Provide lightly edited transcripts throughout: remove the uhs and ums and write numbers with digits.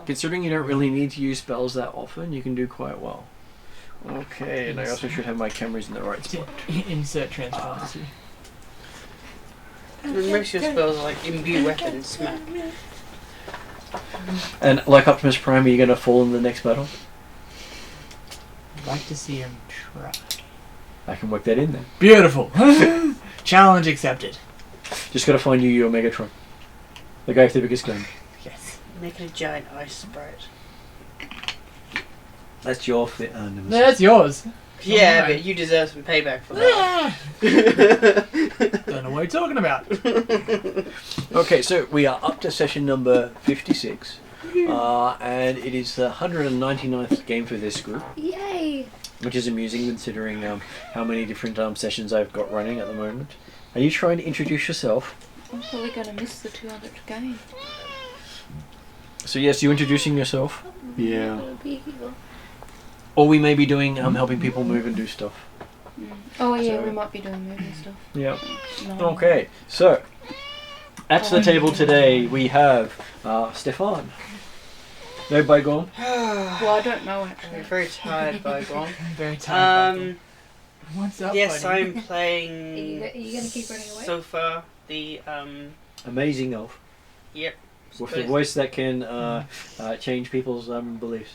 Considering you don't really need to use spells that often, you can do quite well. Okay, and I also should have my cameras in the right spot. Insert transparency. Most of your spells are like imbue weapons, smack. And like Optimus Prime, are you going to fall in the next battle? I'd like to see him try. I can work that in there. Beautiful. Challenge accepted. Just got to find you your Megatron. The guy with the biggest gun. Yes. Make it a giant ice sprite. That's your fit. No, that's yours. Yeah, but you deserve some payback for that. Don't know what you're talking about. Okay, so we are up to session number 56. And it is the 199th game for this group. Yay! Which is amusing considering how many different sessions I've got running at the moment. Are you trying to introduce yourself? I'm probably going to miss the 200th game. So yes, you introducing yourself? Yeah. It'll be here. Or we may be doing helping people move and do stuff. Oh yeah, So- we might be doing movie stuff. Yeah. No. Okay, so at the table today we have Stefan. No Bygone. Well, I don't know actually. I'm very tired, Bygone. Very tired. What's up, Yes, buddy? I'm playing. Are you going to keep running away? So far, the Amazing elf. Yep. With the voice that can change people's beliefs.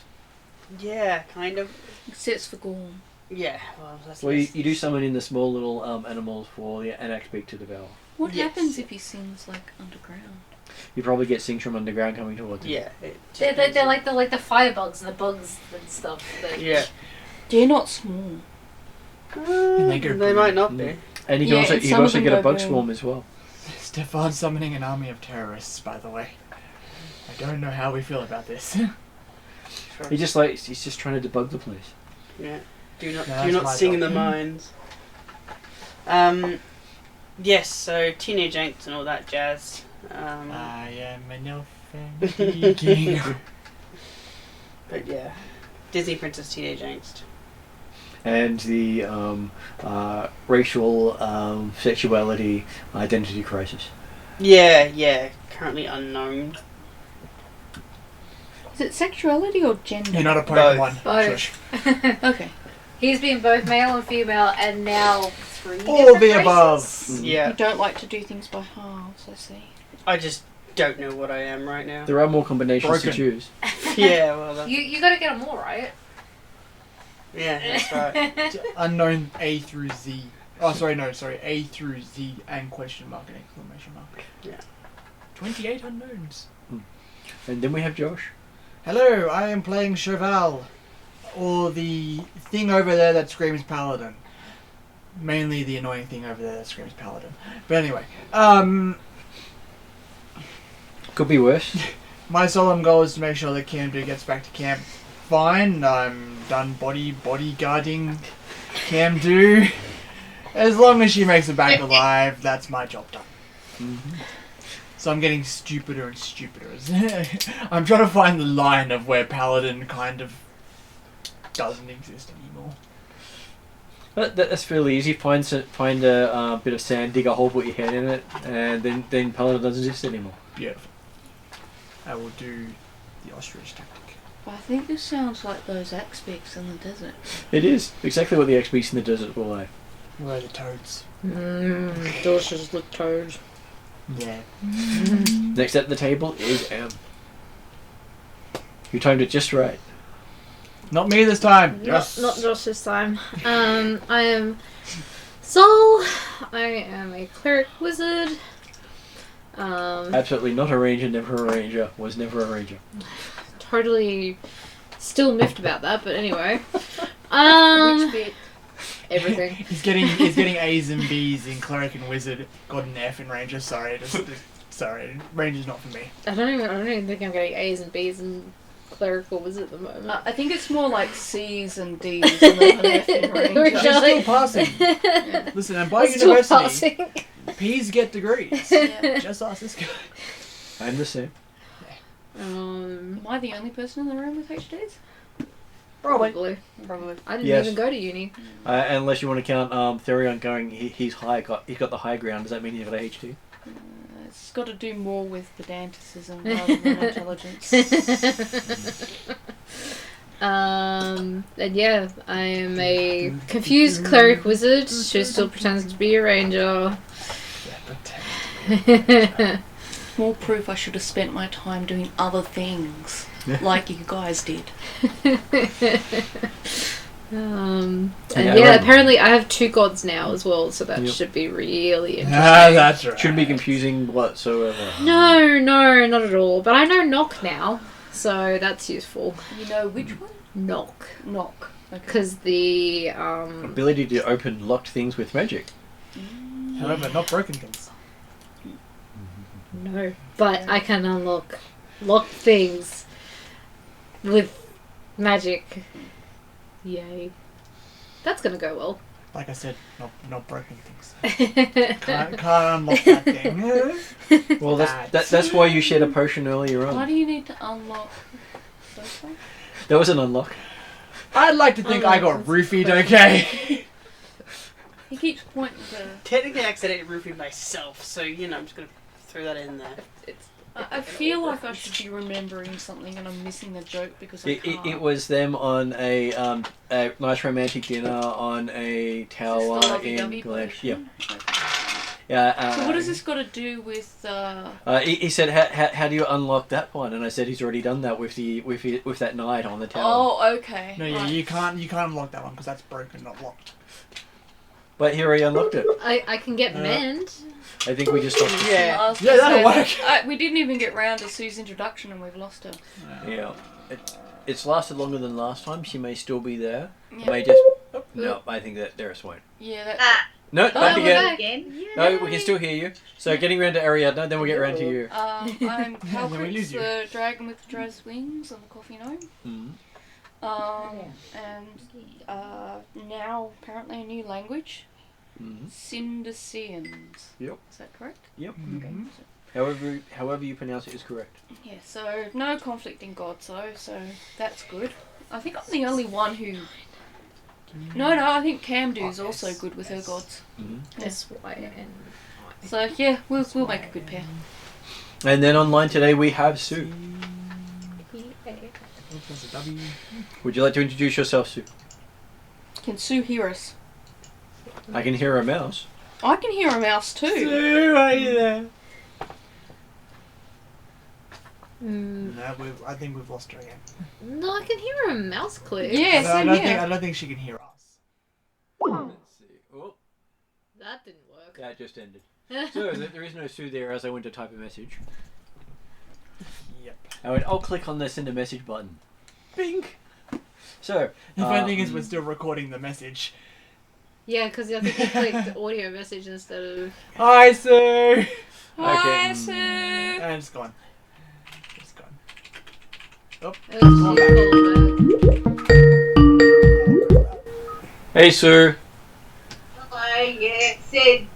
Yeah, kind of. Sits for Gorm. Yeah. Well, that's. Well, you do summon in the small little animals for the Anaxbeak to devour. What Yes. happens if he sings like underground? You probably get things from underground coming towards you. Yeah. They're like the firebugs and the bugs and stuff. Yeah. They're not small. They might not be. And you can Yeah, also and you some can of also them get a go bug boom. swarm as well. Stefan summoning an army of terrorists, by the way. I don't know how we feel about this. He's just trying to debug the place. Yeah. Do No, not that's my sing in the job. mines. Yes. So teenage angst and all that jazz. I am an elf king. But yeah, Disney Princess Teenage Angst. And the racial sexuality identity crisis. Yeah. Currently unknown. Is it sexuality or gender? You're not a Pokemon. Both. Shush. Okay. He's been both male and female, and now 3 All different the races. above. Yeah. You don't like to do things by halves, I see. I just don't know what I am right now. There are more combinations Broken. to choose. Yeah. Well. That's, You got to get them all right. yeah. That's right. Unknown A through Z. Oh, sorry, A through Z and question mark and exclamation mark. Yeah. 28 unknowns. And then we have Josh. Hello, I am playing Cheval, or the thing over there that screams Paladin. Mainly the annoying thing over there that screams Paladin. But anyway, Could be worse. my solemn goal is to make sure that Camdo gets back to camp fine. I'm done bodyguarding Camdo. As long as she makes it back alive, that's my job done. Mm-hmm. So I'm getting stupider and stupider. I'm trying to find the line of where Paladin kind of doesn't exist anymore. That's fairly easy. Find a bit of sand, dig a hole, put your head in it, and then Paladin doesn't exist anymore. Beautiful. I will do the Ostrich Tactic. I think this sounds like those X-Beaks in the desert. It is exactly what the XBs in the desert were like. Where are the toads? Delicious look toads. Yeah. Next at the table is M. You timed it just right. Not me this time. Yes. Not Josh this time. I am Sol. I am a cleric wizard. Absolutely not a ranger, never a ranger, was never a ranger. Totally still miffed about that, but anyway. Which bit? Everything. He's getting A's and B's in cleric and wizard. Got an F in ranger. Sorry, sorry. Ranger's not for me. I don't even think I'm getting A's and B's in clerical wizard at the moment. I think it's more like C's and D's and then an F in Ranger. Which She's I- still passing. Listen, and by I'm still university, passing. P's get degrees. Yeah. Just ask this guy. I'm the same. Am I the only person in the room with HDs? Probably. Probably. I didn't Yes. even go to uni. Unless you want to count Therion going, he's got the high ground. Does that mean you've got a HD? It's got to do more with pedanticism rather than intelligence. And yeah, I am a confused cleric wizard who still pretends to be a ranger. More proof I should have spent my time doing other things, like you guys did. And Yeah, yeah, right. apparently I have 2 gods now as well, so that Yep. should be really interesting. Ah, that's right. Shouldn't be confusing whatsoever. No, not at all. But I know knock now, so that's useful. You know which one? Knock. Knock. Okay. Because the Ability to open locked things with magic. However, not broken things. no, but I can unlock locked things with magic. Yay. That's gonna go well. Like I said, not broken things. Can't unlock that thing. Well, that's why you shared a potion earlier Why on. do you need to unlock those things? That was an unlock. I'd like to think I got roofied okay. He keeps pointing to... Technically, I accidentally roofied myself, so, I'm just going to throw that in there. I feel like I should be remembering something and I'm missing the joke because I can't. It was them on a nice romantic dinner on a tower in Glen. Yeah. Yeah. So what has this got to do with... He said, "How do you unlock that one?" And I said, "He's already done that with that night on the tower." Oh, okay. No, yeah, Right. you can't unlock that one because that's broken, not locked. But here he unlocked it. I can get mend. I think we just stopped. it. Yeah. I was Yeah, gonna that'll say, work. we didn't even get round to Sue's introduction and we've lost her. Yeah. It's lasted longer than last time. She may still be there. Yeah. May just. No, I think that Darius won't. Yeah, that... No, Oh, back we're again. back. Again. No, we can still hear you. So getting round to Ariadna, then we'll get round to you. I'm then we Calcrix, lose you. the dragon with the dress wings on the coffee gnome. Mm-hmm. And now apparently a new language. Mm-hmm. Sindacians. Yep. Is that correct? Yep. Okay. However you pronounce it is correct. Yeah, so no conflicting gods though, so that's good. I think I'm the only one who... No, I think Camdu's also good with her gods. Mm-hmm. S-Y-N. So yeah, we'll make a good pair. And then online today we have Sue. That's a W. Would you like to introduce yourself, Sue? Can Sue hear us? I can hear a mouse. I can hear a mouse too. Sue, are you there? Mm. No, I think we've lost her again. No, I can hear a mouse click. Yeah, No, I same don't here. think I don't think she can hear us. Let's see. Oh, That didn't work. that just ended. So there is no Sue there as I went to type a message. Yep. I went, I'll click on the send a message button. Bink! So, The funny thing is we're still recording the message. Yeah, because I think you clicked audio message instead of... Hi, Sue! Hi, Okay. Sue. And it's gone. It's gone. Oh, It was you called back. hey Sue. Hello, yeah, it said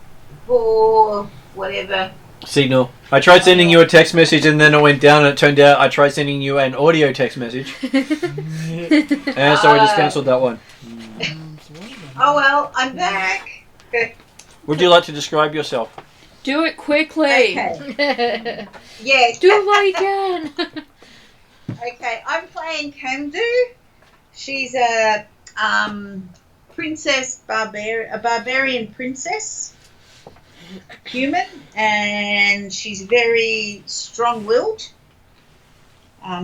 for whatever. Signal. I tried sending you a text message and then it went down and it turned out I tried sending you an audio text message. And so I just cancelled that one. Oh well, I'm back. Would you like to describe yourself? Do it quickly. Okay. Yeah. Do it while you can. Okay, I'm playing Kamdu. She's a princess a barbarian princess, human, and she's very strong-willed.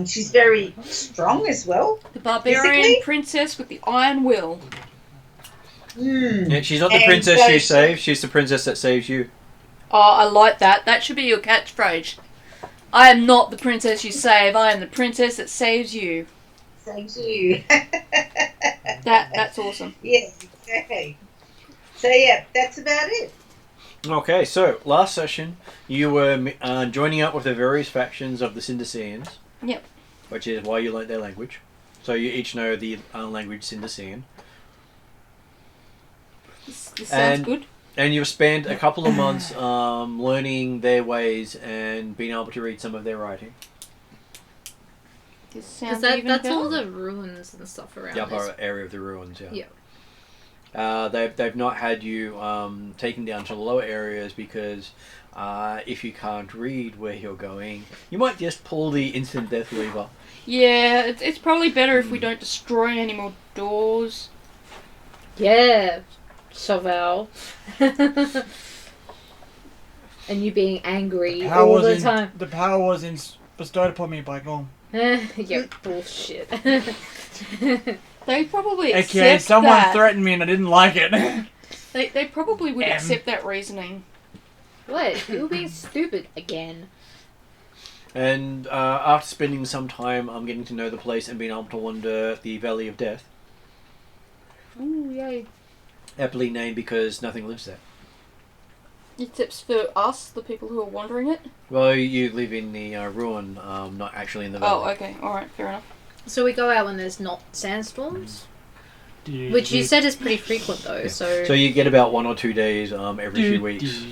She's very strong as well. The barbarian Physically? princess with the iron will. Yeah, she's not the And princess so you she- saved, she's the princess that saves you. Oh, I like that. That should be your catchphrase. I am not the princess you save. I am the princess that saves you. Saves you. That's awesome. Yeah, exactly. So yeah, that's about it. Okay, so last session you were joining up with the various factions of the Sindacians. Yep. Which is why you learnt their language. So you each know the language Sindacian. This sounds And- good. And you've spent a couple of months learning their ways and being able to read some of their writing. This sounds Because even that's better. all the ruins and stuff around The this. upper area of the ruins, yeah. Yeah. They've not had you taken down to the lower areas because if you can't read where you're going, you might just pull the instant death lever. Yeah, it's probably better if we don't destroy any more doors. Yeah, Chauvel. And you being angry all the time. The power was bestowed upon me by Gorm. Yeah, bullshit. They probably accept AKA, someone that. threatened me and I didn't like it. They probably would accept that reasoning. What? You're being stupid again. And after spending some time getting to know the place and being able to wander the Valley of Death, Ooh, yay. aptly named because nothing lives there. Except for us, the people who are wandering it. Well, you live in the ruin, not actually in the valley. Oh, okay. Alright, fair enough. So we go out when there's not sandstorms? Which you said is pretty frequent though, Yeah. so... So you get about 1 or 2 days every few weeks.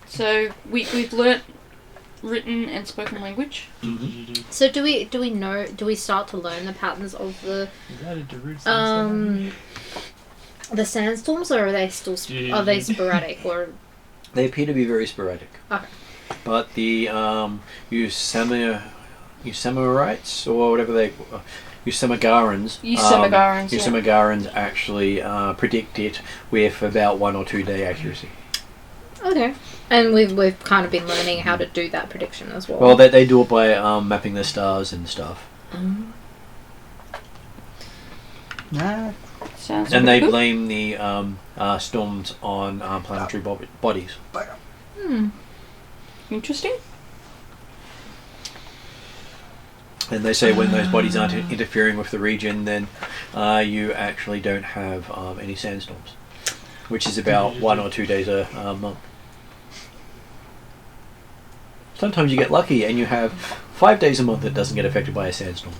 So we've learnt written and spoken language. Mm-hmm. So do we start to learn the patterns of the the sandstorms, or are they still are they sporadic, or They appear to be very sporadic. Okay. But the Yosemirites, or whatever they... Yosemigarans. Yosemigarans actually predict it with about 1 or 2 day accuracy. okay? And we've kind of been learning how to do that prediction as well. Well, they do it by mapping the stars and stuff. Nah. Sounds And they pretty good. blame the storms on planetary bodies. Interesting. And they say when those bodies aren't interfering with the region, then you actually don't have any sandstorms, which is about 1 or 2 days a month. Sometimes you get lucky and you have 5 days a month that doesn't get affected by a sandstorm.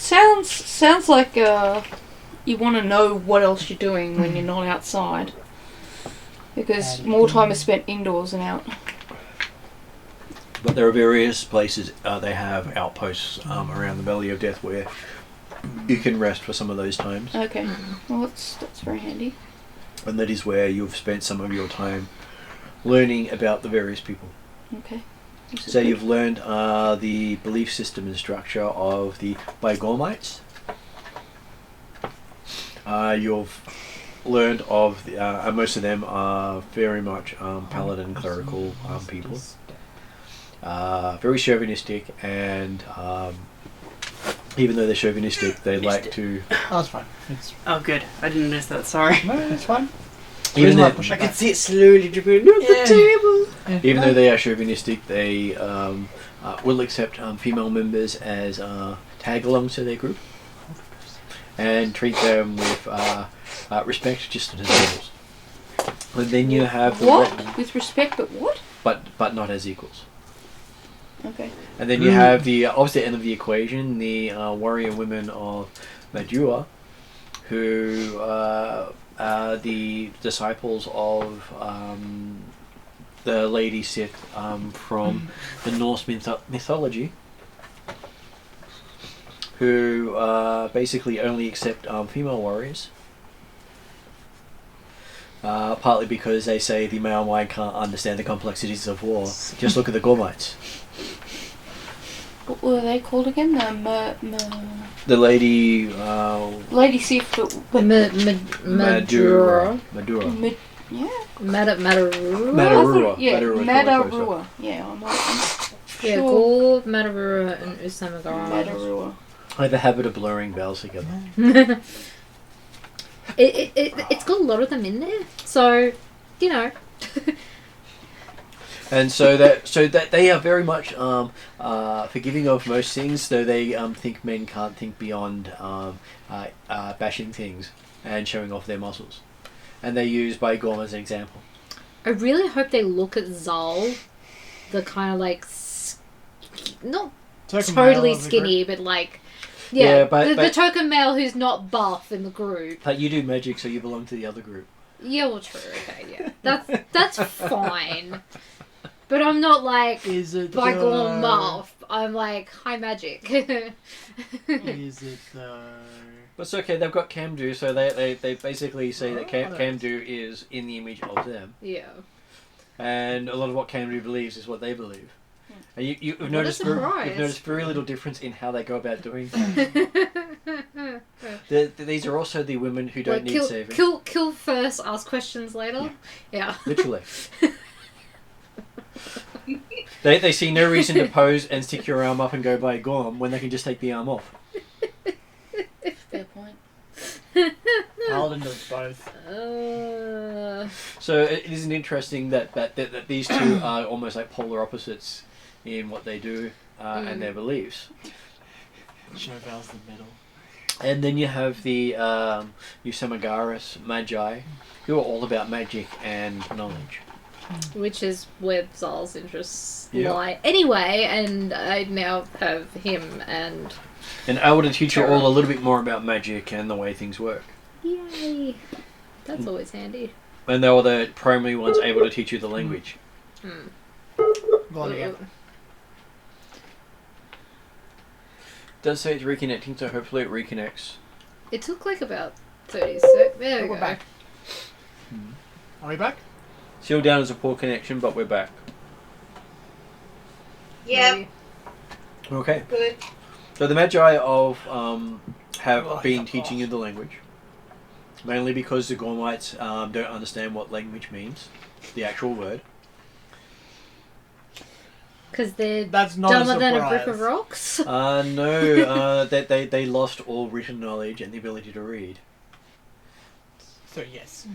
Sounds like you want to know what else you're doing when you're not outside, because more time is spent indoors than out. But there are various places they have outposts around the Valley of Death where you can rest for some of those times. Okay, well that's very handy. And that is where you've spent some of your time learning about the various people. Okay. This is So good. you've learned the belief system and structure of the Bygormites. You've learned of most of them are very much paladin clerical people. Very chauvinistic, and even though they're chauvinistic, they like to... Oh, it's fine. It's Oh, good. I didn't miss that. Sorry. no, it's fine. Even though, I could see it slowly dripping on the table. even though they are chauvinistic, they will accept female members as tag-alongs to their group and treat them with respect, just as equals. And then you have the What? With respect, but what? but not as equals. Okay. And then you have the opposite end of the equation, the warrior women of Madura, who are the disciples of the Lady Sith from the Norse mythology, who basically only accept female warriors. Partly because they say the male mind can't understand the complexities of war. Just look at the Gormites. What were they called again? The Lady... Lady Sif, but Madura. yeah. Madarua. Madarua. Yeah, Madarua. Madarua. Yeah, I'm Yeah, sure. Gaul, Madarua, and Usamagara. Madarua. I have a habit of blurring bells together. It's got a lot of them in there, so you know. And so that they are very much forgiving of most things, though they think men can't think beyond bashing things and showing off their muscles. And they use Bygorm as an example. I really hope they look at Zal, the kind of like not Token male totally of the skinny, but like Yeah, but- the but- token male who's not buff in the group. But you do magic, so you belong to the other group. Yeah, well, true. Okay, yeah, that's fine. But I'm not like Is it Bygorm buff. I'm like, high magic. Is it though? But it's okay, they've got Kamdu, so they basically say that Oh, Kamdu is in the image of them. Yeah. And a lot of what Kamdu believes is what they believe. And you've What a noticed surprise. you've noticed very little difference in how they go about doing things. These are also the women who don't Like, need saving. kill first, ask questions later. Yeah. Literally. They see no reason to pose and stick your arm up and go by Gorm when they can just take the arm off. Fair point. Paladin does both. So it isn't interesting that these two are almost like polar opposites in what they do and their beliefs. Chauvel's the middle. And then you have the Usamagaris Magi, who are all about magic and knowledge. Which is where Zal's interests Yeah. lie. Anyway, and I now have him and... And able to teach you all a little bit more about magic and the way things work. Yay! That's always handy. And they were the primary ones able to teach you the language. Bloody hell. Does say it's reconnecting, so hopefully it reconnects. It took like about 30 seconds. There we We're go. back. Are we back? Still down as a poor connection, but we're back. Yep, Maybe. Okay. good. So the Magi of have been teaching you the language, mainly because the Gormites don't understand what language means, the actual word. Because they're That's not dumber a than a surprise. brick of rocks. No, they lost all written knowledge and the ability to read, So yes.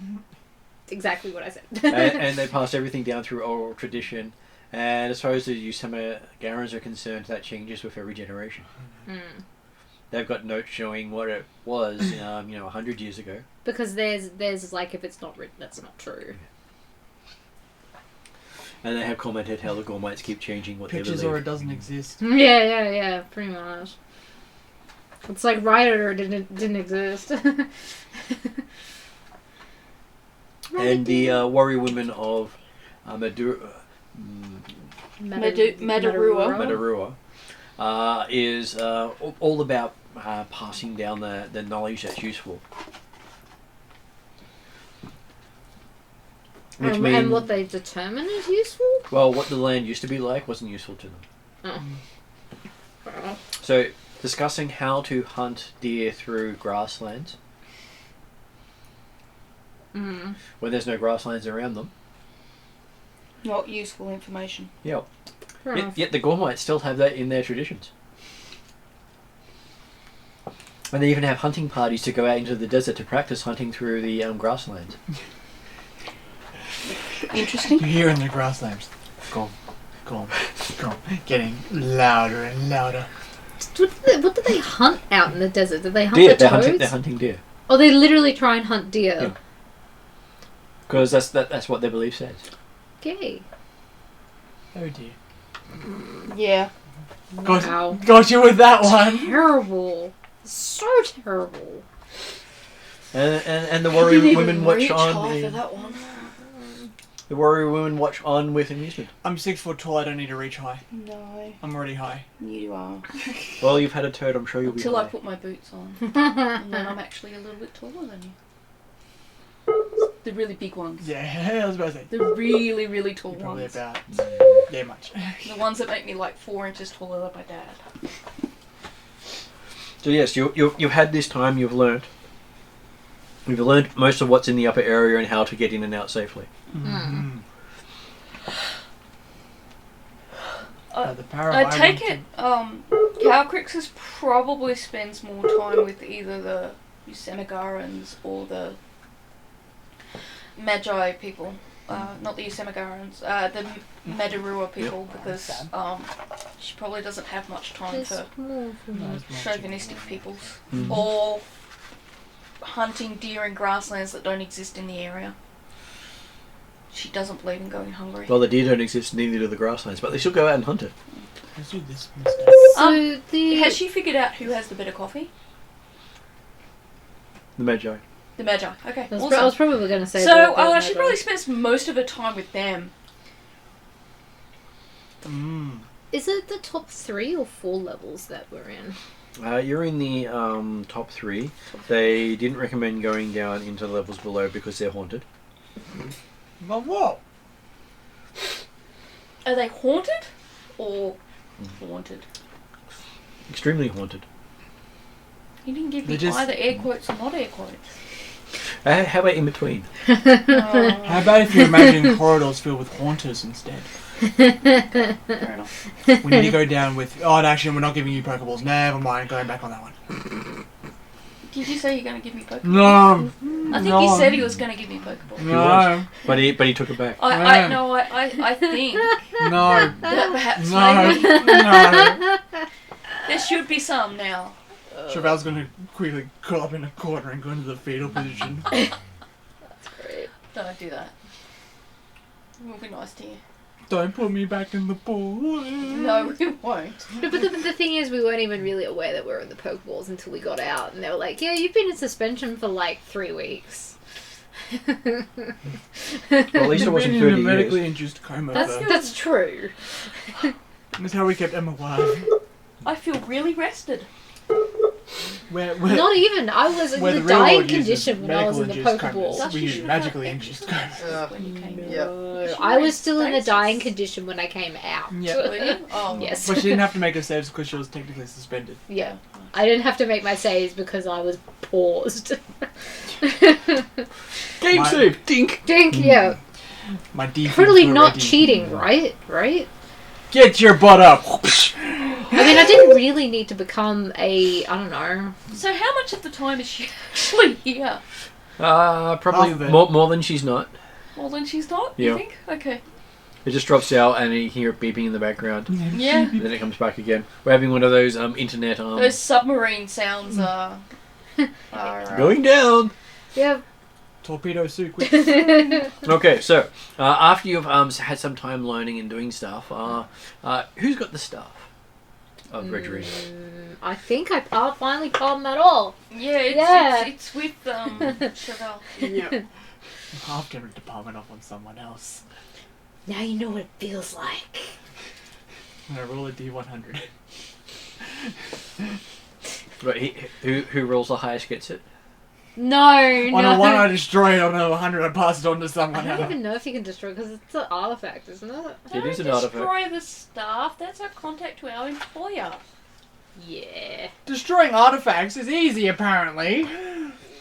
Exactly what I said. and they passed everything down through oral tradition. And as far as the Usamagaras are concerned, that changes with every generation. They've got notes showing what it was, 100 years ago. Because there's like, if it's not written, it's not true. And they have commented how the Gormites keep changing what they Pictures believe. or it doesn't exist. Yeah, pretty much. It's like Rider didn't exist. And the warrior women of Madarua. Madarua is all about passing down the knowledge that's useful. Which And means, what they determine is useful? well, what the land used to be like wasn't useful to them. So, discussing how to hunt deer through grasslands when there's no grasslands around them. Not useful information. Yeah. Fair enough. Yet the Gormites still have that in their traditions. And they even have hunting parties to go out into the desert to practice hunting through the grasslands. Interesting. You hear in the grasslands. Go on. Getting louder and louder. What do they hunt out in the desert? Do they hunt Deer, the toads? they're hunting deer. Oh, they literally try and hunt deer. Yeah. Because that's what their belief says. Okay. Oh dear. Yeah. Wow. Got you with that one. Terrible. So terrible. And the warrior women watch on. For that one. The warrior women watch on with amusement. I'm 6 foot tall. I don't need to reach high. No, I'm already high. you are. Well, you've had a turd. I'm sure you'll be. Until I high. put my boots on, and then I'm actually a little bit taller than you. The really big ones. Yeah, I was about to say. The really, really tall Probably ones. about. Yeah, much. The ones that make me like 4 inches taller than my dad. So yes, you've had this time. You've learned. You've learned most of what's in the upper area and how to get in and out safely. The power of I take iron. it, Calcrixus probably spends more time with either the Usamagarans or the Magi people. Not the Usamagarans, the Madarua people, because she probably doesn't have much time for chauvinistic peoples. Or hunting deer in grasslands that don't exist in the area. She doesn't believe in going hungry. Well, the deer don't exist, neither do the grasslands, but they still go out and hunt it. Let's do this instead. So Has she figured out who has the better coffee? The Magi. The Magi. Okay, I awesome. was probably going to say. So the she probably spends most of her time with them. Is it the top 3 or 4 levels that we're in? You're in the top 3. They didn't recommend going down into the levels below because they're haunted. Well, what? Are they haunted or haunted? Extremely haunted. You didn't give me They're just- either air quotes or not air quotes. How about in between? How about if you imagine corridors filled with haunters instead? Fair enough. We need to go down with... Oh, actually, we're not giving you Pokeballs. Never mind, going back on that one. Did you say you're going to give me Pokeballs? No. I think he said he was going to give me Pokeballs. No. But he took it back. I think No. that perhaps No. maybe No. there should be some now. Cheval's going to quickly curl up in a corner and go into the fetal position. Great. Don't do that. We'll be nice to you. Don't put me back in the pool. No, we won't. No, but the thing is, we weren't even really aware that we were in the Pokeballs until we got out, and they were like, "Yeah, you've been in suspension for like 3 weeks." Well, at least it wasn't Been in 30 a medically years. induced coma. That's true. That's how we kept Emma alive. I feel really rested. We're Not even. I was in where the the real dying world uses condition when I was in the medical-induced Pokeballs. comas. We use magically induced comas. When you came in. No, I was still in the dying condition when I came out. Yeah. Were you? Oh, Yes. But she didn't have to make her saves because she was technically suspended. Yeah. I didn't have to make my saves because I was paused. Game My- save! Dink! Dink, yeah. My defense Totally were not ready. cheating, right? Right? Get your butt up! I mean, I didn't really need to become a, I don't know. So how much of the time is she actually here? Probably Half of it. more than she's not. Well, then she's not, Yeah. you think? Okay. It just drops out and you hear it beeping in the background. Yeah. Then it comes back again. We're having one of those internet Those submarine sounds are going down. Yeah. Torpedo soup. Okay, so after you've had some time learning and doing stuff, who's got the staff of Red I think I finally palmed that all. Yeah, Yeah. it's with Chevelle. Yeah. Half tempted to palm it off on someone else. Now you know what it feels like. I'm gonna roll a D100. Right, who rolls the highest gets it. No, On no. a 1 I destroy it, on a 100 I pass it on to I someone don't else. even know if you can destroy it because it's an artifact, isn't it? It is an Don't artifact. destroy the staff. That's our contact to our employer. Yeah. Destroying artifacts is easy, apparently.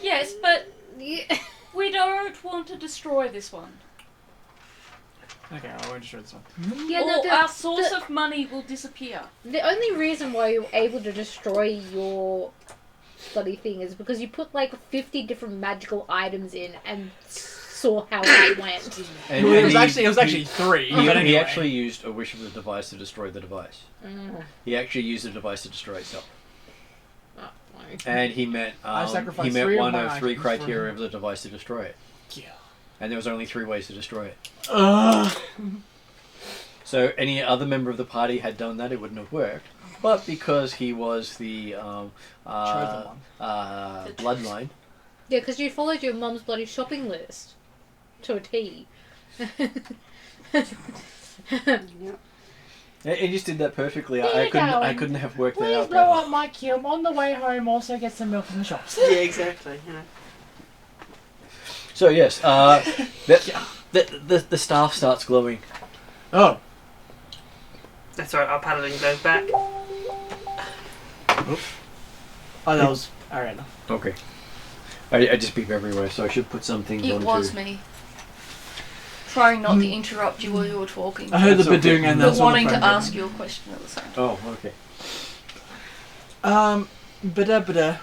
Yes, but Yeah. we don't want to destroy this one. Okay, I won't destroy this one. Yeah, or no, our source of money will disappear. the only reason why you're able to destroy your bloody thing is because you put like 50 different magical items in and saw how it went. And It was he- actually 3. He, but he anyway. actually used a wish of the device to destroy the device. He actually used the device to destroy itself. Oh, fine. And he met I sacrificed 3 of one my of 3 items for criteria him. of the device to destroy it. Yeah. And there was only 3 ways to destroy it. Ugh. So any other member of the party had done that, it wouldn't have worked. But because he was the Chosen one. bloodline, Yeah, because you followed your mum's bloody shopping list to a T. it just did that perfectly. There I you couldn't. go. I couldn't have worked that Please out. blow better. up my cube. On the way home, also get some milk from the shops. Yeah, exactly. You know. So yes, the staff starts glowing. Oh. That's right. Our paladin goes back. Oh, that was Ariana. Okay. I just beep everywhere, so I should put some things It on was too. me. Trying not to interrupt you while you were talking. I heard the That's okay. Badoong and But that's on the wanting to phone. ask you a question at the same time. Oh, okay. Bada.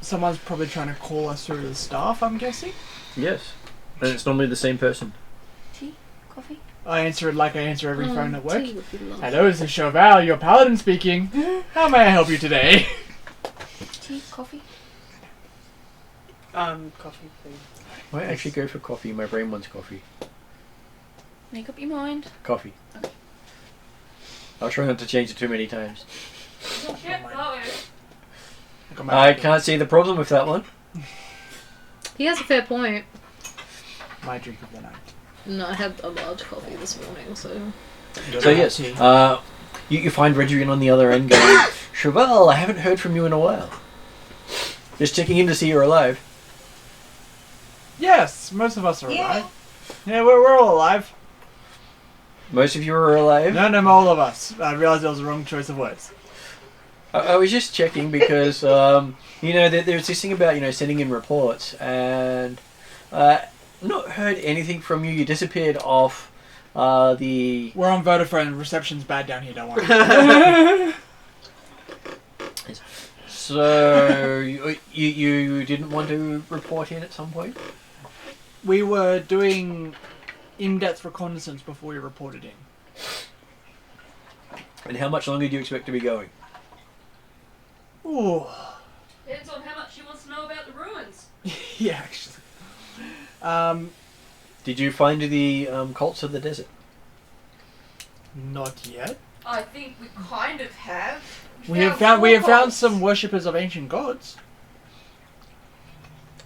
Someone's probably trying to call us through the staff, I'm guessing. Yes. And it's normally the same person. Tea? Coffee? I answer it like I answer every phone at work. Tea would be lovely. Hello, this is Chauvel, your paladin speaking. How may I help you today? Tea? Coffee? Coffee, please. I might actually go for coffee. My brain wants coffee. Make up your mind. Coffee. Okay. I'll try not to change it too many times. Got my- I can't see the problem with that one. He has a fair point. My drink of the night. No, I had a large coffee this morning, so... So yes, you find Redrian on the other end going, Chevelle, I haven't heard from you in a while. Just checking in to see you're alive. Yes, most of us are Yeah. alive. Yeah, we're all alive. Most of you are alive. No, all of us. I realised that was the wrong choice of words. I was just checking because, there's this thing about, sending in reports, and not heard anything from you. You disappeared off the... We're on Vodafone. Reception's bad down here, don't worry. So, you didn't want to report in at some point? We were doing in-depth reconnaissance before we reported in. And how much longer do you expect to be going? Ooh. Depends on how much she wants to know about the ruins. Yeah, actually. Did you find the cults of the desert? Not yet. I think we kind of have. We have found some worshippers of ancient gods.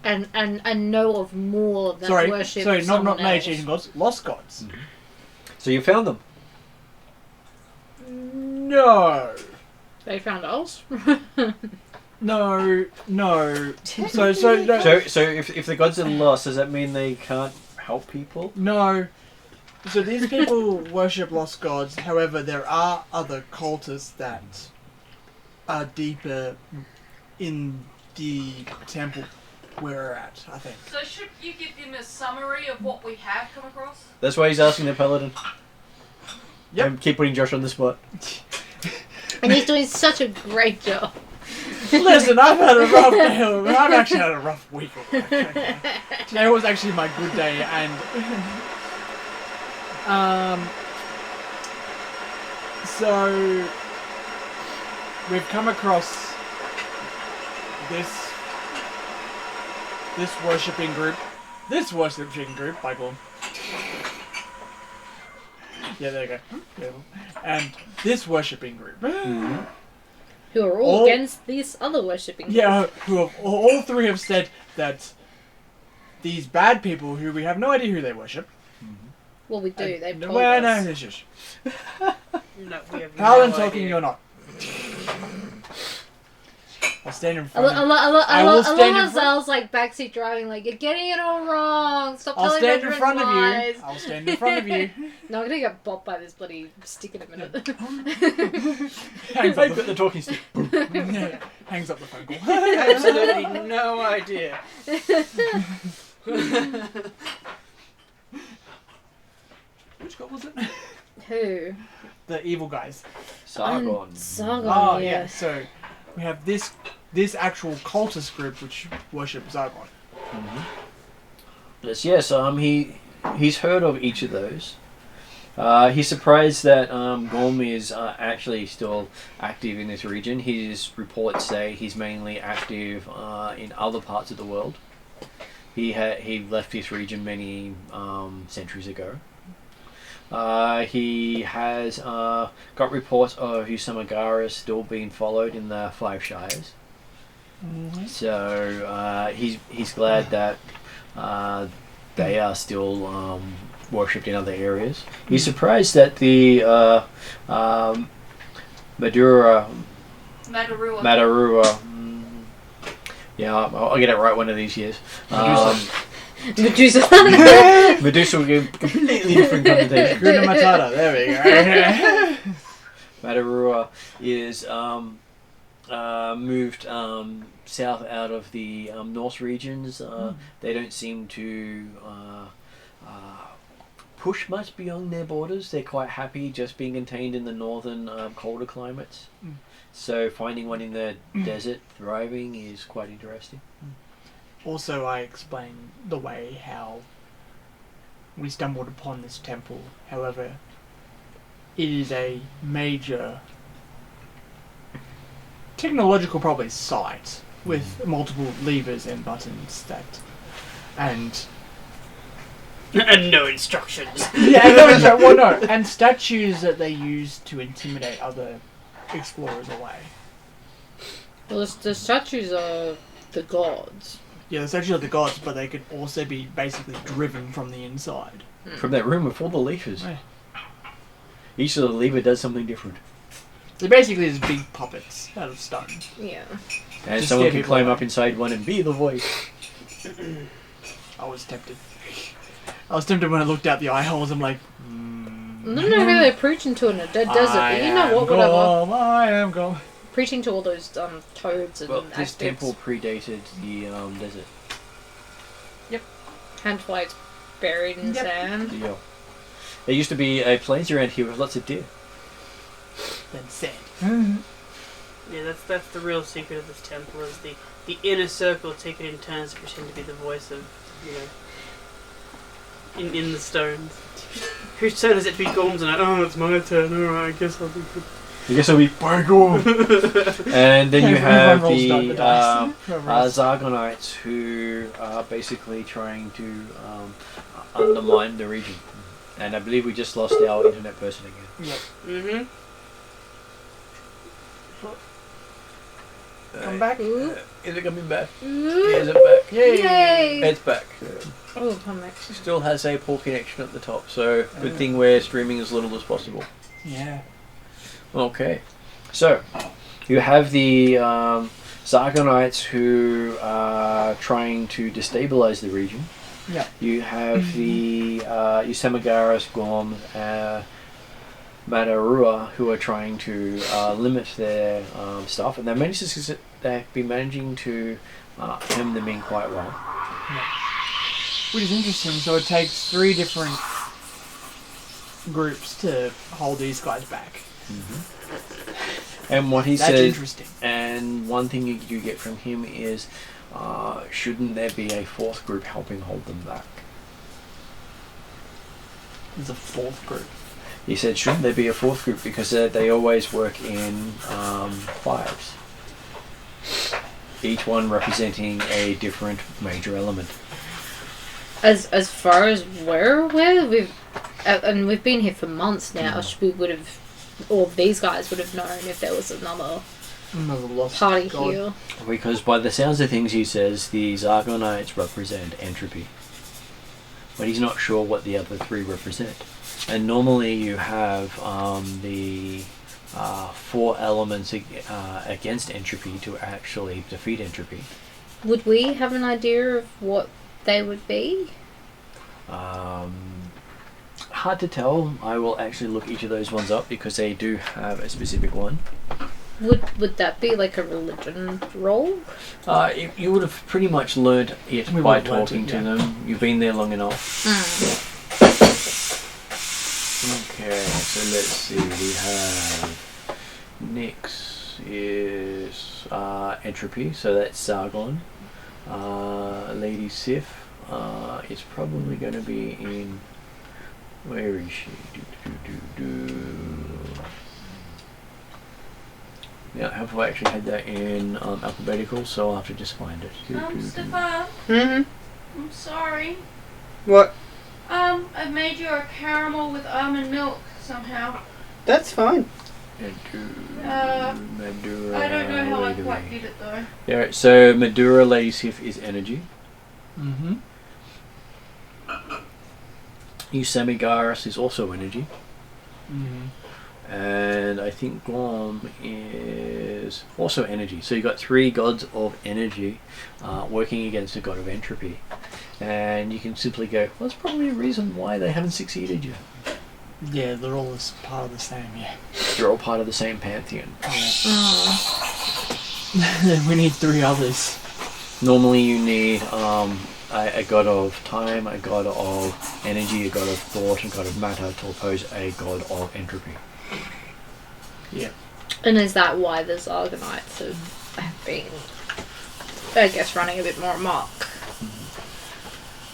And know of more than worship Sorry, not someone else. ancient gods, lost gods. Mm-hmm. So you found them? No. They found us? No. No. So So if the gods are lost, does that mean they can't help people? No. So these people worship lost gods. However, there are other cultists that are deeper in the temple we're at, I think. So should you give them a summary of what we have come across? That's why he's asking the paladin. Yep. And keep putting Josh on the spot. And he's doing such a great job. Listen, I've had a rough day. I've actually had a rough week. Today was actually my good day, and so we've come across this worshipping group. This worshipping group, by God. Yeah, there you go. Yeah. And this worshipping group. Who are all against these other worshipping groups. Yeah, who have, all three have said that these bad people, who we have no idea who they worship. Well, we do. They've told Well, us. no, shush. No, we have Paladin no talking, idea. you're not. I'll stand in I front of you. love stand in how Zal's like backseat driving, like, you're getting it all wrong. Stop I'll telling stand in everyone front of lies. you. I'll stand in front of you. No, I'm gonna get bopped by this bloody stick in a minute. Hangs up Got the talking stick. the, hangs up the phone call. Absolutely no idea. Which god was it? Who? The evil guys. Sargon. Sargon, Oh, yeah. yeah. So we have this actual cultist group which worship Sargon. Yes. He's heard of each of those. He's surprised that Gorm is actually still active in this region. His reports say he's mainly active in other parts of the world. He left this region many centuries ago. He has got reports of Usamagara still being followed in the Five Shires. So he's glad that they are still worshipped in other areas. He's surprised that the Madarua. Madarua. Yeah, I'll get it right one of these years. Medusa. Medusa will give completely different connotation. Guna Matata, there we go. Madarua is moved south out of the Norse regions. They don't seem to push much beyond their borders. They're quite happy just being contained in the northern colder climates. So finding one in the desert thriving is quite interesting. Also, I explained the way how we stumbled upon this temple. However, it is a major technological, probably, site with multiple levers and buttons that, and no instructions. and statues that they use to intimidate other explorers away. Well, the statues are the gods. Yeah, they're essentially the gods, but they could also be basically driven from the inside. From that room with all the levers. Yeah. Each of the lever does something different. They're basically just big puppets out of stone. Yeah. And Just someone scare can people climb away. up inside one and be the voice. I was tempted. I was tempted when I looked out the eye holes. I'm like, I don't know who they're preaching to in a dead desert, but you know what, whatever. I am gone. Preaching to all those toads and Well, this aspects. temple predated the desert. Hence why it's buried in sand. Yeah. There used to be a place around here with lots of deer. Then said. Yeah, that's the real secret of this temple is the inner circle taken in turns to pretend to be the voice of, in the stones. Whose turn is it to be Gorm's tonight? Oh, it's my turn. Alright, I guess I'll be good. I guess I'll be by God. And then you have the dice. Zargonites who are basically trying to undermine the region. And I believe we just lost our internet person again. Yep. Mm-hmm. Come back. Ooh. Is it coming back? Ooh. Is it back? Yay! It's back. Oh, come back. Still has a poor connection at the top, so good thing we're streaming as little as possible. Yeah. Okay, so you have the Zargonites who are trying to destabilize the region. Yeah. You have the Yosemagaras, Guam, Madarua who are trying to limit their stuff, and they've been managing to hem them in quite well. Which is interesting. So it takes 3 different groups to hold these guys back. And what he That's says, interesting. and one thing you do get from him is, shouldn't there be a 4th group helping hold them back? There's a 4th group. He said, shouldn't there be a 4th group because they always work in 5s. Each one representing a different major element. As far as we're aware, and we've been here for months now. We would have, or these guys would have known if there was another Lost party god. here. Because by the sounds of things he says, the Zargonites represent entropy. But he's not sure what the other 3 represent. And normally you have the 4 elements against entropy to actually defeat entropy. Would we have an idea of what they would be? Hard to tell. I will actually look each of those ones up because they do have a specific one. Would that be like a religion role? You would have pretty much learned it We by would have learnt talking it, to yeah. them. You've been there long enough. Okay, so let's see. We have Nyx is entropy, so that's Sargon. Lady Sif is probably going to be in. Where is she? Yeah, have I actually had that in alphabetical? So I'll have to just find it. Stefan, Mm-hmm. I'm sorry. What? I made you a caramel with almond milk somehow. That's fine. Madura, I don't know how I Lady quite Sif. did it though. Yeah, so Madura Lady Sif is energy. Mm-hmm. Yosemagaras is also energy. Mm-hmm. And I think Guam is also energy. So you've got 3 gods of energy working against a god of entropy. And you can simply go, well, that's probably a reason why they haven't succeeded yet. Yeah, they're all part of the same, yeah. They're all part of the same pantheon. We need 3 others. Normally you need a god of time, a god of energy, a god of thought, a god of matter to oppose a god of entropy. Yeah. And is that why the Zargonites have been, I guess, running a bit more amok?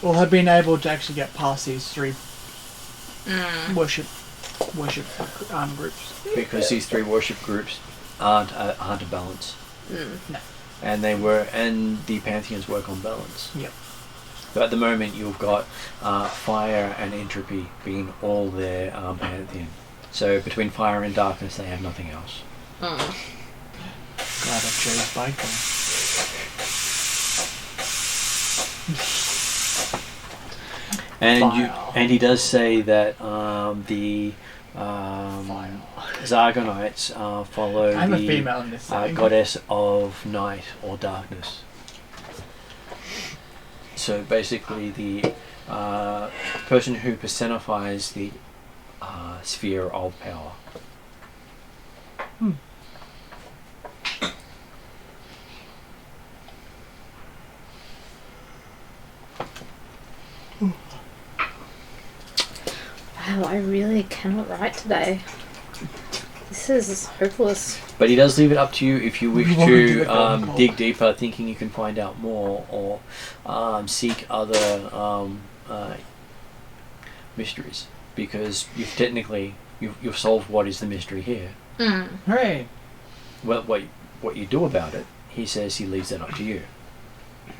Well, have been able to actually get past these 3 worship groups. Because these 3 worship groups aren't a balance. No. And the pantheons work on balance. Yep. But at the moment you've got fire and entropy being all their pantheon. So between fire and darkness they have nothing else. Glad I chose Bacon. Fire. And he does say that the Fire. Zargonites follow I'm a the female in this thing. goddess of night or darkness. So basically, the person who personifies the sphere of power. Wow, I really cannot write today. This is hopeless. But he does leave it up to you if you wish Welcome to the to golden hole. dig deeper, thinking you can find out more, or seek other mysteries. Because you've solved what is the mystery here. Hooray! Well, what you do about it, he says he leaves that up to you.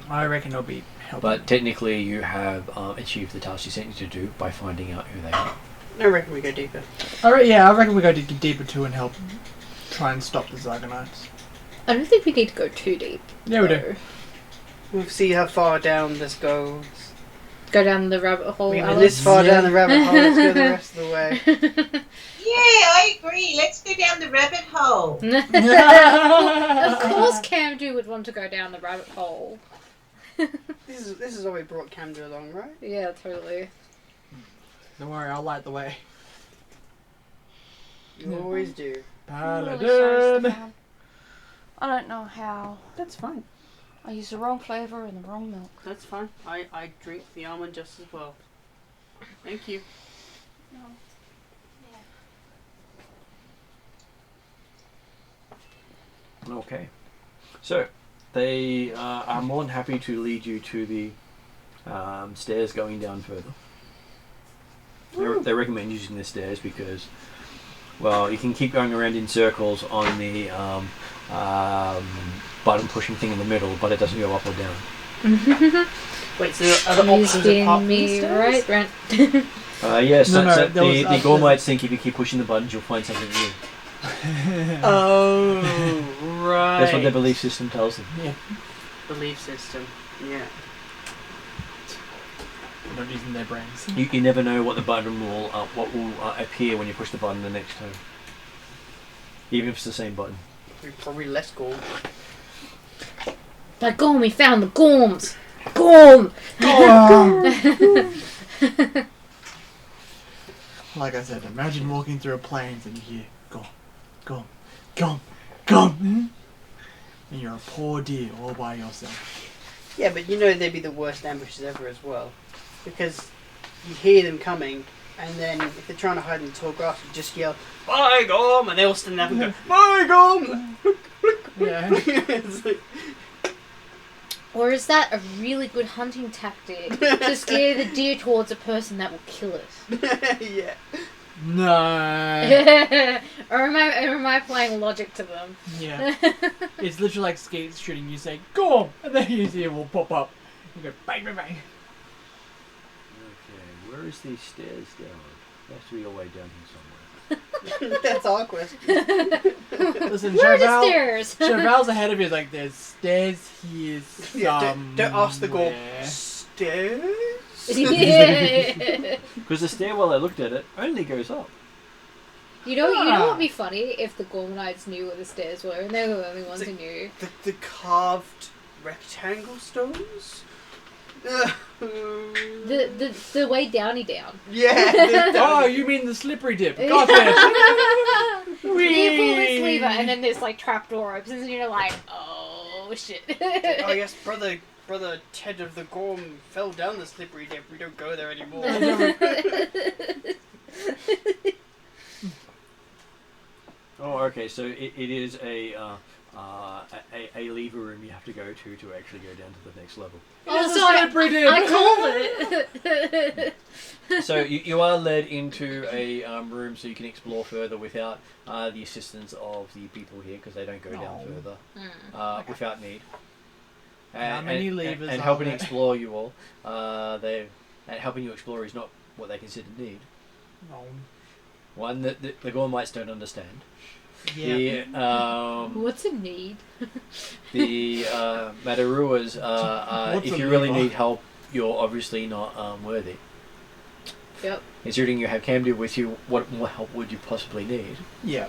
I reckon it'll be helpful. But technically, you have achieved the task he sent you to do by finding out who they are. I reckon we go deeper. I reckon we go to deeper too and help try and stop the Zargonites. I don't think we need to go too deep. Yeah, we do. though. We'll see how far down this goes. Go down the rabbit hole. We've been Alice. this far Yeah. down the rabbit hole, let's go the rest of the way. Yeah, I agree. Let's go down the rabbit hole. Of course Camdu would want to go down the rabbit hole. This is why we brought Camden along, right? Yeah, totally. Don't worry, I'll light the way. You always do. Paladin! I don't know how. That's fine. I used the wrong flavour and the wrong milk. That's fine. I drink the almond just as well. Thank you. Okay. So, they are more than happy to lead you to the stairs going down further. They recommend using the stairs because, well, you can keep going around in circles on the button pushing thing in the middle, but it doesn't go up or down. Wait, so are the You options spin apart me right, Brent. Yes, No, no, the there was, Gormites think if you keep pushing the buttons, you'll find something new. Oh, right. That's what their belief system tells them. Yeah. Belief system. Yeah. They're not using their brains. You never know what the button will appear when you push the button the next time, even if it's the same button. Probably less gold. By Gorm, we found the Gorms! Gorm! Like I said, imagine walking through a plains and you hear gom, gom, gom, gom, and you're a poor deer all by yourself. Yeah, but you know they'd be the worst ambushes ever as well. Because you hear them coming, and then if they're trying to hide in the tall grass, you just yell, "By Gom!" and they all stand up and go, "By Gom!" Yeah. It's like, Or is that a really good hunting tactic to scare the deer towards a person that will kill it? yeah. No. or am I playing logic to them? Yeah. It's literally like skates shooting. You say gom, and then you see it will pop up. You go bang, bang, bang. Okay, where is these stairs down? There has to be a way down here somewhere. That's our question. Listen, Where are the Chauvel, stairs? Chauvel's ahead of you. Like there's stairs here. Yeah, don't ask the Gorm. somewhere. Stairs? Yeah. Because the stairwell, I looked at it, only goes up. You know what would be funny if the Gormanites knew where the stairs were and they were the only ones who knew. The carved rectangle stones? The way downy down. Yeah. Oh, you mean the slippery dip? Got it. You pull this lever and then this like trapdoor opens and you're like, oh shit. Oh yes, brother Ted of the Gorm fell down the slippery dip. We don't go there anymore. Oh, okay, so it is a lever room you have to go to actually go down to the next level. It's so a slippery dip. I called it. So you are led into a room so you can explore further without the assistance of the people here because they don't go down further without need. How many levers and are helping there? explore you all, helping you explore is not what they consider need. No. One that the Gormites don't understand. The What's a need? the Madaruas, What's if a you really lever? need help, you're obviously not worthy. Yep. Considering you have Camden with you, what more help would you possibly need? Yeah.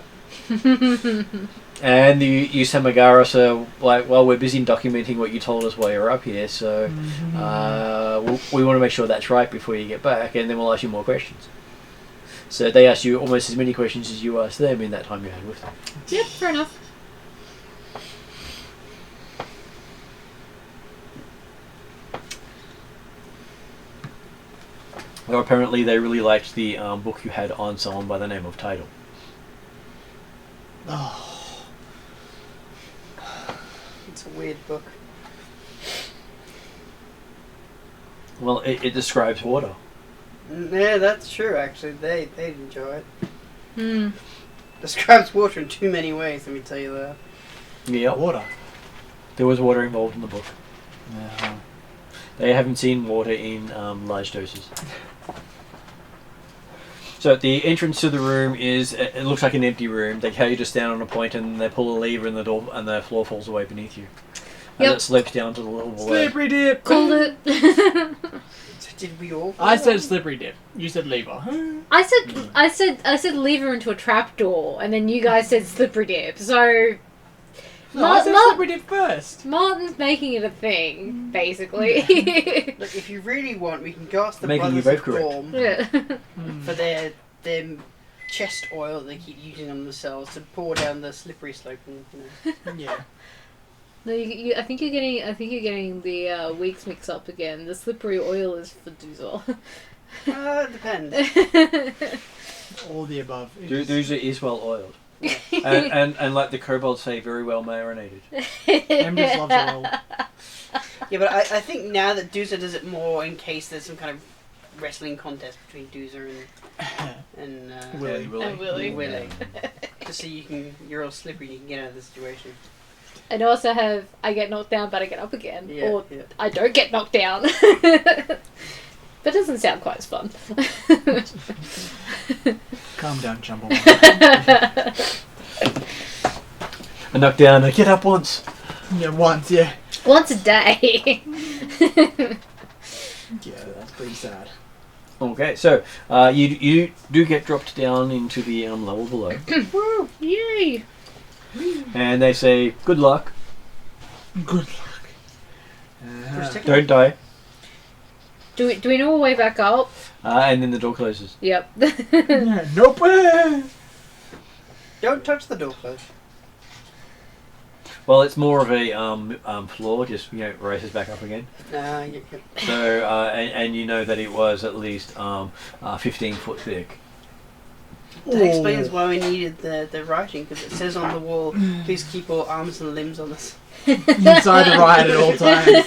And the Usamagaras are like, well, we're busy documenting what you told us while you're up here, so we want to make sure that's right before you get back, and then we'll ask you more questions. So they asked you almost as many questions as you asked them in that time you had with them. Yep, fair enough. Well, apparently they really liked the book you had on someone by the name of Tidal. Oh. It's a weird book. Well, it describes water. Yeah, that's true. Actually, they'd enjoy it. Hmm. Describes water in too many ways. Let me tell you that. Yeah, Water. there was water involved in the book. Yeah. They haven't seen water in large doses. So the entrance to the room is, it looks like an empty room. They carry you just down on a point and they pull a lever and the door and the floor falls away beneath you. And Yep. it slopes down to the level below. Slippery dip. Called it. So did we all? I said slippery dip. You said lever. I said lever into a trapdoor, and then you guys said slippery dip. So No, I said slippery dip first. Martin's making it a thing, basically. Look, if you really want, we can go ask the Making you Brothers both of correct. Gorm Yeah. for their chest oil they keep using on themselves to pour down the slippery slope. And, Yeah. No, I think you're getting the weeks mixed up again. The slippery oil is for Doozle. it depends. All the above. Those is well oiled. and like the kobolds say, very well marinated. Embers loves oil. Yeah, but I think now that Doozer does it more in case there's some kind of wrestling contest between Doozer and Willy. And Willy. Willy. Just so you're all slippery, you can get out of the situation. And also have I get knocked down, but I get up again, Yeah, or yeah. I don't get knocked down. That doesn't sound quite as fun. Calm down, Jumbo. I knock down, I get up once. Yeah, once, yeah. Once a day. Yeah, that's pretty sad. Okay, so you do get dropped down into the level below. Woo! Yay! And they say, good luck, Good luck. don't die. Do we know a way back up? And then the door closes. Yep. Yeah, nope. Don't touch the door close. Well, it's more of a floor, just races back up again. Yeah. So and you know that it was at least 15 foot thick. That explains why we needed the writing, because it says on the wall, please keep all arms and limbs on this. Inside the ride at all times.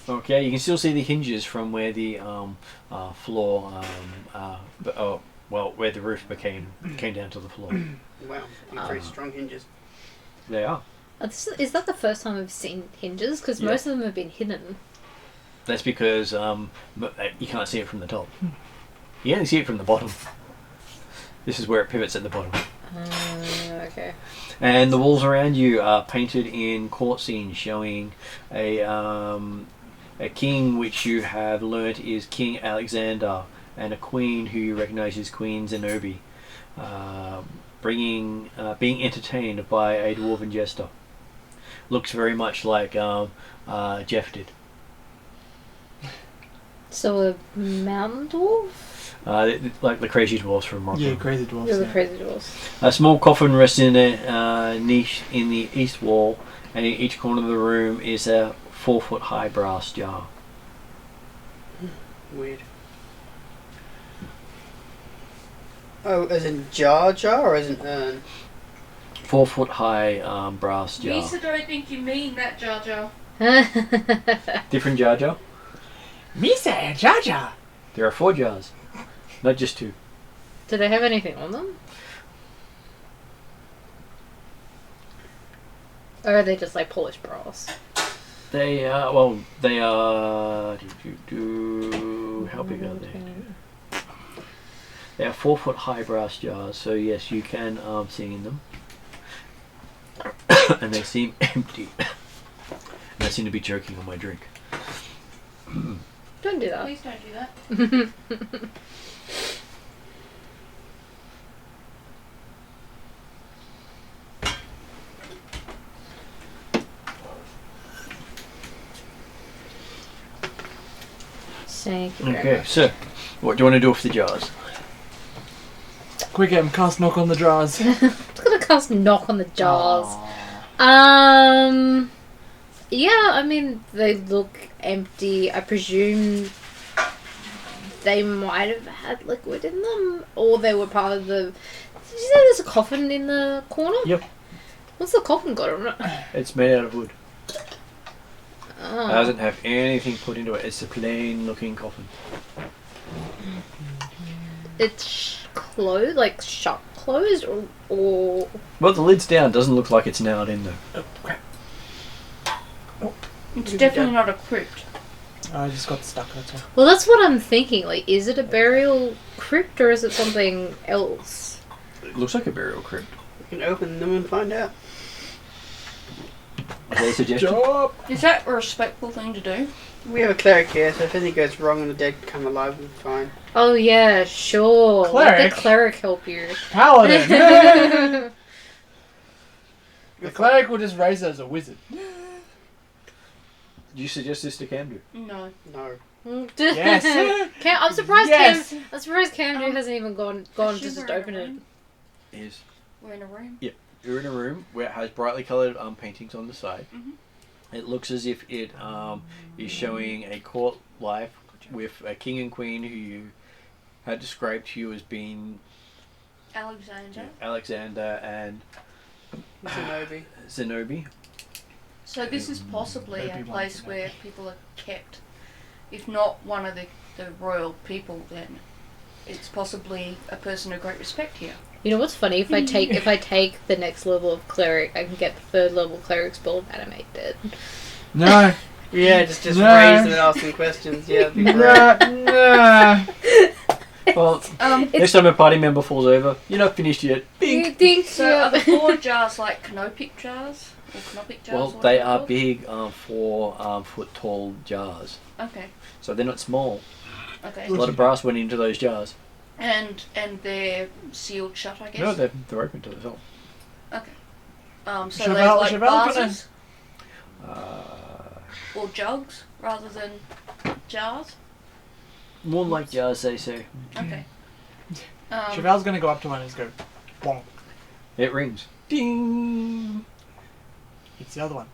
Okay, you can still see the hinges from where the floor, where the roof came down to the floor. Wow, very strong hinges. They are. Is that the first time we've seen hinges? Because Yeah. most of them have been hidden. That's because you can't see it from the top. You only see it from the bottom. This is where it pivots at the bottom. Okay. And the walls around you are painted in court scenes showing a king which you have learnt is King Alexander, and a queen who you recognise as Queen Zenobi, being entertained by a dwarven jester. Looks very much like Jeff did. So a mountain dwarf? Like the crazy dwarves from Morocco. Yeah, crazy dwarfs. They're the Yeah. crazy dwarves. A small coffin rests in a niche in the east wall, and in each corner of the room is a 4-foot high brass jar. Weird. Oh, as in jar or as in urn? 4-foot high brass jar. Lisa, don't think you mean that, Jar Jar. Different jar jar? Misa, Jaja. There are 4 jars, not just 2. Do they have anything on them? Or are they just like polished brass? They are. How big are they? They are 4-foot high brass jars, so yes, you can see in them. And they seem empty. And I seem to be choking on my drink. Don't do that. Please don't do that. Thank you very Okay, much. so what do you want to do with the jars? Quick, cast knock on the jars. I'm gonna cast knock on the jars. Yeah, I mean, they look empty. I presume they might have had liquid in them, or they were part of the... Did you say there's a coffin in the corner? Yep. What's the coffin got on it? It's made out of wood. Oh. It doesn't have anything put into it. It's a plain looking coffin. It's closed, like shut closed, or... Well, the lid's down. Doesn't look like it's nailed in though. Oh, crap. It's definitely not a crypt. I just got stuck, that's all. Well, that's what I'm thinking. Like, is it a burial crypt, or is it something else? It looks like a burial crypt. You can open them and find out. Is that a suggestion? Job! Is that a respectful thing to do? We have a cleric here, so if anything goes wrong and the dead come alive, we'll be fine. Oh, yeah, sure. Let Cleric? the cleric help you. Paladin! The cleric will just raise it as a wizard. Do you suggest this to Camdu? No. No. Yes. I'm surprised Yes. I'm surprised Camden hasn't even gone to She's just in a open it. room. Is We're in a room. you're in a room where it has brightly coloured paintings on the side. Mhm. It looks as if it is showing a court life with a king and queen who you had described to you as being Alexander. and Zenobi. Zenobi. So this is possibly a Maybe place one. where people are kept. If not one of the royal people, then it's possibly a person of great respect here. You know what's funny? If I take the next level of cleric, I can get the third level cleric spell of animate dead. No. Yeah, just No. raise them and ask them questions. Yeah, that'd be great. No. Well, next time a party member falls over, you're not finished yet. You think So are the 4 jars like Knopic jars? Or Knopic jars? Well, or they whatever are they're big 4-foot tall jars, called? Okay. so they're not small. Okay. A lot of brass went into those jars. And they're sealed shut, I guess? No, they're open to the top. So Chevelle- they're like Chevelle gonna- vases Uh, or jugs rather than jars? more like jars, they say. Okay. Chevelle's gonna go up to one and just go, bonk. It rings. Ding! It's the other one.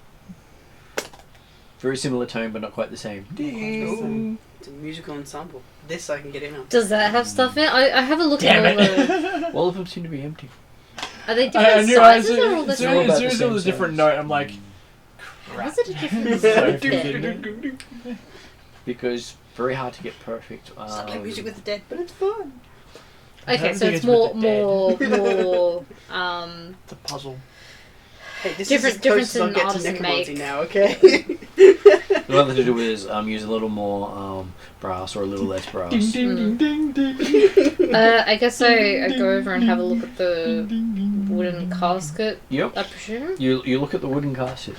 Very similar tone, but not quite the same. Ooh, it's a musical ensemble. This I can get in on. Does that have stuff in it? I have a look Damn at all the... All of them seem to be empty. Are they I different knew sizes or all the as They're all soon about as the it same was a different size. note, I'm like, How is it a different So size? confusing. Because very hard to get perfect. It's not like music with the dead, but it's fun. I Okay, don't so think it's it's with more, the more, It's a puzzle. Hey, this Different- is as close as I'll difference get in to artists necromancy make. now, okay? The other thing to do is use a little more brass or a little less brass. Ding ding ding ding ding. I guess I go over and have a look at the wooden casket, Yep. I presume. You look at the wooden casket.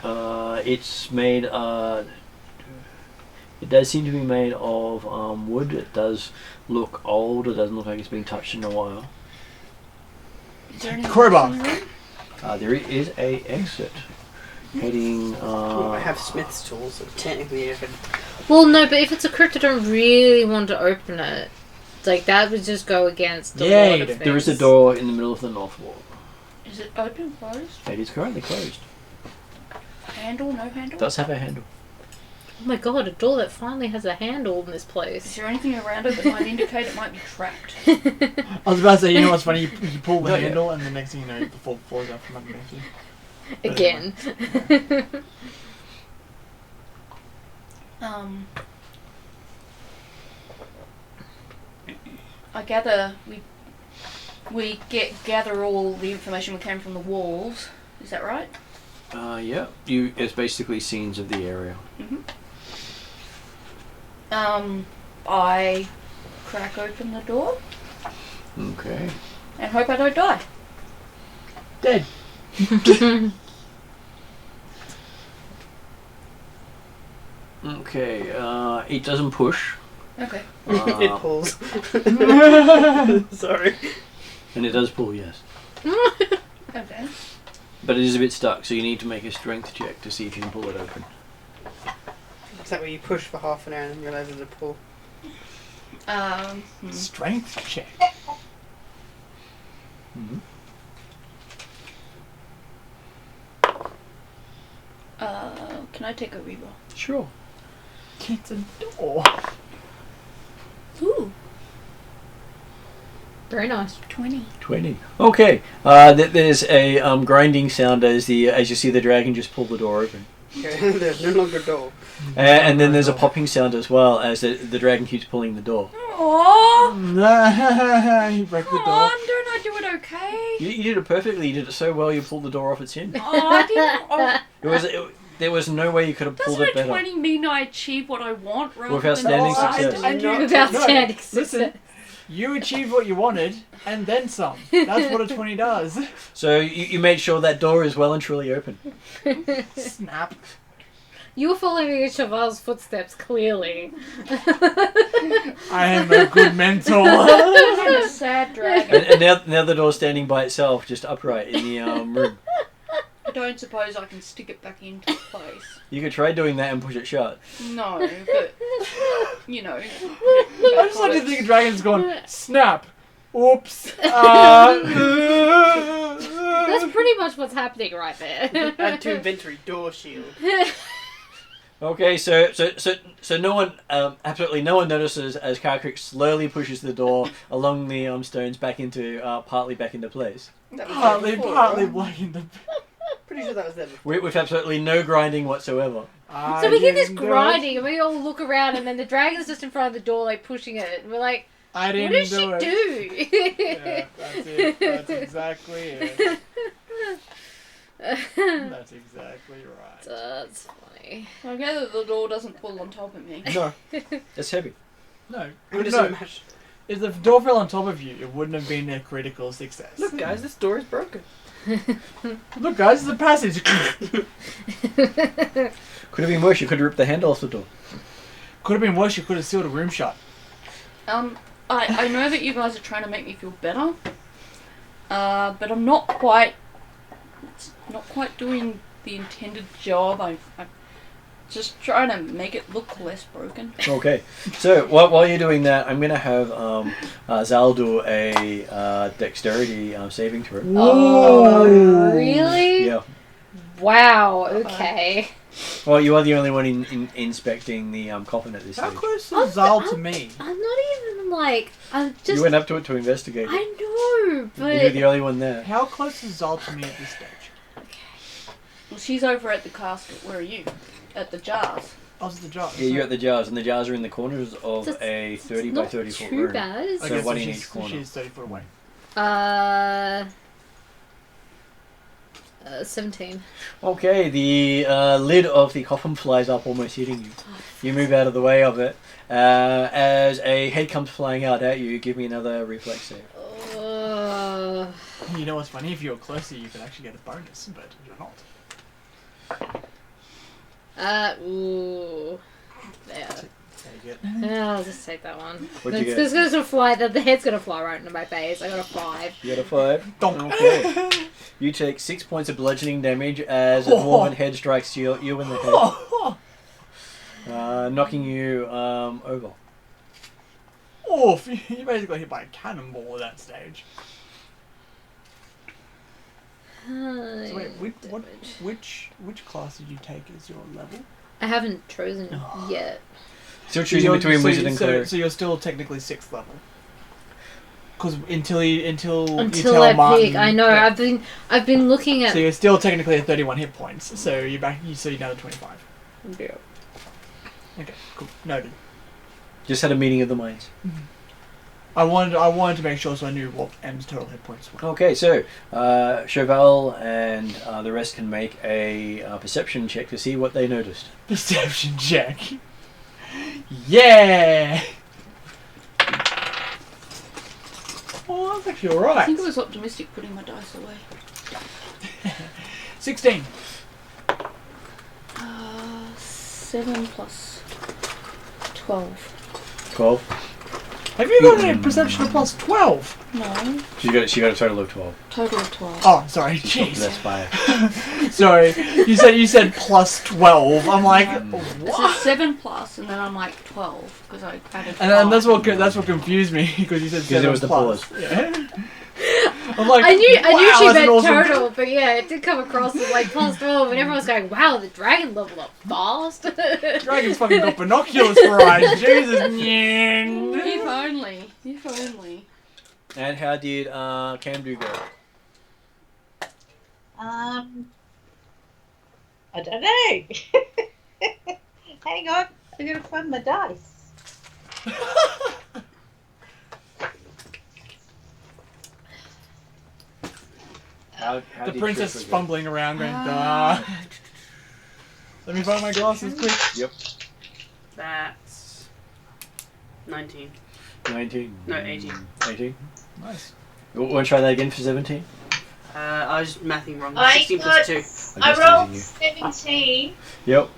It's made. It does seem to be made of wood. It does look old. It doesn't look like it's been touched in a while. Is there anything Crowbar. else in the room? There is a exit heading. I have smith's tools, so technically if it... Well, no, but if it's a crypt, I don't really want to open it. Like, that would just go against a Yeah, lot you of do. things. There is a door in the middle of the north wall. Is it open, closed? It is currently closed. Handle, no handle? It does have a handle. Oh my god, a door that finally has a handle in this Is place. there anything around it that might indicate it might be trapped? I was about to say, you know what's funny? You pull the Not yet. handle, and the next thing you know, the floor falls out from underneath you. Again. I gather we gather all the information we can from the walls. Is that right? Yeah. It's basically scenes of the area. I crack open the door Okay. and hope I don't die. Dead. Okay. It doesn't push. Okay. It pulls. Sorry. And it does pull, yes. Okay. But it is a bit stuck, so you need to make a strength check to see if you can pull it open. Is that where you push for half an hour and then realise there's a pull? Strength check. Mm-hmm. Can I take a reroll? Sure. It's a door. Ooh, Very nice. 20. 20. Okay. There's a grinding sound as you see the dragon just pull the door open. Okay, there's no longer a door. And then there's a popping sound as well as the dragon keeps pulling the door. Aww! You break the Come door. on, don't I do it okay? You did it perfectly. You did it so well. You pulled the door off its hinge. Oh, I didn't. There was no way you could have pulled Doesn't it a better. 20 mean I achieve what I want rather Without than standing decide success. to And do you- it? Without No, standing listen. success. You achieved what you wanted, and then some. That's what a 20 does. So you made sure that door is well and truly open. Snap. You were following Cheval's footsteps, clearly. I am a good mentor. I'm a sad dragon. And now the door's standing by itself, just upright in the room. I don't suppose I can stick it back into place. You could try doing that and push it shut. No, but, you know. I just like to think a dragon's gone, snap. Oops. That's pretty much what's happening right there. Add to inventory, door shield. Okay, so no one, absolutely no one notices as Karkrik slowly pushes the door along the stones back into, partly back into place. That was partly there before, blocking the... Pretty sure that was there before. With absolutely no grinding whatsoever. So we hear this didn't do it. grinding, and we all look around, and then the dragon's just in front of the door, like, pushing it. And we're like, I what didn't does she do it. do? Yeah, that's it. That's exactly it. That's exactly right. That's funny. I gather the door doesn't pull on top of me. No, it's heavy. No, Who does no. it matter? If the door fell on top of you, it wouldn't have been a critical success. Look, guys, this door is broken. Look, guys, it's a passage. Could have been worse. You could have ripped the handle off the door. Could have been worse. You could have sealed a room shut. I know that you guys are trying to make me feel better, but I'm not quite doing the intended job. I'm just trying to make it look less broken. Okay, so while you're doing that, I'm gonna have Zal do a dexterity saving throw. Oh, really? Yeah. Wow, okay. Well, you are the only one in inspecting the coffin at this How stage. close is Zal to me? I'm not even, like, I'm just... You went up to it to investigate. I know, You're but... the only one there. How close is Zal to me at this stage? Well, she's over at the casket. Where are you? At the jars. I was the jar. Yeah, you're at the jars, and the jars are in the corners of It's- a 30 by 30 foot too room. bad. So one in each corner. She's 30 foot away. 17. Okay, the lid of the coffin flies up, almost hitting you. You move out of the way of it. As a head comes flying out at you, give me another reflex save. You know what's funny? If you're closer, you could actually get a bonus, but you're not. Ooh. Yeah. Take it. I'll just take that one. What'd you It's get? gonna fly. The head's gonna fly right into my face. I got a 5. You got a 5. Donk. Okay. You take 6 points of bludgeoning damage as a dwarven head strikes you in the head, knocking you over. Oh, you basically got hit by a cannonball at that stage. So wait, which class did you take as your level? I haven't chosen yet. Still choosing between wizard and cleric. So you're still technically 6th level. Because until you tell I Martin, pick, I know. yeah. I've been looking at. So you're still technically at 31 hit points. So you're back. So you're down to 25. Yeah. Okay, cool. Noted. Just had a meeting of the minds. I wanted to make sure so I knew what M's total hit points were. Okay, so Chauvel and the rest can make a perception check to see what they noticed. Perception check. Yeah. That's actually I alright. think I was optimistic putting my dice away. 16. 7 plus 12. 12. Have you got a perception of plus 12? No, She got a total of 12. total of 12. Oh, sorry. She's got Jeez. less fire. Sorry. You said plus 12. I'm like, I what? said 7 plus, and then I'm like 12 because I added. And that's 5. what confused me because you said 7 Because there was the plus. pause. Yeah. I'm like, I knew wow, she that's an meant awesome- total, but yeah, it did come across as like plus 12, and everyone's going, "Wow, the dragon leveled up fast." Dragon's fucking got binoculars for eyes. Jesus. If only. If only. And how did Camdu go? I don't know. Hang on, I gotta find my dice. How The did princess Trish is go? fumbling around going, duh. Let me find my glasses quick. Yep. That's 19. 19. No, 18. 18. Nice. You want to try that again for 17? I was mathing wrong. I 16 got- plus 2. I just rolled using 17. Yep.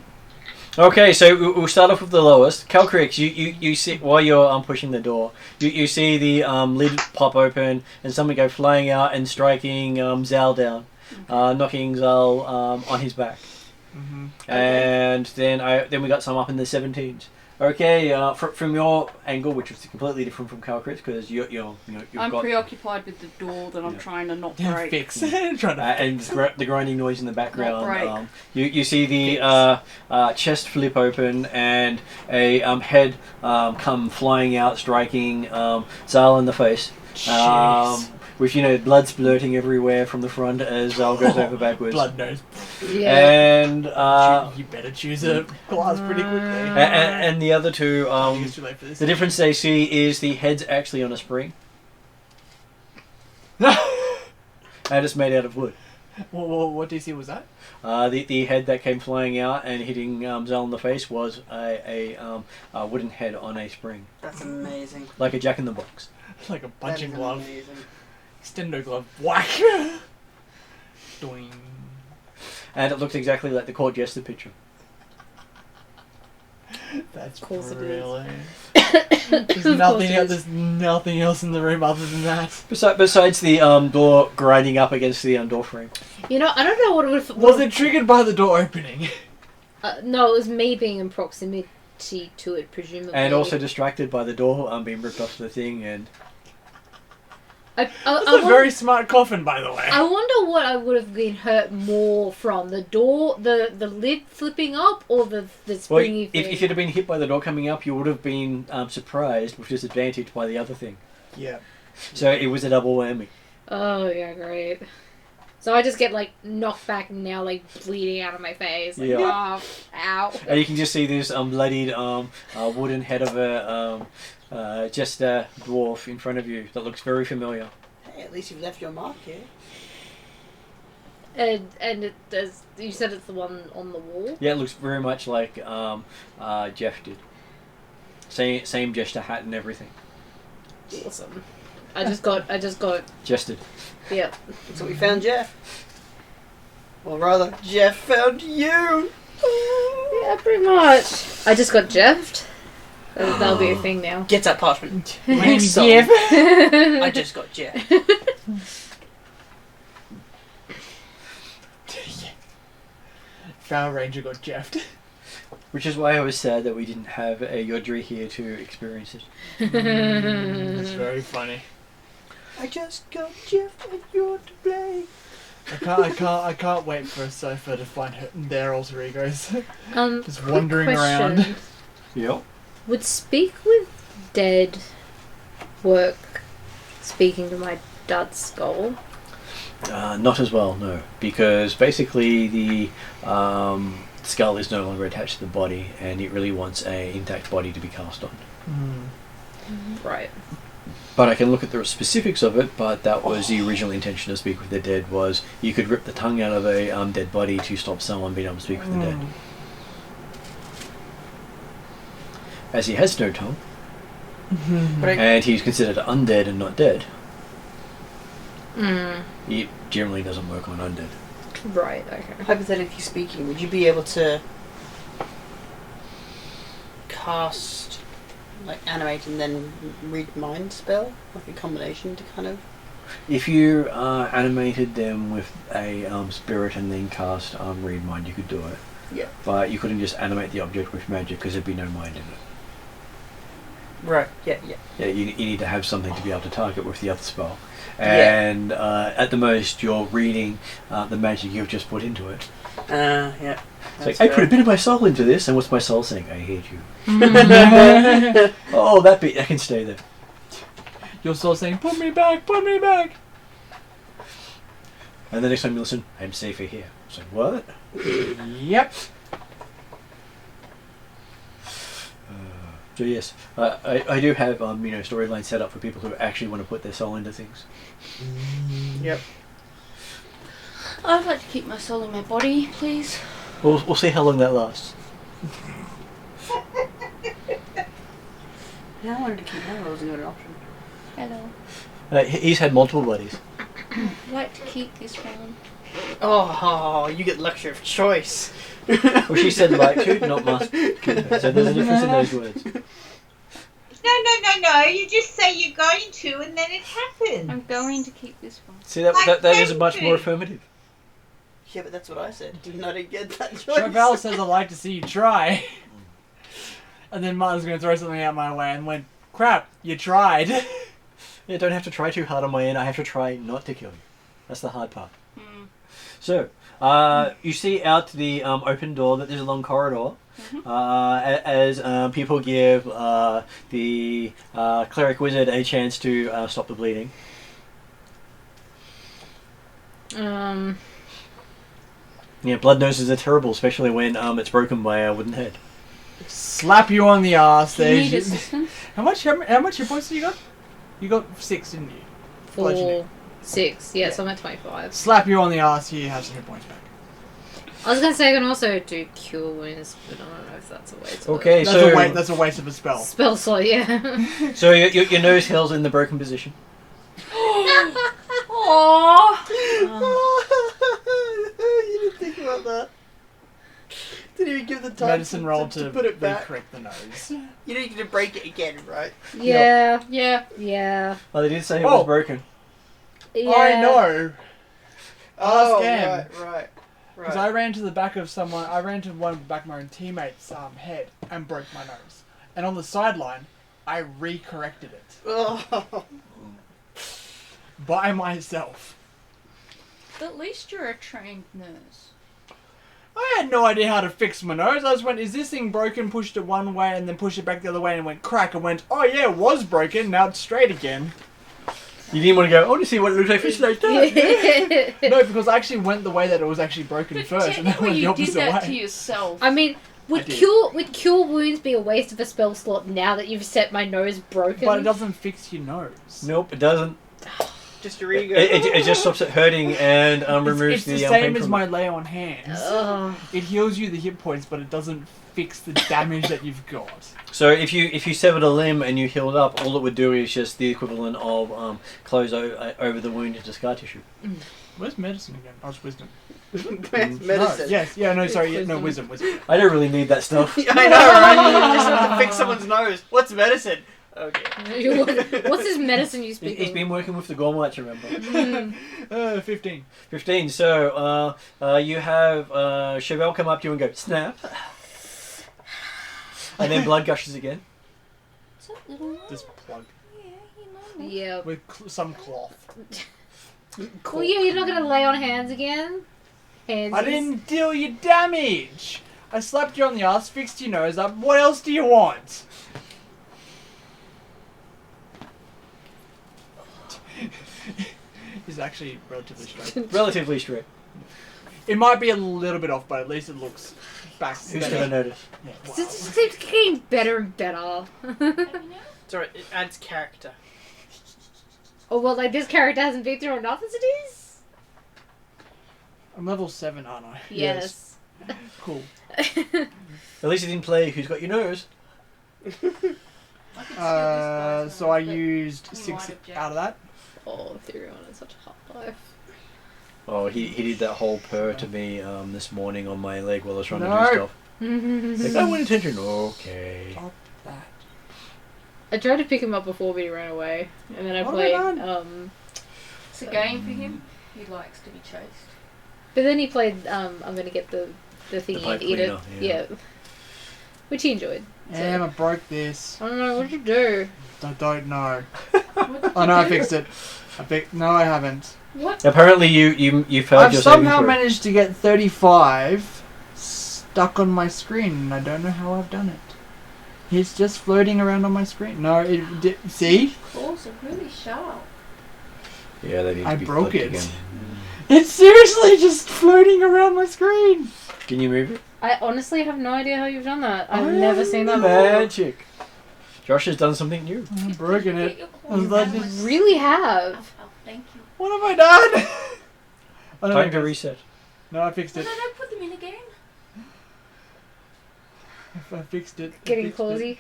Okay, so we'll start off with the lowest. Calcrix, you see while you're pushing the door, you see the lid pop open and someone go flying out and striking Zal down, knocking Zal on his back, and then we got some up in the 17s. Okay, from your angle, which is completely different from Calcrix, because you've I'm got preoccupied with the door that I'm Yeah. trying to not Yeah, break. fix. Trying to and the grinding noise in the background. Not You see the chest flip open and a head come flying out, striking Zal in the face. Jeez. With blood splurting everywhere from the front as Zal goes over backwards. Blood nose. Yeah. And You better choose a glass pretty quickly. and the other two, I think it's too late for this. the difference they see is the head's actually on a spring, and it's made out of wood. What DC was that? The head that came flying out and hitting Zal in the face was a wooden head on a spring, That's amazing. like a Jack in the Box. Like a punching That is glove. amazing. Extendo glove. Whack! Doing. And it looks exactly like the court jester picture. That's course it is. brilliant. Of course it is. There's nothing else in the room other than that. Besides the door grinding up against the door frame. You know, I don't know what it would. Was it triggered by the door opening? No, it was me being in proximity to it, presumably. And also distracted by the door being ripped off the thing and... That's a very smart coffin, by the way. I wonder what I would have been hurt more from, the door, the lid flipping up, or the Well, springy if thing. you'd have been hit by the door coming up, you would have been surprised with disadvantage by the other thing. Yeah. So it was a double whammy. Oh yeah, great. So I just get knocked back and now bleeding out of my face. Like, Yeah. oh, ow. And you can just see this bloodied wooden head of a jester dwarf in front of you that looks very familiar. Hey, at least you've left your mark here. And it does. You said it's the one on the wall. Yeah, it looks very much like Jeff did. Same jester hat and everything. Awesome. I just got. Jested. Yep. So we found Jeff. Or rather, Jeff found you. Yeah, pretty much. I just got Jeffed. That'll be a thing now. Get that parchment. My name's So- Jeff. I just got Jeff. Power Ranger got Jeffed. Which is why I was sad that we didn't have a Yodri here to experience it. That's very funny. I just got Jeff and you're to blame. I can't wait for Sofa to find their alter egos. Just quick wandering question. around. Yep. Would speak with dead work speaking to my dad's skull? Not as well, no. Because basically the skull is no longer attached to the body and it really wants an intact body to be cast on. Right. But I can look at the specifics of it, but that was the original intention of Speak with the Dead, was you could rip the tongue out of a dead body to stop someone being able to speak with the dead. As he has no tongue, But and he's considered undead and not dead, It generally doesn't work on undead. Right, okay. Hypothetically speaking, would you be able to cast, like, animate and then read mind spell? Like a combination to kind of... If you animated them with a spirit and then cast read mind, you could do it. Yeah. But you couldn't just animate the object with magic because there'd be no mind in it. Right, yeah. Yeah, you need to have something to be able to target with the other spell. And at the most, you're reading the magic you've just put into it. Yeah. It's like, I put a bit of my soul into this, and what's my soul saying? I hate you. Oh, that bit, I can stay there. Your soul saying, put me back, put me back. And the next time you listen, I'm safer here. It's like, what? Yep. So yes, I do have storylines set up for people who actually want to put their soul into things. Yep. I'd like to keep my soul in my body, please. We'll see how long that lasts. Yeah, I wanted to keep that. I wasn't an option. Hello. He's had multiple buddies. I'd like to keep this one. Oh, you get luxury of choice. Well, she said like to, not must. So there's a difference in those words. No. You just say you're going to, and then it happens. I'm going to keep this one. See, that is much more affirmative. Yeah, but that's what I said. Did not get that choice. Chevelle says, I'd like to see you try. And then Martin's going to throw something out my way and went, crap, you tried. Yeah, don't have to try too hard on my end. I have to try not to kill you. That's the hard part. So, you see out the open door that there's a long corridor. As people give the cleric wizard a chance to stop the bleeding. Yeah, blood noses are terrible, especially when it's broken by a wooden head. Slap you on the ass. Do you need There's assistance? how much hit points did you got? You got 6, didn't you? 4, 6. Yeah, so I'm at 25. Slap you on the ass, you have some hit points back. I was going to say I can also do cure wounds, but I don't know if that's a way to Okay, That's a waste of a spell. spell slot, yeah. So your nose heals in the broken position. Aww. You didn't think about that. Didn't even give the time Medicine roll to put it back. correct the nose. You need to break it again, right? Yeah. Yeah. Yeah. Oh, they did say it was broken. Yeah. I know. Oh, Ask Em. right. Because I ran to the back of someone, I ran to one of the back of my own teammate's head and broke my nose. And on the sideline, I re-corrected it. Oh. By myself. At least you're a trained nurse. I had no idea how to fix my nose. I just went, is this thing broken? Pushed it one way and then pushed it back the other way and went crack and went, oh yeah, it was broken, now it's straight again. You didn't want to go, I want to see what it looks like for like that. No, because I actually went the way that it was actually broken But first and then technically went the you did opposite that to way. yourself. I mean, I would did. cure wounds be a waste of a spell slot now that you've set my nose broken? But it doesn't fix your nose. Nope, it doesn't. Just your ego. It just stops it hurting and removes It's the the same pain as from my it. lay on hands. Ugh. It heals you the hit points, but it doesn't fix the damage that you've got. So if you severed a limb and you healed up, all it would do is just the equivalent of close over the wound into scar tissue. Where's medicine again? Oh, it's wisdom. Medicine. No, yes, yeah, no, sorry, yeah, no, wisdom. I don't really need that stuff. I know, right? You just have to fix someone's nose. What's medicine? Okay. What's this medicine you speak He's of? been working with the Gormites, remember? 15. 15. So you have Chevelle come up to you and go, snap. And then blood gushes again. What's up, little one? This plug. Yeah, you know me. Yeah. With some cloth. Well, yeah, you're not going to lay on hands again? Hands. I didn't deal you damage! I slapped you on the ass, fixed your nose up. What else do you want? It's actually relatively straight. Relatively straight. It might be a little bit off, but at least it looks back. Who's going to notice? Yeah, wow. It just keeps getting better and better. It's alright, it adds character. Oh, well, like, this character hasn't been through enough as it is? I'm level 7, aren't I? Yes. Cool. At least you didn't play Who's Got Your Nose. So I used You 6 might have, Jack. out of that. Oh, Ethereum is such a hard life. Oh, he did that whole purr to me this morning on my leg while I was trying to No. do stuff. Like, I want attention. Okay. Stop that. I tried to pick him up before, but he ran away. And then I What played, have I done? It's a game for him. He likes to be chased. but then he played, I'm gonna get the thingy pipe and eat it. cleaner, Yeah. Which he enjoyed. Damn, I broke this. I don't know, what did you do? I don't know. What did Oh you no, I do? fixed it. No, I haven't. What? Apparently you failed I've your saving somehow throw. managed to get 35 stuck on my screen, and I don't know how I've done it. He's just floating around on my screen. No, it did. See? Claws are really sharp. Yeah, they need to I be broke flipped it. again. It's seriously just floating around my screen. Can you move it? I honestly have no idea how you've done that. I've I never am seen that before. Magic. Josh has done something new. I've broken Get it. your I was claws like, out. just- Really have. Oh, thank you. What have I done? I don't Time think to I- reset. No, I fixed No, it. no, no, put them in again. I fixed it. I Getting fixed it. clausy.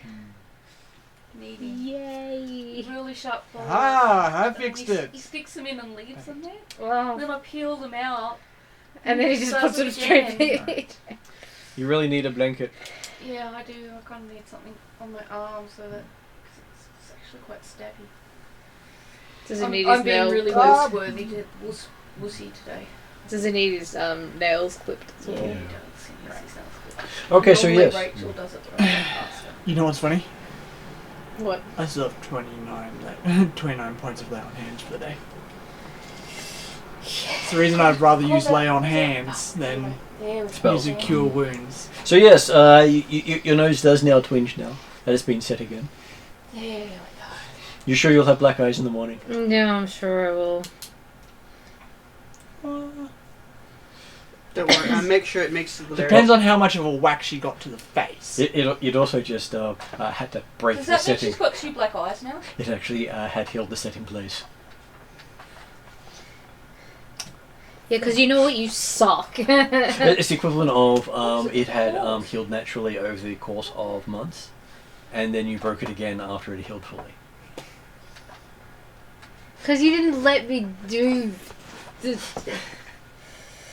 Needy. Yay. Really sharp claws. Ah, I And then fixed he, it. He sticks them in and leaves them there. Wow. Then I peel them out. And then he just does puts it them straight again. feet. You really need a blanket. Yeah, I do. I kind of need something on my arm so that cause it's actually quite stabby. Does he I'm, need I'm his being nails? really Ah. worthy to wussy today. Does he need his nails clipped as Yeah, well? he does. He needs his nails clipped. Okay, so Normally yes. Rachel does it, but I don't ask her. You know what's funny? What? I still have 29 points of lay on hands for the day. It's the reason I'd rather use lay on hands than There we Spells. using cure wounds. So yes, your nose does now twinge now. That has been set again. There we go. You sure you'll have black eyes in the morning? Yeah, I'm sure I will. Don't worry, I make sure it makes it Depends on how much of a whack she got to the face. You'd also just had to break Does the that mean setting. she's got 2 black eyes now? It actually had held the set in place. Yeah, because you know what? You suck. It's the equivalent of it had healed naturally over the course of months, and then you broke it again after it healed fully. Because you didn't let me do the...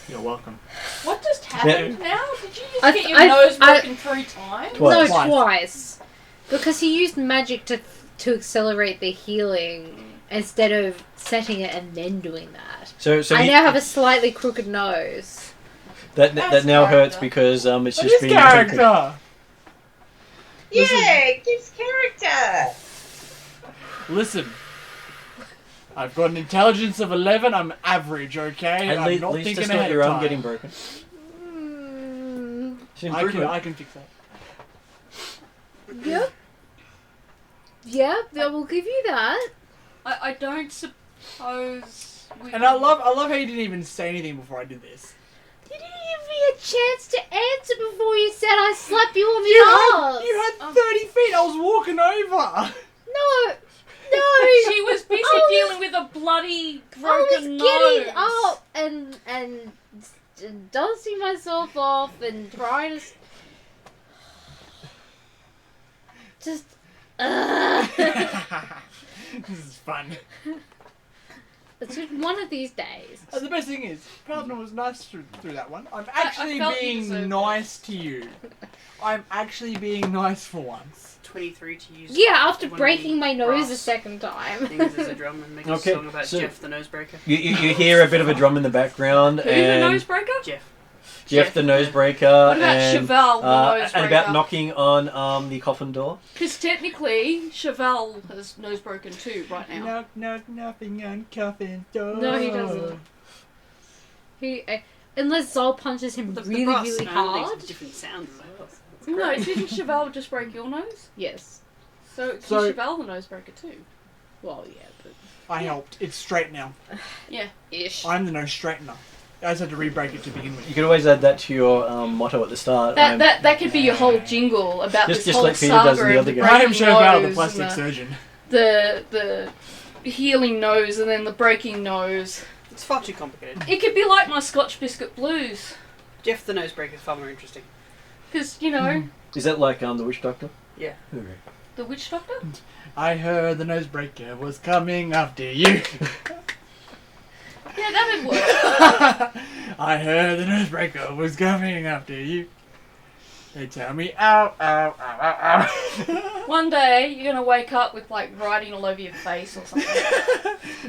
You're welcome. What just happened now? Did you just I- get your I- nose I- broken 3 times? Twice. No, twice. Because he used magic to accelerate the healing instead of setting it and then doing that. So I now have a slightly crooked nose. that That's now hurts character. because it's What just is been character? Yeah, it gives character. Listen. I've got an intelligence of 11. I'm average, okay? At I'm not least thinking it's ahead not your of arm time. getting broken. It's an improvement. I can fix that. Yep. Yep, I will give you that. I don't suppose we... And I love how you didn't even say anything before I did this. You didn't give me a chance to answer before you said I slapped you on the arse. You had 30 feet. I was walking over. No. No. She was busy I was- dealing with a bloody I broken was nose. getting up and dusting myself off and trying to just. This is fun. It's just one of these days. And the best thing is, Paladin was nice through that one. I'm actually felt you being deserved nice to you. I'm actually being nice for once. 23 to use. Yeah, after one of breaking the my nose a brass second time. things as a drum and make Okay, a song about so- Jeff the Nosebreaker. You hear a bit of a drum in the background, Who's the and nosebreaker? Jeff. the nosebreaker, What about and, Chevelle, the nosebreaker? and about knocking on the coffin door. Because technically, Chevelle has nose broken too right now. Knock, knock, nothing on coffin door. No, he doesn't. Unless Zol punches him The really, brass really sound makes hard. different sounds as well. It's No, great. didn't Chevelle just break your nose? Yes. So it's So- Chevelle the nosebreaker too. Well, yeah, but I helped. It's straight now. Yeah. ish. I'm the nose straightener. I just had to re-break it to begin with. You could always add that to your motto at the start. That could be your whole jingle about Just this whole like Peter does in saga the of other the game. I am breaking Chevelle, the nose plastic and surgeon. the healing nose and then the breaking nose. It's far too complicated. It could be like my Scotch Biscuit Blues. Jeff the Nosebreaker is far more interesting. Because, you know, Is that like the witch doctor? Yeah. Okay. The witch doctor? I heard the nosebreaker was coming after you. Yeah, that would work. I heard the nosebreaker was coming after you. They tell me, ow, ow, ow, ow, ow. One day, you're going to wake up with, like, writing all over your face or something.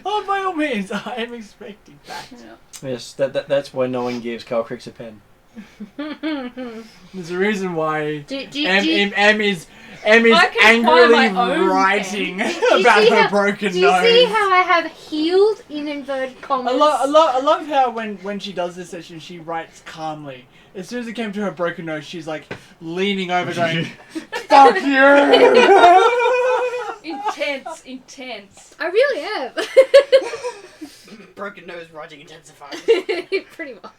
Oh, by all means, I am expecting that. Yeah. Yes, that's why no one gives Carl Cricks a pen. There's a reason why M is I can find angrily my own writing you about see her how- broken Do you nose. see how I have healed in inverted commas? I love how when she does this session, she writes calmly. As soon as it came to her broken nose, she's like leaning over going, fuck you! Intense. I really am. Broken nose writing intensified. Pretty much.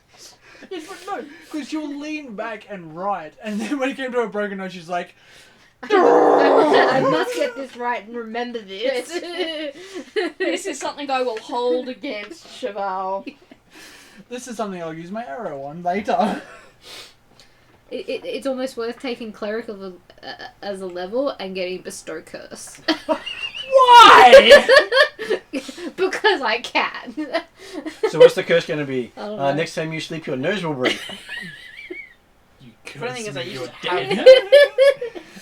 Yes, but no, because she'll lean back and write, and then when it came to her broken nose, she's like, I must get this right and remember this. This is something I will hold against Cheval. this is something I'll use my arrow on later. It's almost worth taking cleric as a level and getting bestow curse. Why? Because I can. So what's the curse going to be? I don't know. Next time you sleep, your nose will break. You Funny thing curse is, I me, used you're to have dead.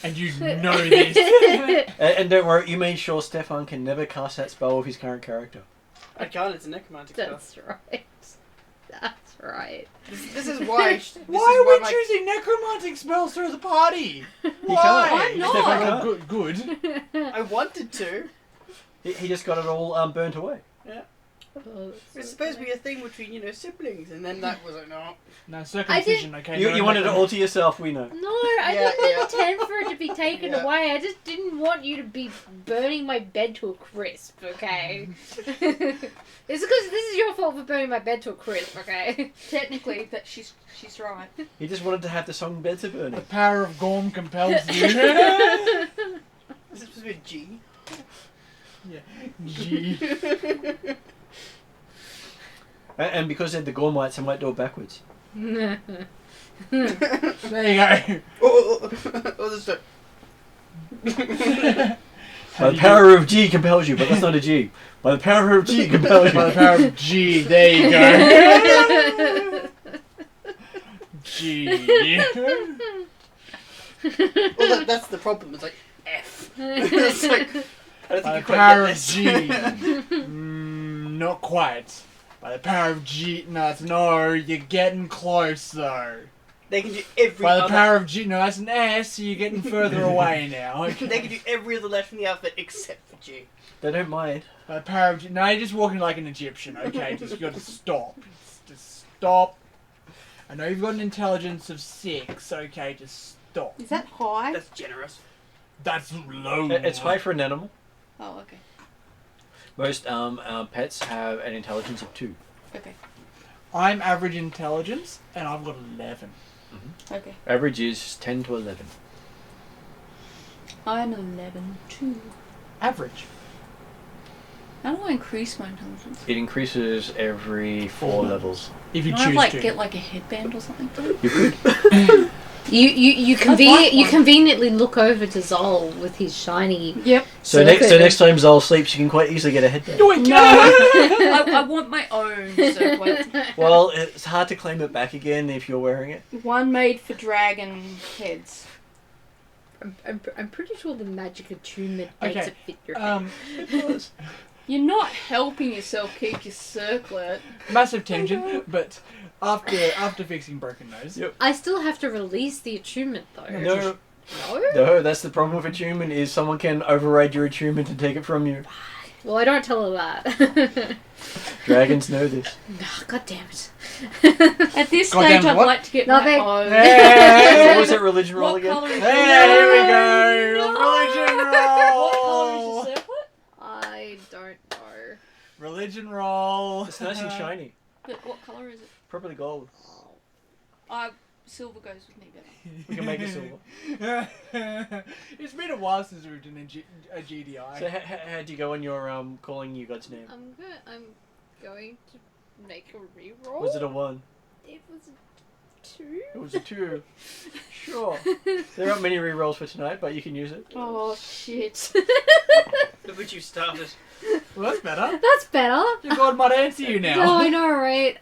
And you know this. And don't worry, you made sure Stefan can never cast that spell with his current character. I can't. It's a necromantic spell. That's right. That's right. This is why. Why are we choosing necromantic spells through the party? Why? Why not? Stefan Oh, can't. good. I wanted to. He just got it all burnt away. It's supposed to be a thing between siblings, and then that was like no. No, circumcision, okay. You wanted it all to yourself, we know. No, I didn't intend for it to be taken Yeah. away. I just didn't want you to be burning my bed to a crisp, okay? It's because this is your fault for burning my bed to a crisp, okay? Technically, that she's right. He just wanted to have the song Beds Are The Burning. power of Gorm compels you. Is it supposed to be a G? Yeah. Gee. And because they're the Gormites, I might do it backwards. There you go. Oh, this stuff. By the power of G compels you, but that's not a G. By the power of G compels By the you. power of G, there you go. G. Well, that's the problem. It's like F. It's like I don't By think the you power quite of get G. this. Not quite. By the power of G. No, you're getting close though. They can do every By the other. power of G. No, that's an S, so you're getting further away now. Okay. They can do every other letter from the alphabet except for G. They don't mind. By the power of G. No, you're just walking like an Egyptian, okay? Just gotta stop. Just stop. I know you've got an intelligence of 6, okay? Just stop. Is that high? That's generous. That's low. It's high for an animal. Oh, okay. Most pets have an intelligence of 2. Okay. I'm average intelligence, and I've got 11. Okay. Average is 10 to 11. I'm 11 too. Average. How do I increase my intelligence? It increases every 4 levels. If you Can I choose like to. get like a headband or something? You could. You one. conveniently look over to Zol with his shiny. Yep. So next time Zol sleeps, you can quite easily get a headband. No, I want my own circlet. Well, it's hard to claim it back again if you're wearing it. One made for dragon heads. I'm pretty sure the magic attunement makes Okay, it fit your head. You're not helping yourself keep your circlet. Massive tangent, but after fixing broken nose, Yep. I still have to release the attunement though. No, No? no, that's the problem with attunement is someone can override your attunement and take it from you. Well, I don't tell her that. Dragons know this. God damn it. At this Goddamn stage, I'd what? like to get Nothing. my own. Hey! What was it, religion roll What again? colour is Hey, here we go! No. Religion What colour is roll! your circlet? I don't know. Religion roll. It's nice and shiny. But what colour is it? Probably gold. Silver goes with me better. We can make it silver. It's been a while since we've done a GDI. So how'd you go on your calling you God's name? I'm going to make a reroll. Was it a 1? It was 2. It was a 2. Sure. There aren't many rerolls for tonight, but you can use it. Oh, shit. Look what you started. Well, that's better. That's better. Your god might answer you No, now. I know, right?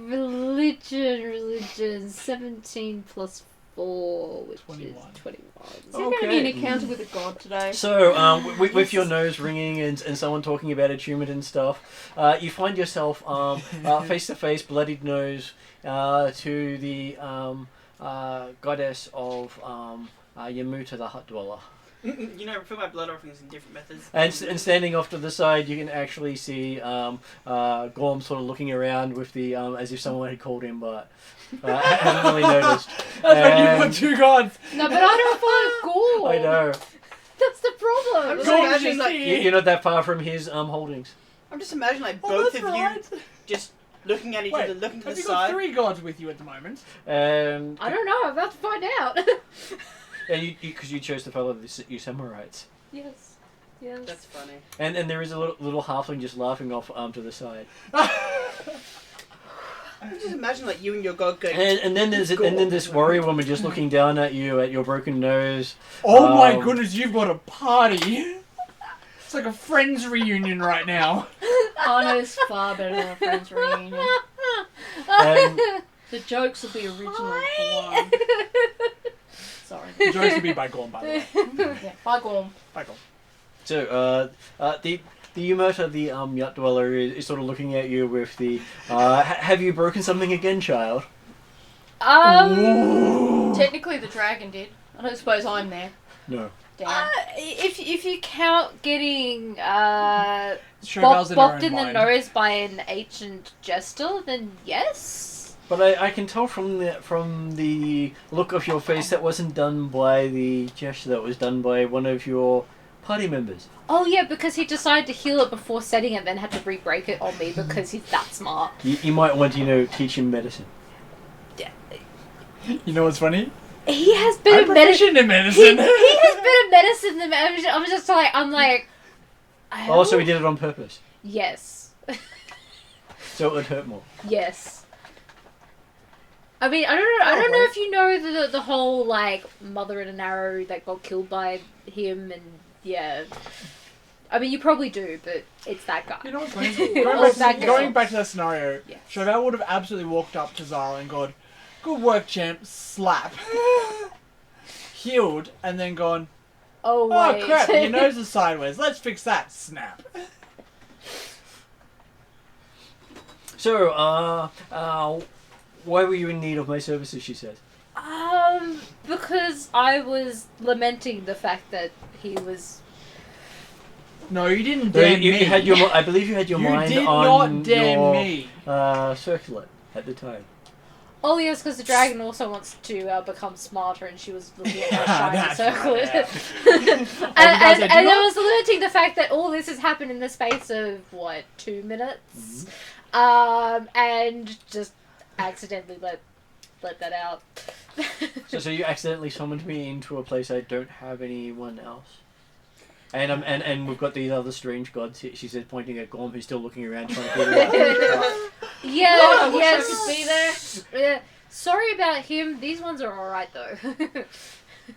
Religion, 17 plus 4, which 21. is 21. Is there going to be an encounter with a god today? So, with your nose ringing and someone talking about attunement and stuff, you find yourself face to face, bloodied nose, to the goddess of Yamuta, the hut dweller. You know, for my blood offerings in different methods. And standing off to the side, you can actually see Gorm sort of looking around with the as if someone had called him, but hadn't really noticed. That's when you put 2 gods. No, but I don't follow Gore. I know. That's the problem. I'm just Gorm's imagining, just like, here. You're not that far from his holdings. I'm just imagining, like, Oh, both that's of right. you just looking at each Wait, other, looking to have the you got side. 3 gods with you at the moment? And I don't know. I'm about to find out. because you chose to follow the Yosemirites. Yes. Yes. That's funny. And there is a little halfling just laughing off to the side. I'm just imagining, like, you and your god going. And then there's this warrior woman just looking down at you at your broken nose. Oh my goodness, you've got a party. It's like a friends reunion right now. Anna's far better than a friend's reunion. And The jokes will be original for one. Sorry. The jokes will be by Gorm, by the way. Yeah, bye Gorm. By Gorm. so the Yumurta, the Yut dweller, is sort of looking at you with the have you broken something again, child? Technically the dragon did. I don't suppose I'm there. No. Damn. If you count getting Chauvel's in her bopped own in the mind. nose by an ancient jester, then yes. But I can tell from the look of your face that wasn't done by the gesture, that was done by one of your party members. Oh yeah, because he decided to heal it before setting it, then had to re-break it on me because he's that smart. You might want to teach him medicine. You know what's funny? He has been I'm a medicine. proficient in He medicine. has been a medicine. I'm like. Oh, so he did it on purpose, Yes. so it would hurt more. Yes. I mean, I don't know if you know the whole like mother in an arrow that got killed by him, and yeah. I mean, you probably do, but it's that guy. You know what's funny? Oh, that Going girl. back to that scenario, Yeah. Chauvel would have absolutely walked up to Zala and gone, "Good work, champ," slap. Healed, and then gone, Oh "Oh wait. crap, your nose is sideways, let's fix that," snap. So, why were you in need of my services? She says. Because I was lamenting the fact that he was. No, you didn't No, damn you me. had your. I believe you had your You mind did on not damn your me. circlet at the time. Oh yes, because the dragon also wants to become smarter, and she was looking at that shiny That's circlet. right, and said, and "You I know-" was lamenting the fact that all this has happened in the space of what, 2 minutes, and just accidentally let that out. So you accidentally summoned me into a place I don't have anyone else. And we've got these other strange gods here, she says, pointing at Gorm, who's still looking around trying to figure out. Yeah, I wish I yes. could be there. Yeah. Sorry about him. These ones are alright though.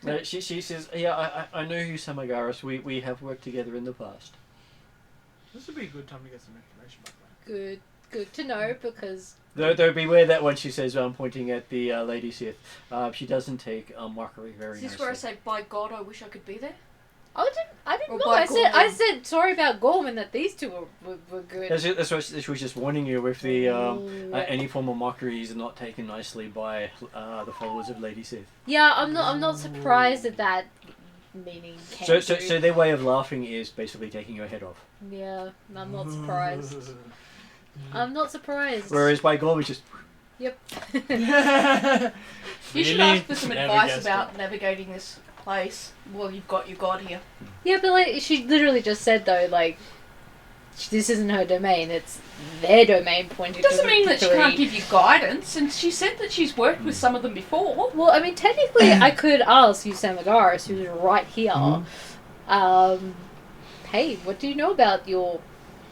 No, she says, yeah, I know you, Samagaris. We have worked together in the past. This would be a good time to get some information back there. Good to know because Though beware that when she says, pointing at the Lady Sith, she doesn't take mockery very Is this nicely. where I say, by God, I wish I could be there? I didn't Or know. by I said sorry about Gorman that these two were good. That's what she was just warning you with the any form of mockery is not taken nicely by the followers of Lady Sith. Yeah, I'm not surprised at that. Meaning, So their way of laughing is basically taking your head off. yeah, I'm not surprised. I'm not surprised. Whereas by Gorm it's just Yep. You should Really? ask for some Never advice guessed about navigating this place. Well, you've got your god here. Yeah, but like she literally just said though, like this isn't her domain; it's their domain. Pointing. It doesn't to mean the that she three. can't give you guidance, and she said that she's worked with some of them before. Well, I mean, technically, I could ask you, Samagaris, who's right here. Hey, what do you know about your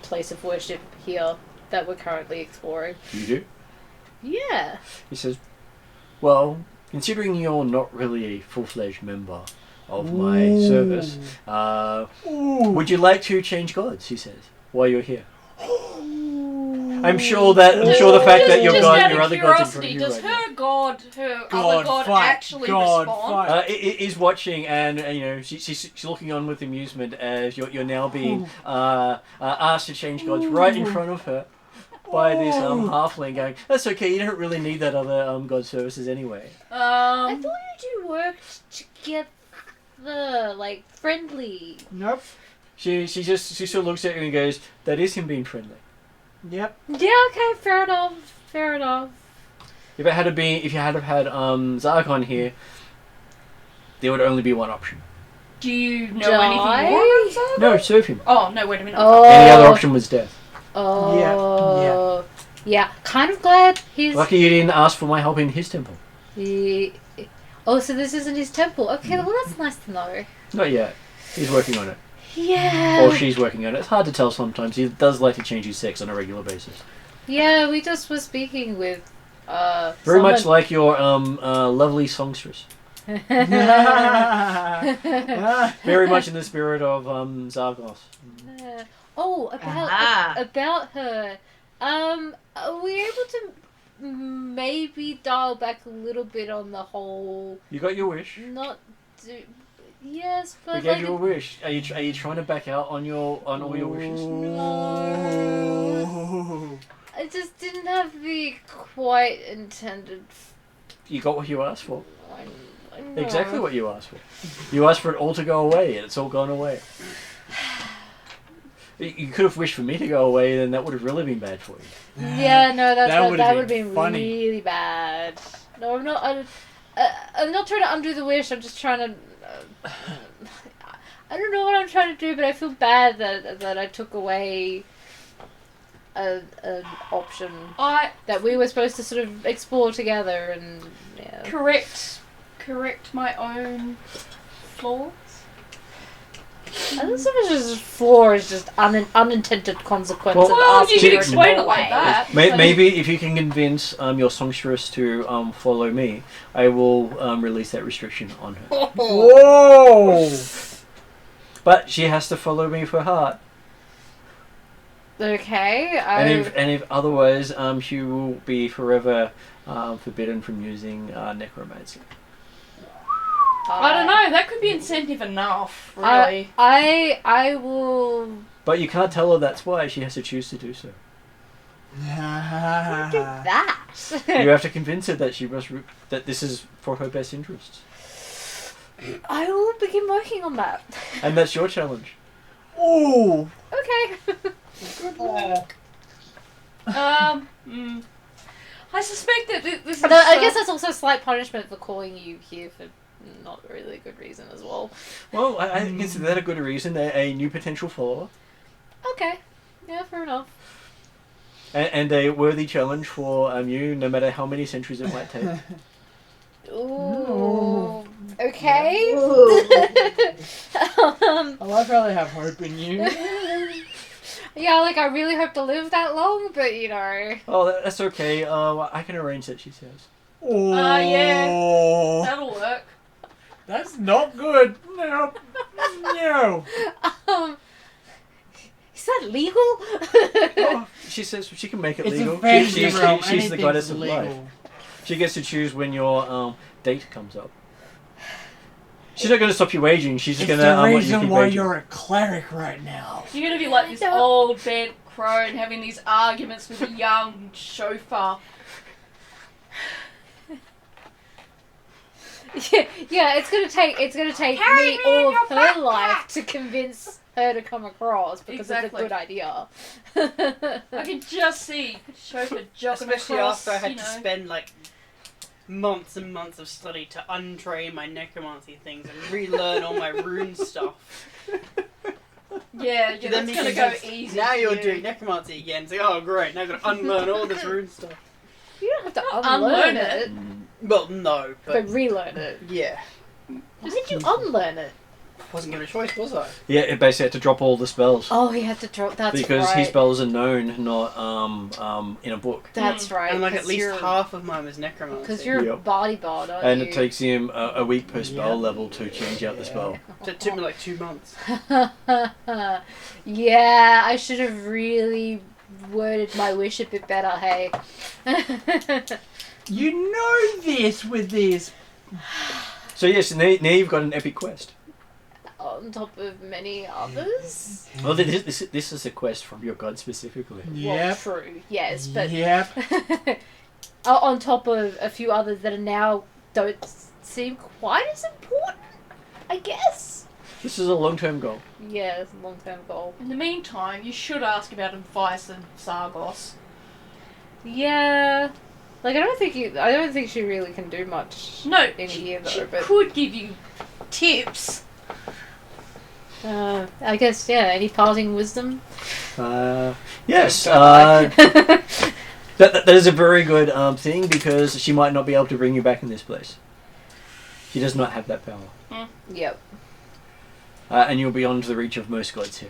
place of worship here that we're currently exploring? you do. Yeah. He says, Well, considering you're not really a full-fledged member of my service, would you like to change gods? He says, while you're here. I'm sure the fact that your other god's in front of you does right now. her god, other god actually respond? Is watching, and she's looking on with amusement as you're now being asked to change gods right in front of her by this halfling going, that's okay, you don't really need that other god services anyway. I thought you two worked together, like, friendly. Nope. She sort of looks at you and goes, that is him being friendly. Yep. Yeah, okay, fair enough. If you had had Zarkon here, there would only be one option. Do you know anything more about Zarkon? No, serve him. Oh, no, wait a minute. Any other option was death. Yeah, kind of glad he's... Lucky you didn't ask for my help in his temple. Oh, so this isn't his temple. Okay, well that's nice to know. Not yet. He's working on it. Yeah. Or she's working on it. It's hard to tell sometimes. He does like to change his sex on a regular basis. Yeah, we just were speaking with, Very much like your, lovely songstress. Very much in the spirit of, Zargos. About her. Are we able to maybe dial back a little bit on the whole... You got your wish. Not do... Yes, but We gave you a wish. Are you trying to back out on all your wishes? No. I just didn't have the quite intended... You got what you asked for. I know. Exactly what you asked for. You asked for it all to go away, and it's all gone away. You could have wished for me to go away, then that would have really been bad for you. Yeah, no, that would have been funny. really bad. No, I'm not. I'm not trying to undo the wish. I'm just trying to. I don't know what I'm trying to do, but I feel bad that I took away an option that we were supposed to sort of explore together and yeah. Correct my own flaws. I don't so much as flaw is just unintended consequence of Well, asking you can her to explain go it like away. that. Maybe if you can convince your songstress to follow me, I will release that restriction on her. Whoa! But she has to follow me for heart. Okay. And if otherwise, she will be forever forbidden from using necromancy. I don't know. That could be incentive enough, really. I will. But you can't tell her that's why. She has to choose to do so. Do that. You have to convince her that that this is for her best interests. I will begin working on that. And that's your challenge. Ooh! Okay. I suspect that this is. I guess that's also a slight punishment for calling you here for not really good reason as well. Well, I consider that a good reason. A new potential follower. Okay. Yeah, fair enough. And a worthy challenge for you, no matter how many centuries it might take. Ooh. Okay. I love how they have hope in you. Yeah, like I really hope to live that long, but you know. Oh, that's okay. I can arrange it, she says. Oh. Yeah. That'll work. That's not good. No. No. Is that legal? Oh, she says she can make it It's legal. a fantasy realm. She's the goddess of Anything's life. legal. She gets to choose when your date comes up. She's not going to stop you aging. She's just It's going to the let you reason keep why aging. you're a cleric right now. You're gonna be like this old bent crone having these arguments with a young chauffeur. Yeah, it's gonna take me all of her life to convince her to come across because it's a Exactly. good idea. I can just see chauffeur just Especially across, after I had you to know. spend like months and months of study to untrain my necromancy things and relearn all my rune stuff. Yeah, Then that's you gonna can go just- easy. Now for you're you. doing necromancy again. It's like, oh great, now I've got to unlearn all this rune stuff. You don't have to Unlearn unlearn it, Well, no, but but relearn it. yeah. Why did you unlearn it? Wasn't given a choice, was I? Yeah, it basically had to drop all the spells. Oh, he had to drop. That's because right. his spells are known, not in a book. That's right. And like at 'cause least you're- half of mine was necromancy. Because you're a Yep. body bard, aren't And you? it takes him a week per spell Yeah. level to change out the spell. So it took me like 2 months. Yeah, I should have really worded my wish a bit better, hey. You know this with this. So yes, now you've got an epic quest. On top of many others. Well, this is a quest from your god specifically. Well, Yep. true, yes, but Yep. on top of a few others that are now don't seem quite as important, I guess. This is a long-term goal. Yeah, it's a long-term goal. In the meantime, you should ask about advice and Sargos. Yeah, like I don't think she really can do much. No, in here though, she but could give you tips. I guess any parting wisdom. Yes. That is a very good thing because she might not be able to bring you back in this place. She does not have that power. Yep. And you'll be beyond the reach of most gods here.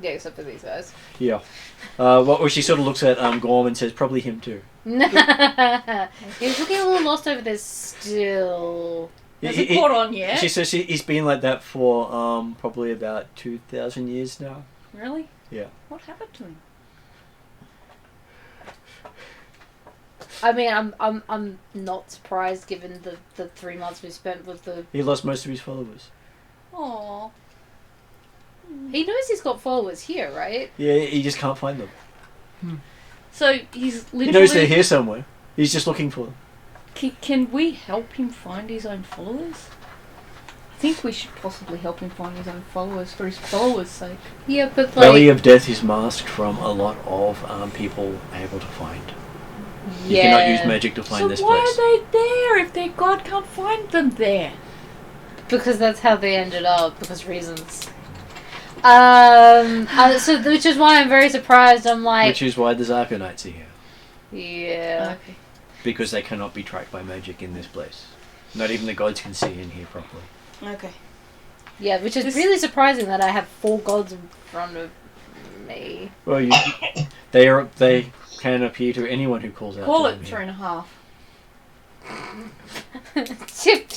Yeah, except for these guys. Yeah. Well, she sort of looks at Gorm and says, probably him too. He's looking a little lost over there still. Hasn't caught on yet. She says he's been like that for probably about 2,000 years now. Really? Yeah. What happened to him? I mean, I'm not surprised given the 3 months we spent with the. He lost most of his followers. Aww. He knows he's got followers here, right? Yeah, he just can't find them. So he's literally. He knows they're here somewhere. He's just looking for them. Can we help him find his own followers? I think we should possibly help him find his own followers for his followers' sake. Yeah, but Valley of Death is masked from a lot of people able to find. You cannot use magic to find So this why place. are they there if their god can't find them there? because that's how they ended up. Because reasons. So which is why I'm very surprised. I'm like, Which is why the Zarkonites are here. yeah. Okay. Because they cannot be tracked by magic in this place. Not even the gods can see in here properly. Okay. Yeah, which is This- really surprising that I have 4 gods in front of me. Well, they can appear to anyone who calls out Call to it them here. 3.5.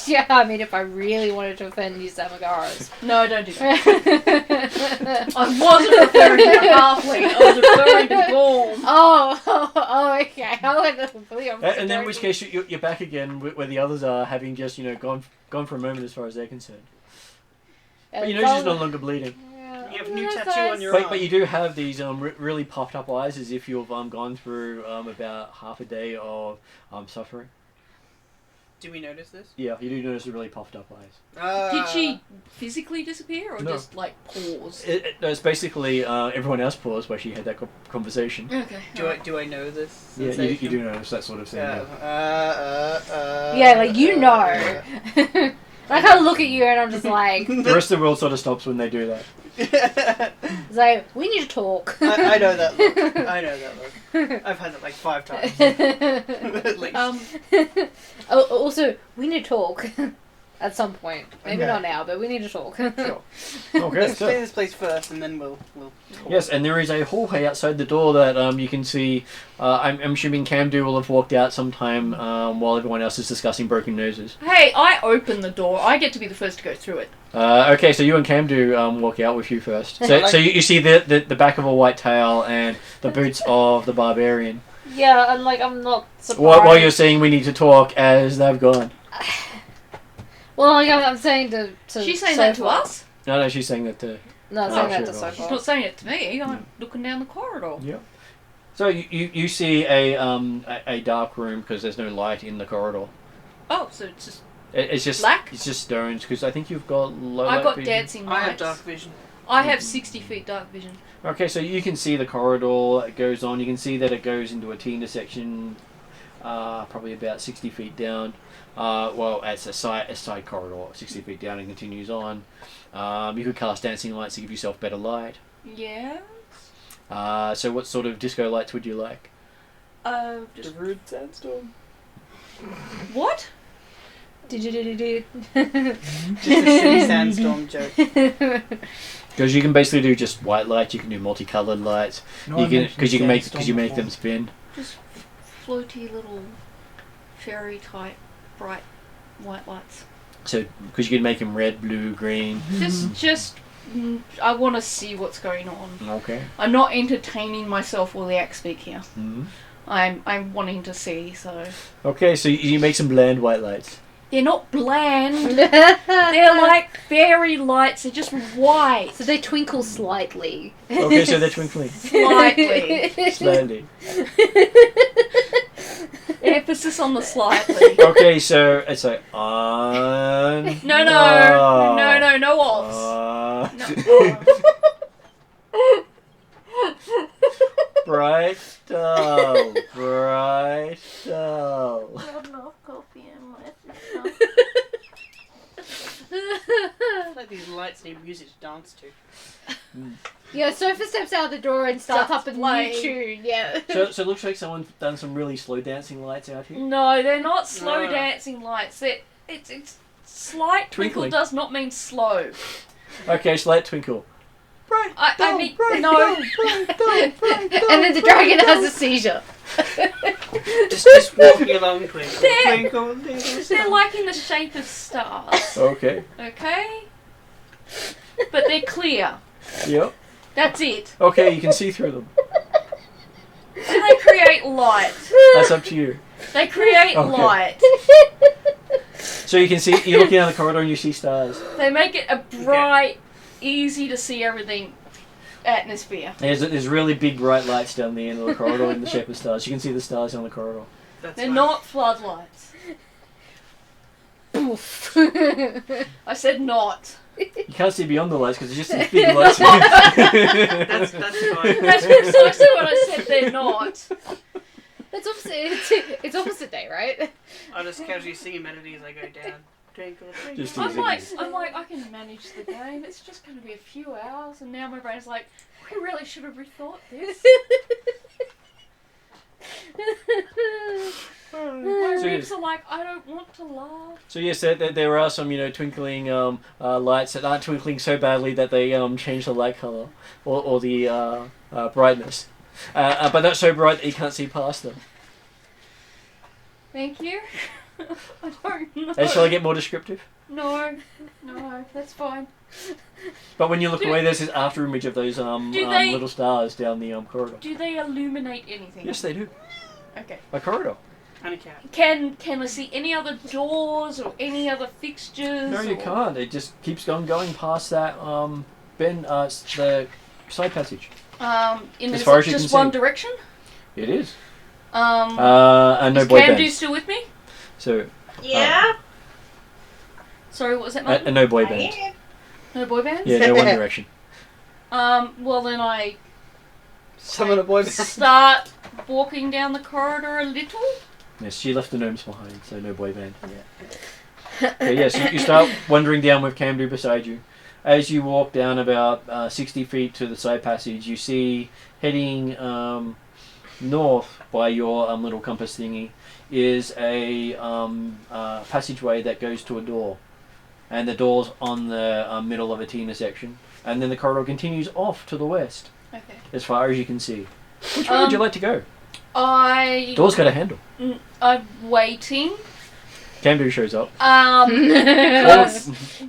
Yeah, I mean, if I really wanted to offend you, Samagaras. No, don't do that. I wasn't referring to the halfling. I was referring to Gorm. Oh, okay. I went the complete opposite And then in which direction. case you're back again where the others are, having just gone for a moment as far as they're concerned. But you know she's no longer bleeding. Yeah, You have a new that's tattoo nice. on your But you do have these really puffed up eyes as if you've gone through about half a day of suffering. Do we notice this? Yeah, you do notice the really puffed up eyes. Did she physically disappear or No. just like pause? It's basically everyone else paused while she had that conversation. Okay. Do I know this? Yeah, you sensation? do notice that sort of thing. Yeah. Yeah, like, you know. Like, I look at you and I'm just like, The rest of the world sort of stops when they do that. it's like, we need to talk. I know that look. I know that look. I've had it like 5 times. At least. Also, we need to talk at some point. Maybe Okay. not now, but we need to talk. Sure. Okay, Let's so. clear this place first, and then we'll talk. Yes, and there is a hallway outside the door that you can see. I'm assuming Camdu will have walked out sometime while everyone else is discussing broken noses. Hey, I open the door. I get to be the first to go through it. Okay, so you and Camdu walk out with you first. So you see the back of a white tail and the boots of the barbarian. Yeah, and like, I'm not surprised. While you're saying we need to talk as they've gone. Well, like, I'm saying to She's saying that to Sophia. us? No, she's saying that to... No, I'm Oh, saying that sure, to right. Sophia. She's not saying it to me. I'm looking down the corridor. Yeah. So you see a dark room because there's no light in the corridor. Oh, so it's just... It's just Black? It's just stones because I think you've got low I've light got vision. dancing I have lights. dark vision. I have 60 feet dark vision. Okay, so you can see the corridor. It goes on. You can see that it goes into a T intersection, probably about 60 feet down. Well, it's a side corridor, 60 feet down, and continues on. You could cast dancing lights to give yourself better light. Yeah. So what sort of disco lights would you like? Just... rude sandstorm. What? Just a silly sandstorm joke. Because you can basically do just white lights. You can do multicolored lights. You can because you make them spin. Just floaty little fairy type bright white lights. So because you can make them red, blue, green. I want to see what's going on. Okay. I'm not entertaining myself while the acts speak here. Mm-hmm. I'm wanting to see. So Okay, so you make some bland white lights. they're not bland. They're like fairy lights. They're just white. So they twinkle slightly. Okay, so they're twinkling Slightly. slowly. Emphasis on the slightly. Okay, so it's like on. No, no offs. Bright dull, bright dull. Not enough coffee in my system. It's like these lights need music to dance to. Yeah, Sofa steps out the door and starts up a new playing. tune. Yeah. So it looks like someone's done some really slow dancing lights out here. No, they're not slow No. dancing lights. It's slight Twinkling. twinkle does not mean slow. Okay, slight twinkle. Bright I mean, bright no. bright bright And then the dragon has a seizure. Just walking along, twinkle, They're- twinkle, little They're star. like in the shape of stars, Okay. okay? But they're clear. Yep. That's it. Okay, you can see through them. So they create light. That's up to you. They create Okay. light. So you can see, you're looking down the corridor and you see stars. They make it a bright, easy to see everything atmosphere. There's really big bright lights down the end of the corridor in the shape of stars. You can see the stars on the corridor. That's They're fine. not floodlights. Poof. I said not. You can't see beyond the lights because there's just these big lights. That's fine. That's precisely what I said. They're not. That's opposite. It's opposite day, right? I'll just casually sing a melody as I go down. Twinkle, twinkle. Just I'm like, I can manage the game. It's just going to be a few hours, and now my brain's like, we really should have rethought this. My So ribs are like, I don't want to laugh. So yes, there are some twinkling lights that aren't twinkling so badly that they change the light color or the brightness, but not so bright that you can't see past them. Thank you. I don't know. And shall I get more descriptive? No, that's fine. But when you look away, there's this after image of those little stars down the corridor. Do they illuminate anything? Yes, they do. Okay. A corridor. And a cat. Can I see any other doors or any other fixtures? No, you or- can't. It just keeps going past that the side passage. In As far as you just can one see. direction? It is. Is No boy Camdu band. still with me? So Yeah. Sorry, what was that, Martin? no boy I band. am. No boy bands? Yeah, no one direction. Well then I Summon a boy band. start walking down the corridor a little. Yes, she left the gnomes behind, so no boy band. Okay, yes, you start wandering down with Camdu beside you. As you walk down about 60 feet to the side passage, you see heading north by your little compass thingy is a passageway that goes to a door. And the door's on the middle of a T intersection. And then the corridor continues off to the west, Okay. as far as you can see. Which way would you like to go? Door's got a handle. I'm waiting. Camdu shows up. Because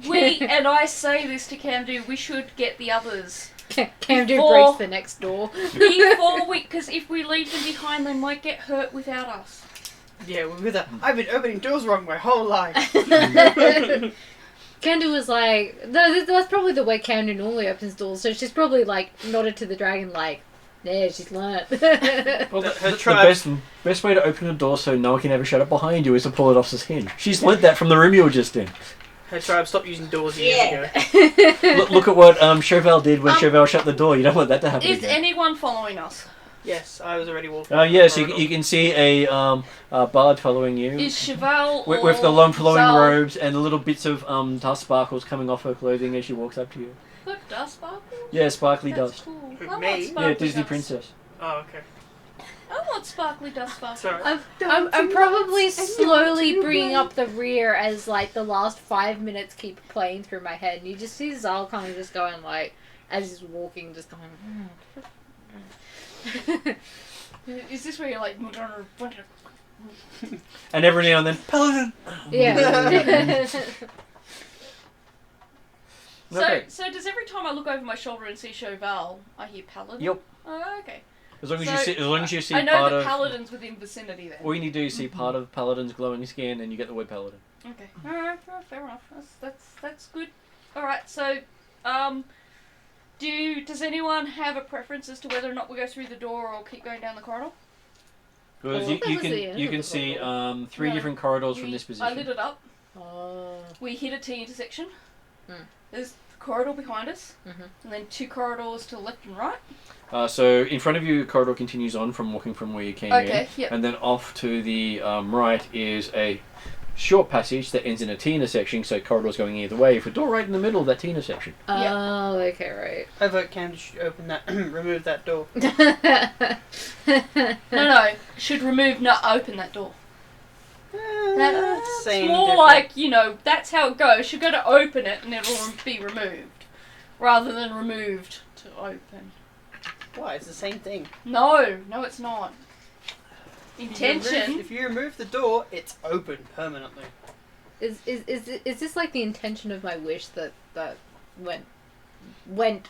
and I say this to Camdu, we should get the others Camdu Before- breaks the next door. because if we leave them behind, they might get hurt without us. Yeah, we're with her. I've been opening doors wrong my whole life. Camdu was like, that's probably the way Camdu normally opens doors, so she's probably like nodded to the dragon like, yeah, she's learnt. Well, Her the tribe- best way to open a door so no one can ever shut it behind you is to pull it off its hinge. She's learnt that from the room you were just in. Her tribe stopped using doors years Yeah. ago. Look at what Chauvel did when Chauvel shut the door. You don't want that to happen Is again. anyone following us? Yes, I was already walking. Yes, the you corridor. can see a bard following you. Is Cheval or With the long flowing Zal- robes and the little bits of dust sparkles coming off her clothing as she walks up to you. What, dust sparkles? Yeah, sparkly That's dust. cool. Who, I want me? sparkly Yeah, Disney dust. princess. Oh, okay. I want sparkly dust sparkle. Sorry. I'm probably slowly bringing up the rear as like the last 5 minutes keep playing through my head, and you just see Zal kind of just going like, as he's walking, just going. Is this where you're like? And every now and then, Paladin. Yeah. Okay. So does every time I look over my shoulder and see Chauvel, I hear Paladin? Yep. Oh, okay. As long as So, you see I know part the of Paladin's within vicinity then. all you need to do is see part of Paladin's glowing skin, and you get the word Paladin. Okay. Alright, fair enough. That's good. Alright, so does anyone have a preference as to whether or not we go through the door or keep going down the corridor? Because Well, that was the end you of can the see corridor. three No, different corridors from this position. I lit it up. Oh. We hit a T intersection. Hmm. There's the corridor behind us, Mhm. and then 2 corridors to the left and right. So in front of you, the corridor continues on from walking from where you came in. Okay, yep. And then off to the right is a short passage that ends in a T intersection, so corridors going either way, with a door right in the middle of that T intersection. Oh, okay, I vote Cam should open that, remove that door. right. No, should remove, not open that door. That's Same more difference. like, that's how it goes. You're going to open it and it'll be removed, rather than removed to open. Why? It's the same thing. No, it's not. Intention. If you remove the door, it's open permanently. Is this like the intention of my wish that went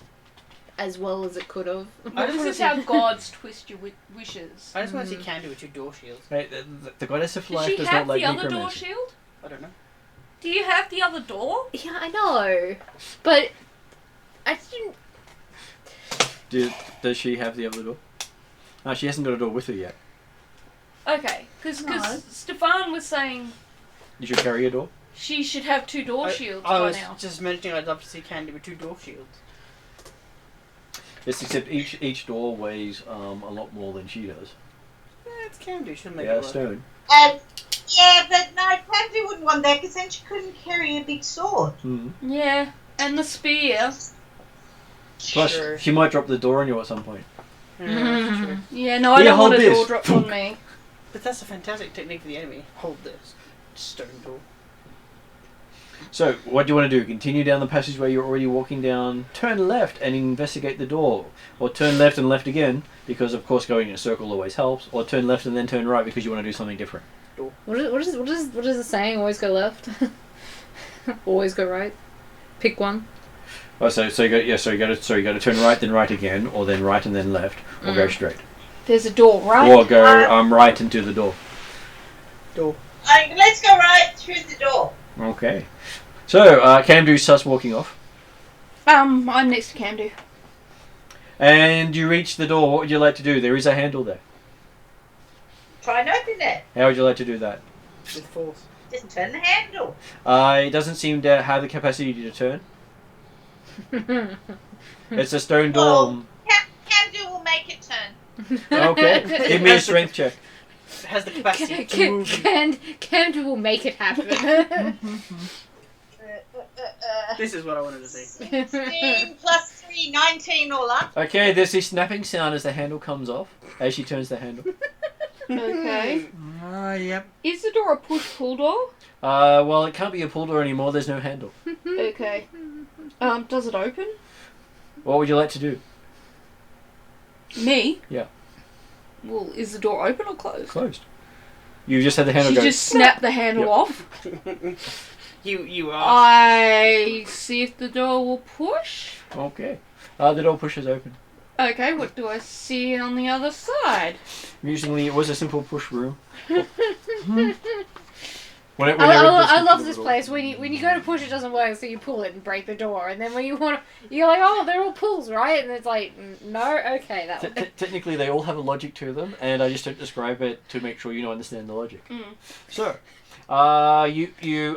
as well as it could have? I just This wanna is see- how gods twist your wishes. I just want to see Cam do with 2 door shields. Hey, the goddess of Does life she does have not like the other door necromancy. shield? I don't know. Do you have the other door? Yeah, I know, but I didn't. Does she have the other door? No, she hasn't got a door with her yet. Okay, because No. Stefan was saying You should carry a door. she should have 2 door shields I by was now. just mentioning I'd love to see Candy with 2 door shields. Yes, except each door weighs a lot more than she does. Yeah, it's Candy. She'll make Yeah, it work. stone. Yeah, but no, Candy wouldn't want that because then she couldn't carry a big sword. Mm-hmm. Yeah, and the spear. Plus, Sure. she might drop the door on you at some point. Yeah, that's true. Yeah, no, I Here, don't want a hold door this. dropped on me. But that's a fantastic technique for the enemy. Hold this. Stone door. So, what do you want to do? Continue down the passageway you're already walking down, turn left and investigate the door. Or turn left and left again, because of course going in a circle always helps. Or turn left and then turn right because you want to do something different. What is the saying? Always go left. Always go right. Pick one. Oh, so you got to turn right then right again, or then right and then left, or go straight, There's a door, right? or go right into the door. Door. Let's go right through the door. Okay. So Camdu starts walking off, I'm next to Camdu. and you reach the door. What would you like to do? There is a handle there. Try and open it. How would you like to do that? With force. Just turn the handle. It doesn't seem to have the capacity to turn. It's a stone door. Well, Candu will make it turn. Okay, give me a strength check. It has the capacity to move. Camden will make it happen. This is what I wanted to see. 16 plus 3, 19 all up. Okay, there's this snapping sound as the handle comes off, as she turns the handle. Okay. Yep. Is the door a push-pull door? Well, it can't be a pull door anymore, there's no handle. Okay. Does it open? What would you like to do? Me? Yeah. Well, is the door open or closed? Closed. You just had the handle She go. just snapped the handle Yep. off. You are. I see if the door will push. Okay. The door pushes open. Okay, what do I see on the other side? Usually it was a simple push room. I love this place. When you go to push, it doesn't work, so you pull it and break the door. And then when you want to, you're like, oh, they're all pulls, right? And it's like, no, okay, that one. Technically, they all have a logic to them, and I just don't describe it to make sure you understand the logic. Mm. So, you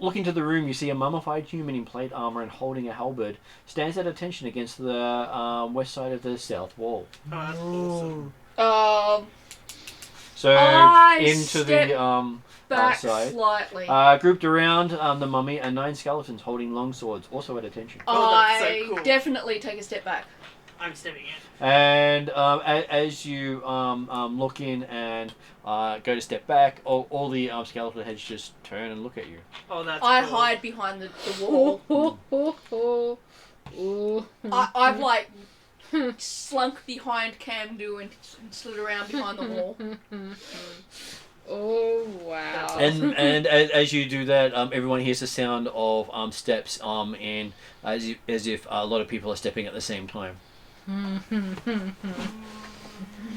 look into the room. You see a mummified human in plate armor and holding a halberd stands at attention against the west side of the south wall. Oh, that's awesome. So I into the Back outside. slightly. Grouped around the mummy are 9 skeletons holding long swords, also at attention. Oh, that's I so cool. definitely take a step back. I'm stepping in. And as you look in and go to step back, all the skeletal heads just turn and look at you. Oh, that's I cool. hide behind the wall. I've like slunk behind Camdu and slid around behind the wall. Oh wow! And as you do that, everyone hears the sound of steps and as if a lot of people are stepping at the same time.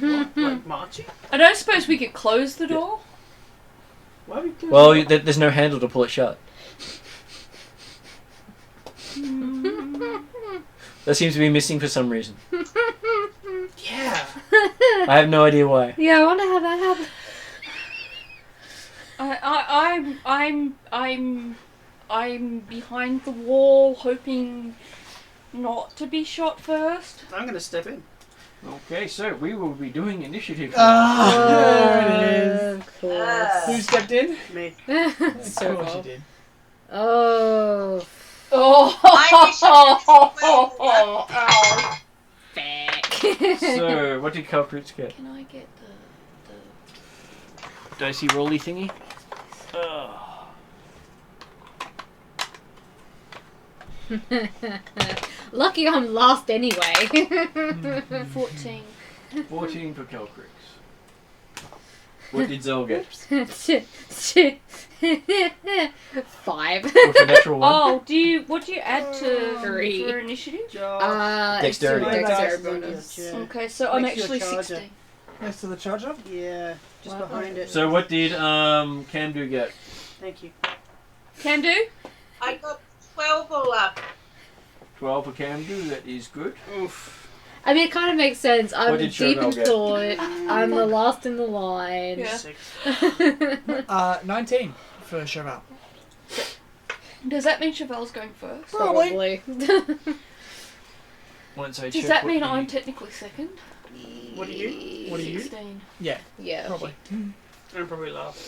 What? Like marching? I don't suppose we could close the door? Why are we doing Well, that? there's no handle to pull it shut. That seems to be missing for some reason. Yeah. I have no idea why. Yeah, I wonder how that happened. I'm behind the wall, hoping not to be shot first. I'm going to step in. Okay, so we will be doing initiative. There it is. Of course. Who stepped in? Me. Of course you did. Oh. I Feck. So, what did culprits get? Can I get the Dicey rolly thingy? Lucky I'm last anyway. 14? 14 for Calcrix. What did Zell get? 5. With a natural one? Oh, what do you add to 3. for initiative? Dexterity. It's a dexterity Nice. bonus. Yeah. Okay, so I'm Next to actually your charger. 16. Next to the charger? Yeah, just Wow. behind it. So what did Camdu get? Thank you. Can do? got 12 all up. 12 for Camdu, that is good. Oof. I mean, it kind of makes sense. I'm What did deep in Chauvel get? thought. I'm the last in the line. Yeah. 6. 19 for Cheval. Does that mean Chevelle's going first? Probably. Once I Does check that what mean the- I'm technically second? What are you? What are you? 16. Yeah, Yeah. probably. I'm probably last.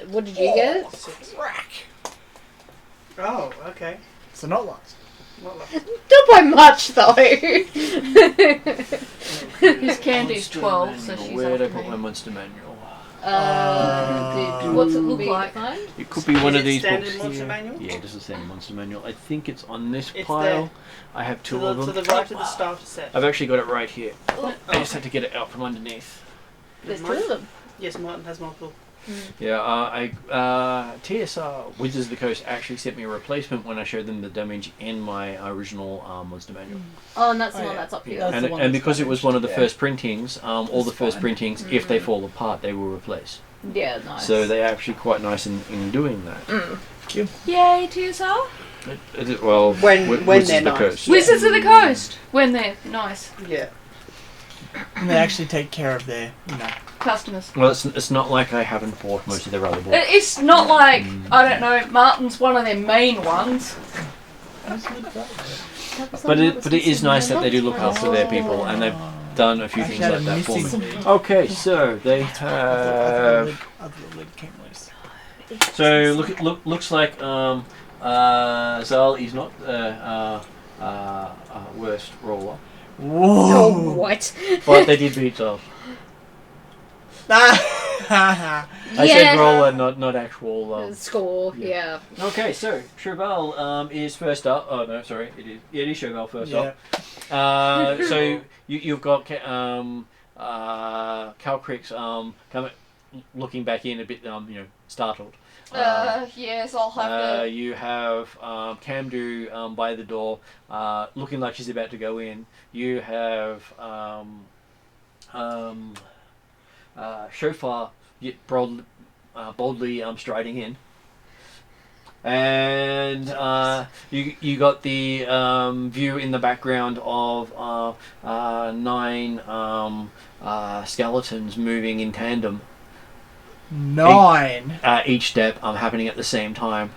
What did you get? 6. Rack. Oh, okay. So not last. Not last. Not by much, though. His Candy's 12, so she's Where did I after put my me. monster manual? What's it look like? It could be one Is of it these standard books monster here. manual? Yeah, just the standard monster manual. I think it's on this It's pile. there. I have two To of them. the right of the starter set. I've actually got it right here. Oh. I just had to get it out from underneath. There's 2 of them. Yes, Martin has multiple. Yeah, TSR Wizards of the Coast actually sent me a replacement when I showed them the damage in my original monster manual. Oh, and that's the Oh, one yeah. that's up here. That's the And, one and that's because it was one of the damaged. first printings, all the That's first fine. printings, if they fall apart, they will replace. Yeah, nice. So they're actually quite nice in doing that. Yay, TSR! Well, When Wizards they're of the nice. Coast. Wizards of the Coast! When they're nice. Yeah. And they actually take care of their, Customers. Well, it's not like I haven't bought most of their other books. It's not like, I don't know, Martin's one of their main ones. But it is nice that they do look after their people, and they've done a few things like that for me. Okay, so they have. Other lid came loose. So looks like Zal is not worst roller, Oh, Whoa! what? but they did beat Zal. I said roller, not actual. Score, yeah. Okay, so Cheval is first up. Oh no, sorry, it is Cheval first up. So you've got Calcrix looking back in a bit startled. Yes, I'll have to. You have Camdu by the door, looking like she's about to go in. You have Shofar boldly striding in. And you got the view in the background of 9 skeletons moving in tandem. 9. Each step happening at the same time.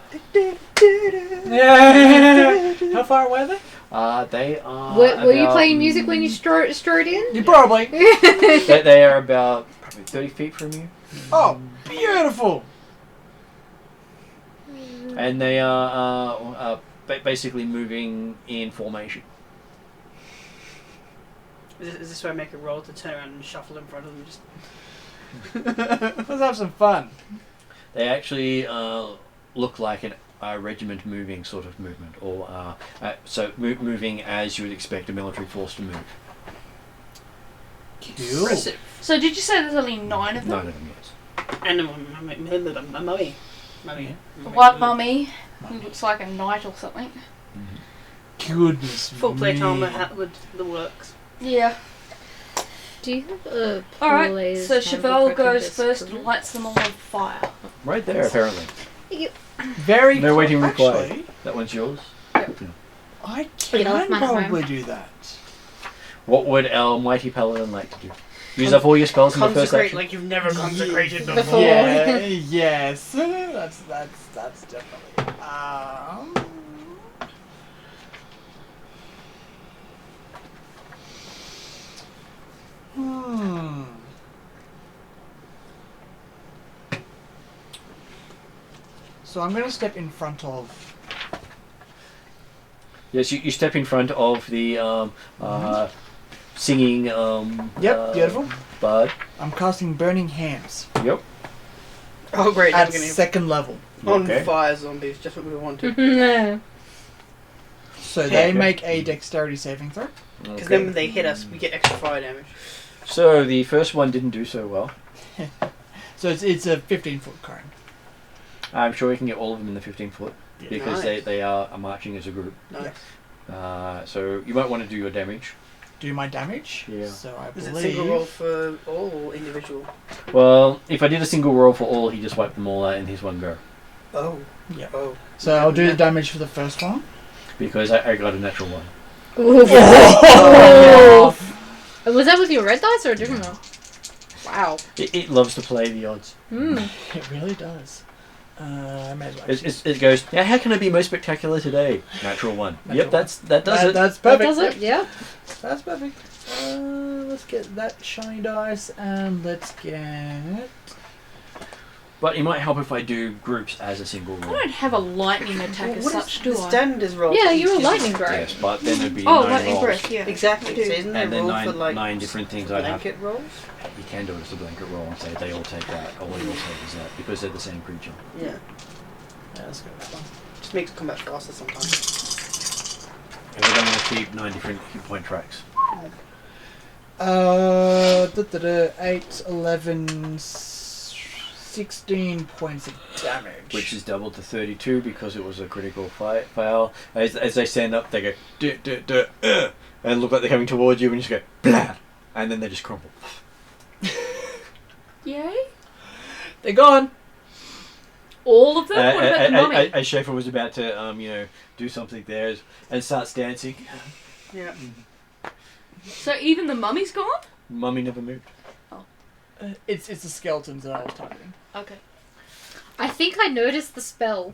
How far away are they? They are. Were you about- playing music when you strode in? You probably. They are about probably 30 feet from you, Oh, beautiful. and they are basically moving in formation. Is this where I make a roll to turn around and shuffle in front of them? Just Let's have some fun. They actually look like a regiment moving sort of movement, or moving as you would expect a military force to move. Cool. impressive. So did you say there's only 9 of them? 9 of them, yes. And a mummy. A white mummy who looks like a knight or something. Goodness Full plate me. armor, hat with the works. Yeah. Do you have a Alright, so Chevelle goes this first group? and lights them all on fire. Right there, apparently. Very No waiting required. Actually, That one's yours. I Get off can my probably do that. What would our mighty paladin like to do? Use up all your spells in the first Consecrate action? like you've never consecrated Before. before. Yeah, yes. That's definitely. So I'm going to step in front of. Yes, you step in front of the singing Yep, beautiful. bard. I'm casting Burning Hands Yep. Oh great, now at we're getting second level. on Okay. fire zombies, just what we wanted. No. So they Okay. make a dexterity saving throw. Because Okay. then when they hit us, we get extra fire damage. So the first one didn't do so well. So it's a 15-foot cone. I'm sure you can get all of them in the 15 foot because Nice. they are marching as a group. Nice. So you might want to do your damage. Do my damage. Yeah. So I Is it believe. single roll for all or individual? Well, if I did a single roll for all, he just wiped them all out in his one go. Oh. Yeah. Oh. So I'll do the damage for the first one. Because I got a natural one. Oh. Was that with your red dice or a different one? Wow. It loves to play the odds. It really does. May as well. It goes, yeah, how can I be most spectacular today? Natural one. Natural Yep, that does it. That's That perfect. does it? Yeah. That's perfect. Let's get that shiny dice and let's get. But it might help if I do groups as a single I roll. don't have a lightning attack as What such, is do the I? standard roll? Yeah, for you're a each lightning different- break. Yes, but then there'd be Oh, 9 lightning rolls. breath, yeah. Exactly. Do. So isn't there And a then roll for like 9 different things I'd have. blanket rolls? You can do it as a blanket roll and say they all take that, or all you'll take is that, because they're the same creature. Yeah. Yeah, let's go with that one. Just makes combat faster sometimes. And we're going to keep 9 different hit point tracks. 8, 11, 16 points of damage. Which is doubled to 32 because it was a critical fail. As they stand up, they go, duh, duh, duh, and look like they're coming towards you, and you just go, blah, and then they just crumple. Yay? They're gone. All of them? What about the mummy? As Schaefer was about to, do something there and starts dancing, Yeah. So even the mummy's gone? Mummy never moved. It's the skeletons that I was targeting. Okay. I think I noticed the spell.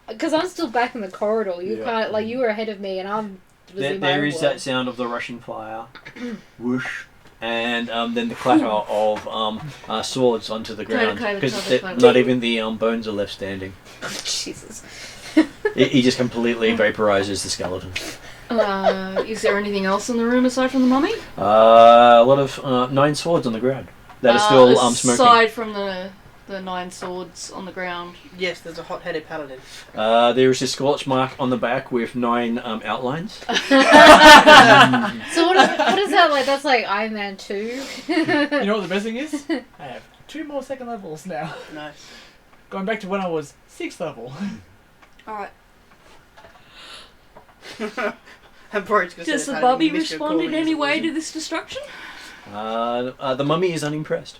Because I'm still back in the corridor. You Yeah. can't, like, you were ahead of me and I'm busy my There own is world. that sound of the rushing fire, whoosh, and then the clatter of swords onto the ground Clatter, because clatter, clatter. not even the bones are left standing. Jesus. He just completely vaporizes the skeleton. Is there anything else in the room aside from the mummy? A lot of 9 swords on the ground that are still smoking. Aside from the 9 swords on the ground. Yes, there's a hot-headed paladin. There is a scorch mark on the back with 9 outlines. So what is that like? That's like Iron Man 2. You know what the best thing is? I have 2 more second levels now. Nice. Going back to when I was 6th level. Alright. I'm probably just gonna say Does the paladin, bubby you missed your respond in calling any as a way wizard. to this destruction? The mummy is unimpressed.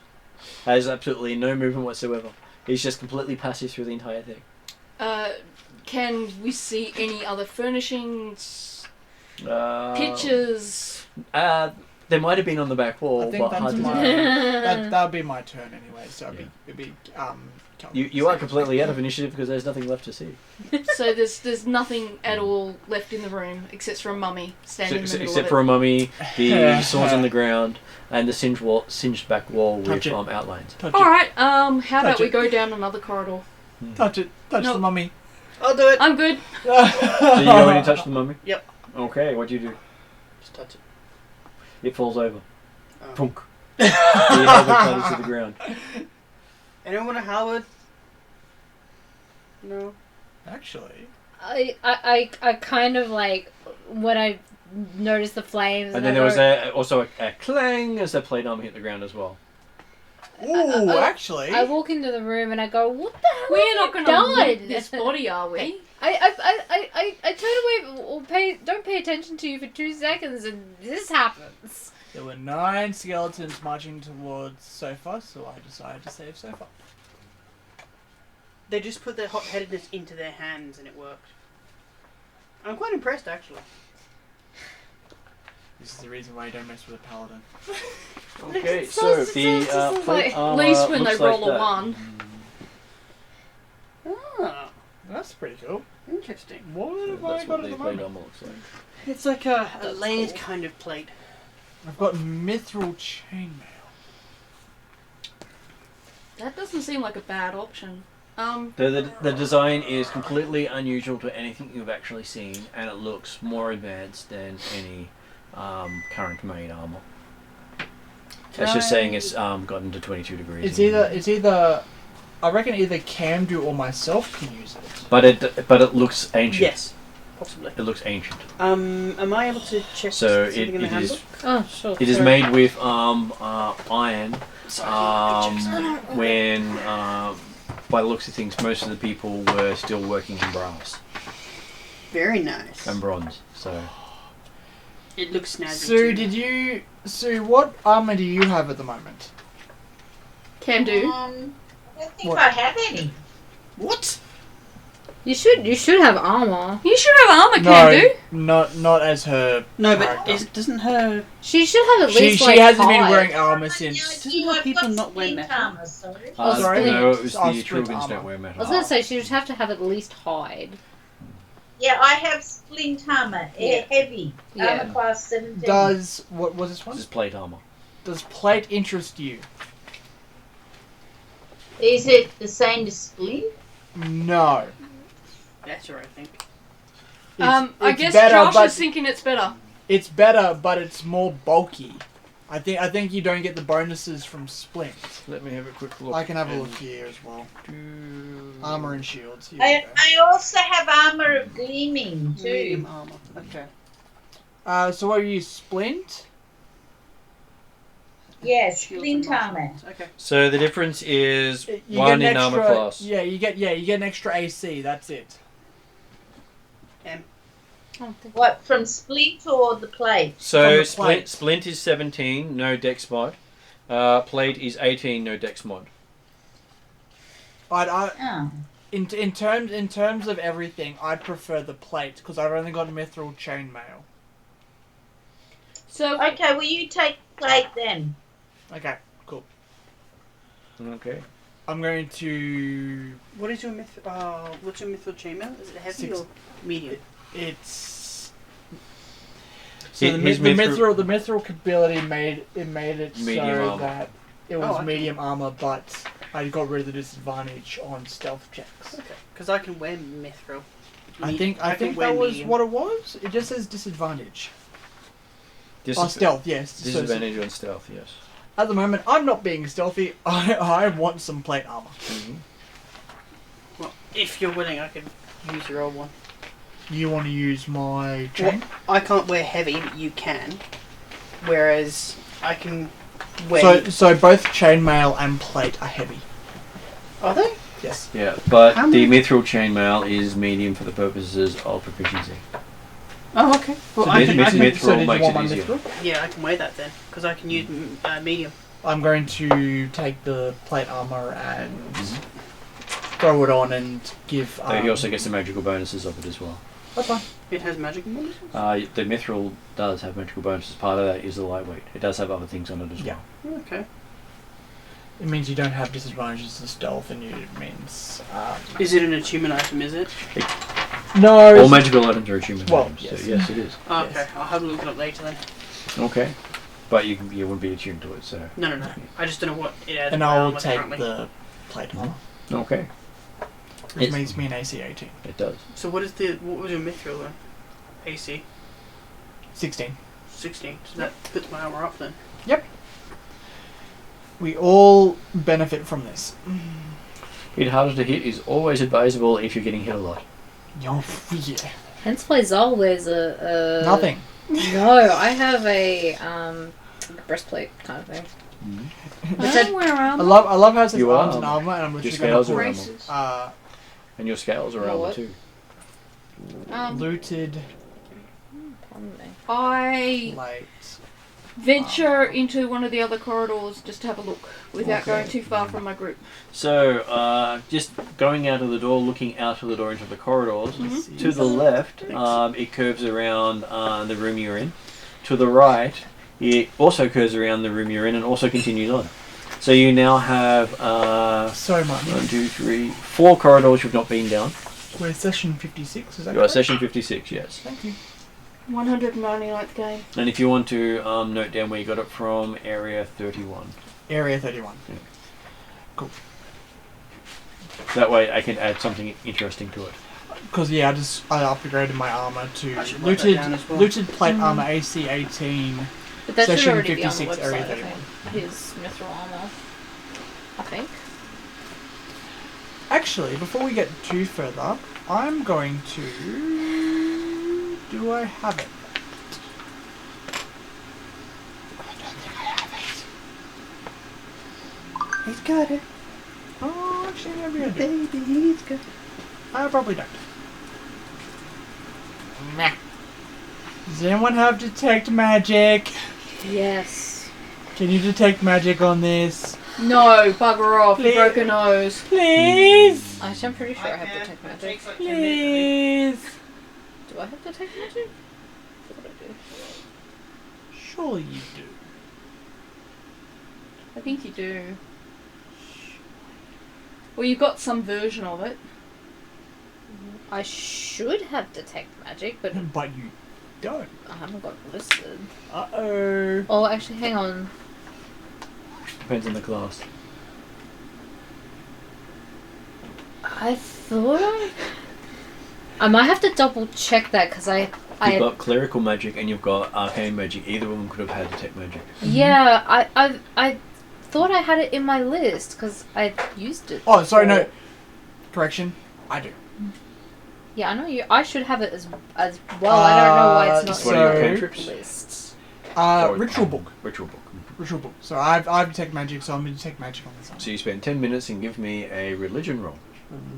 Has absolutely no movement whatsoever. He's just completely passive through the entire thing. Can we see any other furnishings? Uh, Pictures? There might have been on the back wall, I think but that's hard to my. tell. That'll be my turn anyway. So it'd be You are completely out of initiative because there's nothing left to see. So there's nothing at all left in the room except for a mummy standing in the middle Except of for it. a mummy, the swords on the ground, and the singed back wall with Touch it. outlines. Touch Alright, how about Touch we it. go down another corridor? it. Touch it. Touch Nope. the mummy. I'll do it. I'm good. So you go in and touch the mummy? Yep. Okay, what do you do? Just touch it. It falls over. Oh. Punk. The helmet clatters to the ground. Anyone want a halberd? No. Actually, I kind of like when I noticed the flames. And then there was also a clang as the plate armor hit the ground as well. ooh, actually, I walk into the room and I go, "What the hell? We're not going to died? loot this body, are we? I turn away or don't pay attention to you for 2 seconds and this happens." there were 9 skeletons marching towards Sofa, so I decided to save Sofa. They just put their hot-headedness into their hands and it worked. I'm quite impressed, actually. This is the reason why you don't mess with a paladin. Okay, It so sounds the just plate like- armor At least when they looks like roll a that. 1. Ah, That's pretty cool. interesting. What have That's I what got the at the plate moment? armor looks like. It's like a That's layered cool. kind of plate. I've got mithril chainmail. That doesn't seem like a bad option. The design is completely unusual to anything you've actually seen, and it looks more advanced than any current made armor. That's just saying it's gotten to 22 degrees. It's either. I reckon either Camdo or myself can use it. But it looks ancient. Yes, possibly. It looks ancient. Am I able to check So something in the handbook? Oh, sure. It is Sorry. made with iron. Sorry. When by the looks of things, most of the people were still working in brass Very nice. and bronze. So It looks snazzy Sue, too. what armor do you have at the moment? Can do. I don't think What? I have any. What? You should have armor. You should have armor, Can do. not as her. No, character. but doesn't her... She should have at She least like hasn't been hide. wearing armor No, since. Doesn't I've people got not wear splint metal? armor, sorry. Oh, sorry. no, it was Oh, the splint Etrugans armor. don't wear I metal. was gonna say she would have to have at least hide. Yeah, I have splint armor, Yeah. heavy, Yeah. armor class 17. Does what was this This one? is plate armor. Does plate interest you? Is it the same as splint? No. That's right, I think. It's I guess better, Josh but is thinking it's better. it's better, but it's more bulky. I think you don't get the bonuses from splint. Let me have a quick look. I can have a look here as well. Armor and shields. Here we I go. also have armor of gleaming Medium too. armor. Okay. So what are you, splint? Yes, Shields splint and armor. muscles. Okay. So the difference is You one get in an armor extra, class. Yeah, you get an extra AC. That's it. What, from splint or the plate? From So the plate. splint is 17, no dex mod. Plate is 18, no dex mod. Oh. In terms of everything, I'd prefer the plate because I've only got mithril chainmail. So Okay, well you take plate then. Okay, cool. Okay. I'm going to. What's your mithril chainmail? Is it heavy 6. or medium? It's. So the His mithril ability made it Medium so armor. that it was okay. medium armor, but I got rid of the disadvantage on stealth checks. Okay. Because I can wear mithril. I think can wear that was medium. what it was. It just says disadvantage. Dis- Oh, stealth, yes. So- Disadvantage on stealth, yes. at the moment, I'm not being stealthy. I want some plate armor. Well, if you're willing, I can use your old one. You want to use my chain? I can't wear heavy, but you can. Whereas I can wear. So both chainmail and plate are heavy. Are they? Yes. Yeah, but How the many- mithril chainmail is medium for the purposes of proficiency. Oh, okay. Well, So I this can, makes I can, mithril So did you makes want it my easier. mithril? yeah, I can wear that then, because I can use medium. I'm going to take the plate armor and throw it on and give. He also gets the magical bonuses of it as well. That's fine. It has magical bonuses? The mithril does have magical bonuses. Part of that is the lightweight. It does have other things on it as Yeah. well. Okay. It means you don't have disadvantages to stealth, and it means. Is it an achievement item, is it? No. All it's- magical items are achievement Well, items, yes. so yes, it is. Oh, okay, Yes. I'll have a look at it later then. Okay. But you wouldn't be attuned to it, so... No. I just don't know what it has. And in my I'll armor take currently. the plate armor, Okay. which It's- makes me an AC 18. It does. So what was your mithril then? AC? 16. 16. So that puts my armor up then. We all benefit from this. Hit harder to hit is always advisable if you're getting hit a lot. Oh, yeah. Hence why Zol wears a Nothing. No, I have a breastplate kind of thing. I don't wear I armor. love how it says You arms are. and armor, and I'm Your literally going scales to are put armor. Braces. And your scales are Your armor what? too. looted Pardon me. I light. venture into one of the other corridors just to have a look without Okay. going too far from my group. So, just going out of the door, looking out of the door into the corridors. Mm-hmm. To the left, it curves around the room you're in. To the right, it also curves around the room you're in and also continues on. So you now have So much. 1, 2, 3, 4 corridors you've not been down. We're session 56, is that You are correct? session 56, yes. Thank you. 199th game. And if you want to note down where you got it from, area 31. Area 31. That way I can add something interesting to it. Because, yeah, I upgraded my armor to I should write that down as well. looted plate armor AC 18. But that should Session already be on the 56, area website, I 31. think. His mithril armor. I think. Actually, before we get too further, I'm going to... Do I have it? I don't think I have it. He's got it. Oh, actually, maybe I do. Baby, he's got it. I probably don't. Meh. Does anyone have detect magic? Yes. Can you detect magic on this? No, bugger off, you Please. broke a nose. Please! Actually, I'm pretty sure I have detect magic. Please! Do I have detect magic? I thought I do. Surely you do. I think you do. Well, you've got some version of it. I should have detect magic, but But you don't. I haven't got it listed. Uh-oh. Oh, actually, hang on. Depends on the class. I thought I might have to double check that because You've got clerical magic and you've got arcane magic. Either of them could have had detect magic. yeah, I thought I had it in my list because I used it. Oh, sorry, no. before. Correction. I do. Yeah, I know you. I should have it as well. I don't know why it's not Just one of your So- cantrips? list. Or- Ritual book. Ritual book. Ritual book. So I've detect magic, so I'm going to detect magic on this one. So you spend 10 minutes and give me a religion roll.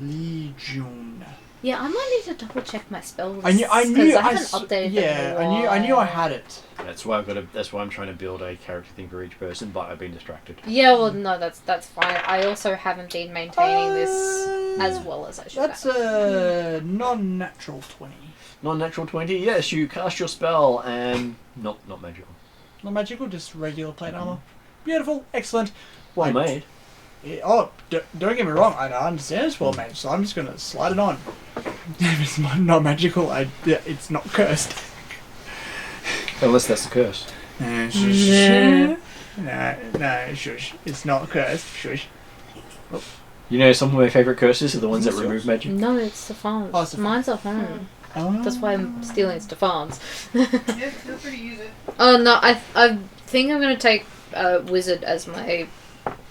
Legion. Yeah, I might need to double check my spells. I knew. 'cause I haven't s- updated. Yeah, them in a I knew I while. had it. That's why That's why I'm trying to build a character thing for each person, but I've been distracted. Yeah, well, no, that's fine. I also haven't been maintaining this as well as I should. That's have. a non-natural 20. Non-natural 20. Yes, you cast your spell and not magical. Not magical, just regular plate armor. Beautiful, excellent. Well made. Yeah, don't get me wrong. I understand it's well made, so I'm just gonna slide it on. If it's not magical, it's not cursed. Unless that's the curse. No, shush. No, shush. It's not cursed. Shush. You know, some of my favourite curses are the ones that remove magic. No, it's Stefan's. Oh, Stefan's. Mine's at home. Oh. That's why I'm stealing Stefan's. Yeah, feel free to use it. Oh no, I think I'm gonna take Wizard as my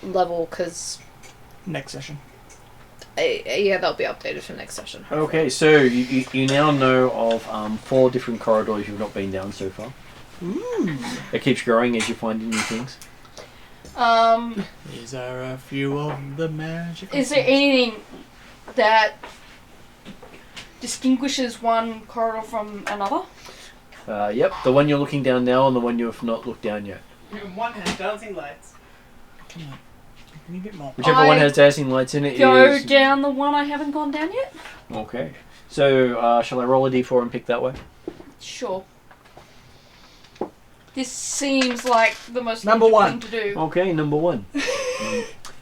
level because Next session. yeah, that'll be updated for next session. hopefully. Okay, so you now know of 4 different corridors you've not been down so far. Ooh. It keeps growing as you find new things. These are a few of the magical. Is there anything that distinguishes one corridor from another? Yep, the one you're looking down now and the one you have not looked down yet. One has dancing lights. Come on. Give me a bit more. Whichever one has dancing lights in it Go is... down the one I haven't gone down yet? Okay. So, shall I roll a d4 and pick that way? Sure. This seems like the most Number logical one. thing to do. Okay, number 1.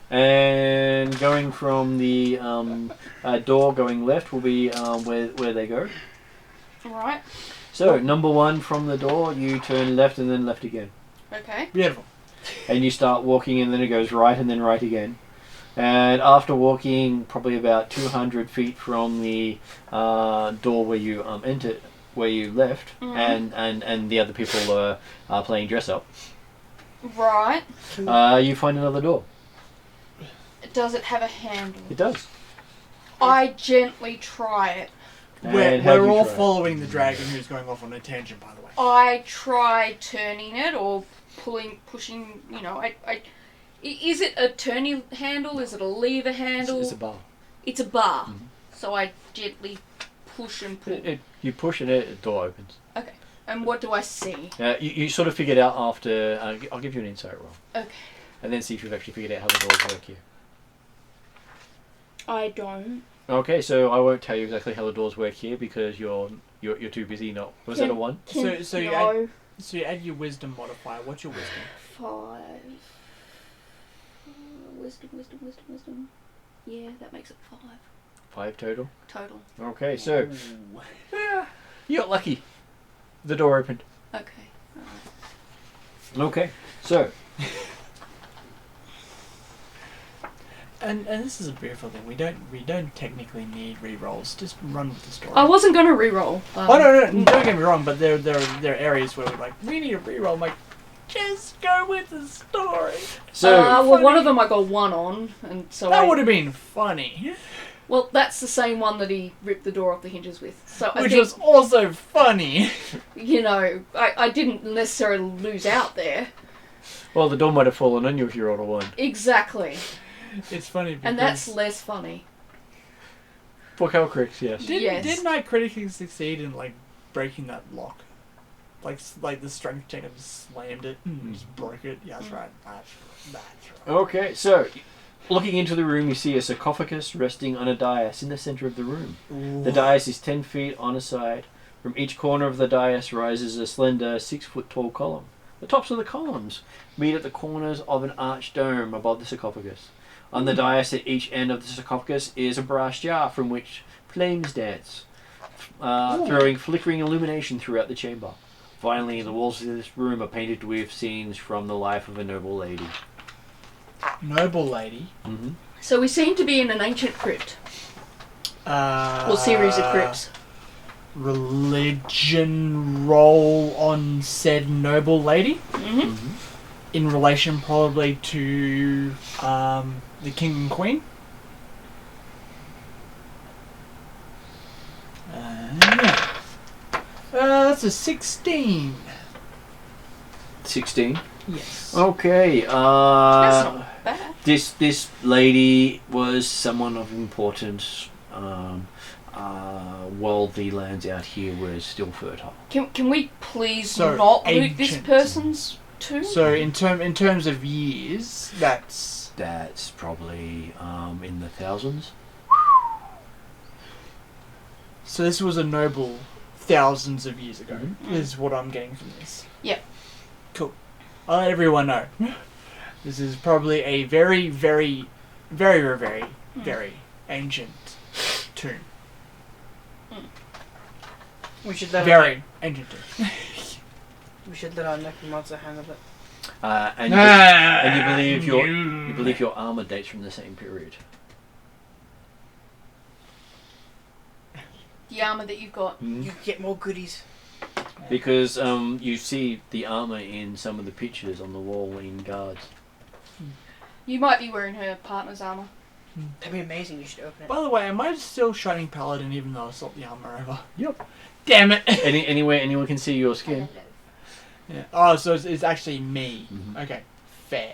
And going from the door going left will be where they go. Right. So, number 1 from the door, you turn left and then left again. Okay. Beautiful. And you start walking and then it goes right and then right again. And after walking probably about 200 feet from the door where you where you left, Mhm. and the other people are playing dress up. Right. You find another door. Does it have a handle? It does. I gently try it. And how do We're you all try it? following the dragon who's going off on a tangent, by the way. I try turning it or pushing. You know, is it a turning handle? Is it a lever handle? It's a bar. It's a bar. Mhm. So I gently push and pull. You push and the door opens. Okay. And what do I see? You sort of figured out after. I'll give you an insight roll. Okay. And then see if you've actually figured out how the doors work here. I don't. Okay, so I won't tell you exactly how the doors work here because you're too busy. Not was that a 1? So you no. you add your wisdom modifier. What's your wisdom? 5. Wisdom. Yeah, that makes it 5 5 total. total. Okay, so you got lucky. The door opened. Okay. Okay, so And this is a beautiful thing. We don't technically need rerolls. Just run with the story. I wasn't gonna reroll. Oh no, don't get me wrong, but there are areas where we're like, we need a reroll. I'm like, just go with the story. so well, one of them I got 1 on, and so That would have been funny. Well, that's the same one that he ripped the door off the hinges with. So I Which think, was also funny. you know, I didn't necessarily lose out there. well, the door might have fallen on you if you rolled a 1. Exactly. It's funny because... And that's less funny. For Cal critics, yes. Yes. Didn't I critically succeed in like breaking that lock? Like the strength check, I just slammed it and just broke it. Yeah, that's right. That's right. Okay, so looking into the room, you see a sarcophagus resting on a dais in the center of the room. The dais is 10 feet on a side. From each corner of the dais rises a slender 6-foot tall column. The tops of the columns meet at the corners of an arched dome above the sarcophagus. On the dais at each end of the sarcophagus is a brass jar from which flames dance, throwing flickering illumination throughout the chamber. Finally, the walls of this room are painted with scenes from the life of a noble lady. Noble lady. Mm-hmm. So we seem to be in an ancient crypt. Or series of crypts. Religion roll on said noble lady. Mm-hmm. In relation probably to the king and queen. That's a 16. 16. Yes. Okay. That's not bad. This lady was someone of importance. While the lands out here were still fertile. Can we please So, not loot this ancient. person's tomb? So in terms of years, that's probably in the thousands. so this was a noble thousands of years ago. Mhm. Is what I'm getting from this. Yep. Cool. I'll let everyone know. This is probably a very, very, very, very, very, very ancient tomb. We should let Very ancient tomb. we should let our necromancer handle it. And you believe your armor dates from the same period. The armour that you've got. You get more goodies. Because you see the armor in some of the pictures on the wall in guards. You might be wearing her partner's armour. That'd be amazing. You should open it. By the way, am I still shining paladin even though I swapped the armor over? Yep. Damn it! Anywhere anyone can see your skin. Yeah. Oh, so it's actually me. Mhm. Okay, fair.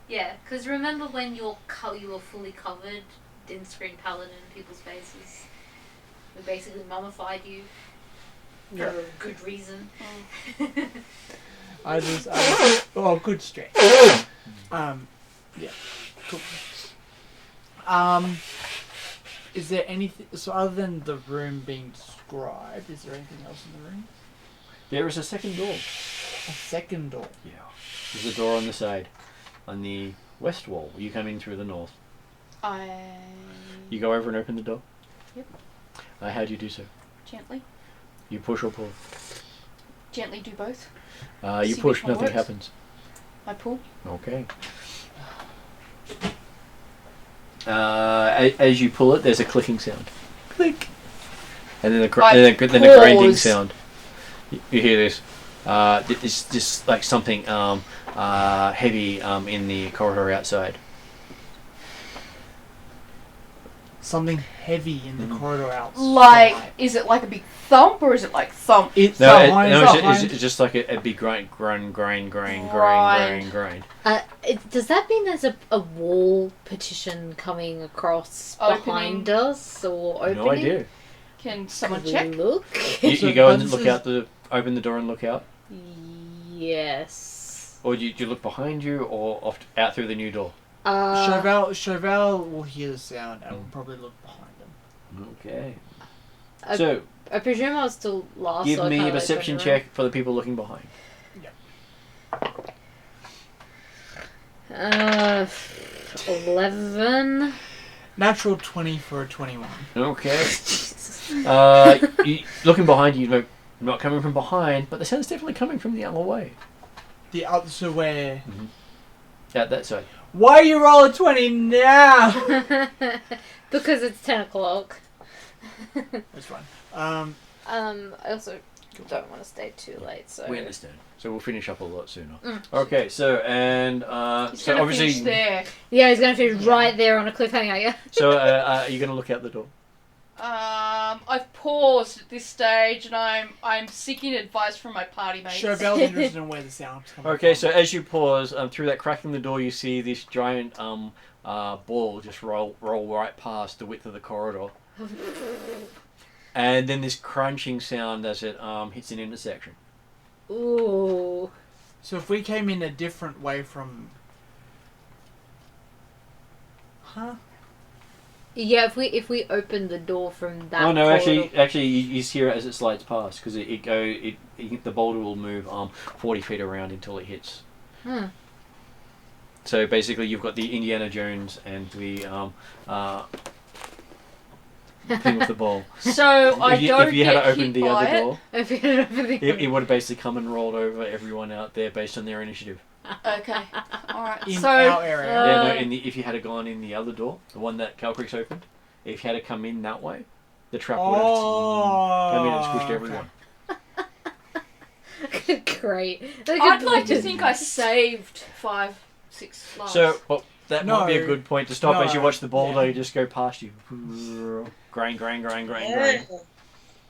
Yeah, because remember when you were fully covered, didn't screen paladin in people's faces? We basically mummified you for Yeah. a good reason. Oh, good stretch. Yeah, cool. Is there anything? So other than the room being described, is there anything else in the room? There is a second door. A second door. Yeah. There's a door on the side. On the west wall. You come in through the north. You go over and open the door? Yep. How do you do so? Gently. You push or pull? Gently do both. You See push, which one nothing works. happens. I pull. Okay. As you pull it, there's a clicking sound. Click. and then the Like, then the grinding pause. sound. You hear this? It's just like something heavy in the corridor outside. Something heavy in the corridor outside. Like, is it like a big thump or is it like thump? It's No, behind. it's just like a big grind. Does that mean there's a wall petition coming across Opening. behind us or opening? No idea. Can someone Could we check? look? You go and look out open the door and look out, Yes. or do you look behind you or out through the new door? Chauvel will hear the sound and will probably look behind him. Okay. I- So I presume I was still last. give so I me kinda, a like, perception turned around. check for the people looking behind. 11. Natural 20 for a 21. Okay. Looking behind you, not coming from behind, but the sound's definitely coming from the other way. The other, so where? Out that side. Why you roll a 20 now? Because it's 10 o'clock. That's fine. I also don't want to stay too late, so. We understand. So we'll finish up a lot sooner. Mm. Okay, so and He's so gonna obviously, finish there. Yeah, he's going to finish right there on a cliffhanger, yeah? so are you going to look out the door? I've paused at this stage and I'm seeking advice from my party mates. Chauvel's interested in where the sound's coming Okay, from. so as you pause, through that crack in the door, you see this giant ball just roll right past the width of the corridor, and then this crunching sound as it hits an intersection. Ooh. So if we came in a different way from... Huh? Yeah, if we open the door from that Oh no! corridor. Actually, you hear it as it slides past because the boulder will move 40 feet around until it hits. Hmm. So basically, you've got the Indiana Jones and the thing with the ball. So I don't if you had get opened hit the by other it. door, If you open the it would have basically come and rolled over everyone out there based on their initiative. Okay. Alright. In So our area. Yeah, no. If you had gone in the other door, the one that Cal Creek's opened, if you had come in that way, the trap would have come in and squished everyone. Great. I'd like to think I saved 5, 6 lives. So, well, that might be a No. good point to stop as you No. watch the boulder Yeah. just go past you. Grain. Yeah.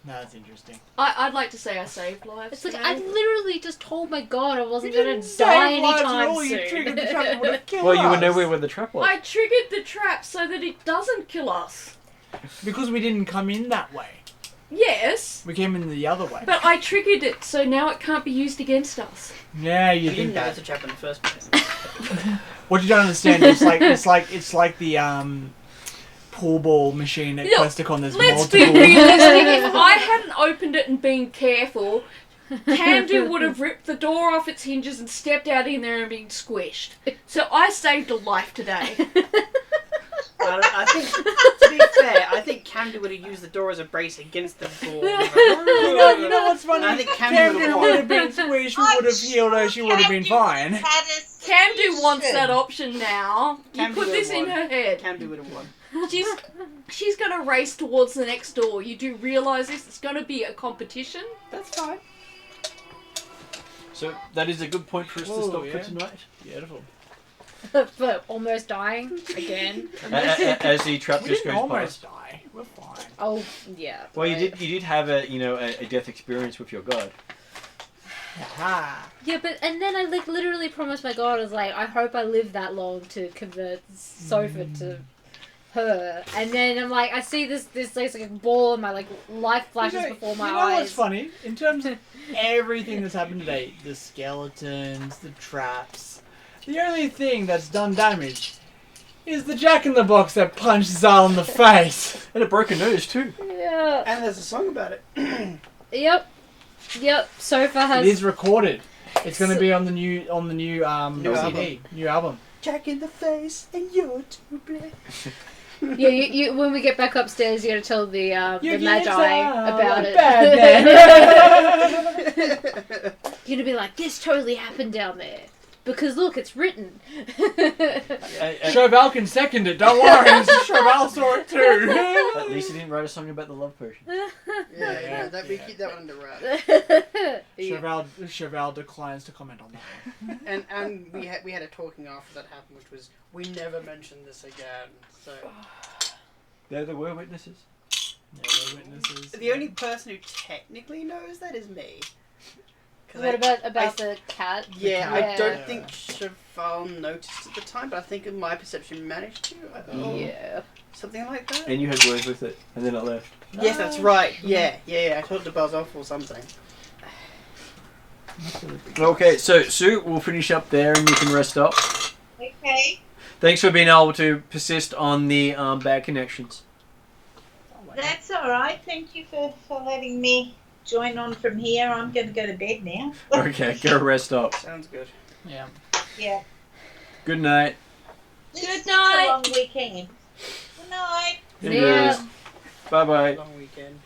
No, that's interesting. I'd like to say I saved lives. It's like, today. I literally just told my god I wasn't You going didn't to die save lives at anytime all, you triggered the trap that would soon. have killed Well, you us. would know where the trap was. I triggered the trap so that it doesn't kill us. Because we didn't come in that way. Yes, We came in the other way. but I triggered it so now it can't be used against us. Yeah, you You think didn't know that. it's a trap in the first place. What you don't understand is it's like the pool ball machine at Look, Questacon. There's Let's be multiple. realistic. If I hadn't opened it and been careful, Camden would have ripped the door off its hinges and stepped out in there and been squished. So I saved a life today. I think, to be fair, I think Camden would have used the door as a brace against the door. You know what's funny? I think Camden Camden would would have have been squished. We would have healed her. She would have been fine. Camden wants that option now. You Camden put this in won. her head. Camden would have won. She's gonna race towards the next door. You do realise this? It's gonna be a competition. That's fine. So that is a good point for us to Whoa, stop yeah. for tonight. Beautiful. For almost dying again. As the trap We just didn't goes almost past. die. We're fine. Oh, yeah. Well, you right. did have a death experience with your god. Aha. Yeah, but and then I literally promised my god, I was like, I hope I live that long to convert Sofa to her. And then I'm like, I see this like a ball and my life flashes before my you know eyes. what's funny? In terms of everything that's happened today, the skeletons, the traps, the only thing that's done damage is the Jack-in-the-Box that punched Zal in the face. And a broken nose too. Yeah. And there's a song about it. Yep. Sofa It has. is recorded. It's going to be on the new New CD, new album. Jack in the face, and you're too big. Yeah, you when we get back upstairs, you got to tell the Magi about it. Bad man. You're gonna be like, this totally happened down there. Because look, it's written. Chauvel can second it, don't worry. Chauvel saw it too. At least he didn't write a song about the love potion. Yeah, we keep that one under wraps. Chauvel declines to comment on that. And we had a talking after that happened, which was we never mention this again. So There were witnesses. Yeah, we're witnesses. the only person who technically knows that is me. What about the cat? Yeah, The cat. I don't think Cheval noticed at the time, but I think in my perception managed to. Yeah. Something like that. And you had words with it, and then it left. Yes, that's right. Yeah. I told the buzz off or something. Okay, so Sue, we'll finish up there, and you can rest up. Okay. Thanks for being able to persist on the bad connections. That's all right. Thank you for letting me join on from here. I'm going to go to bed now. Okay, go rest up. Sounds good. Yeah. Yeah. Good night. Good night. It's a long weekend. Good night. It is. Bye-bye. Long weekend.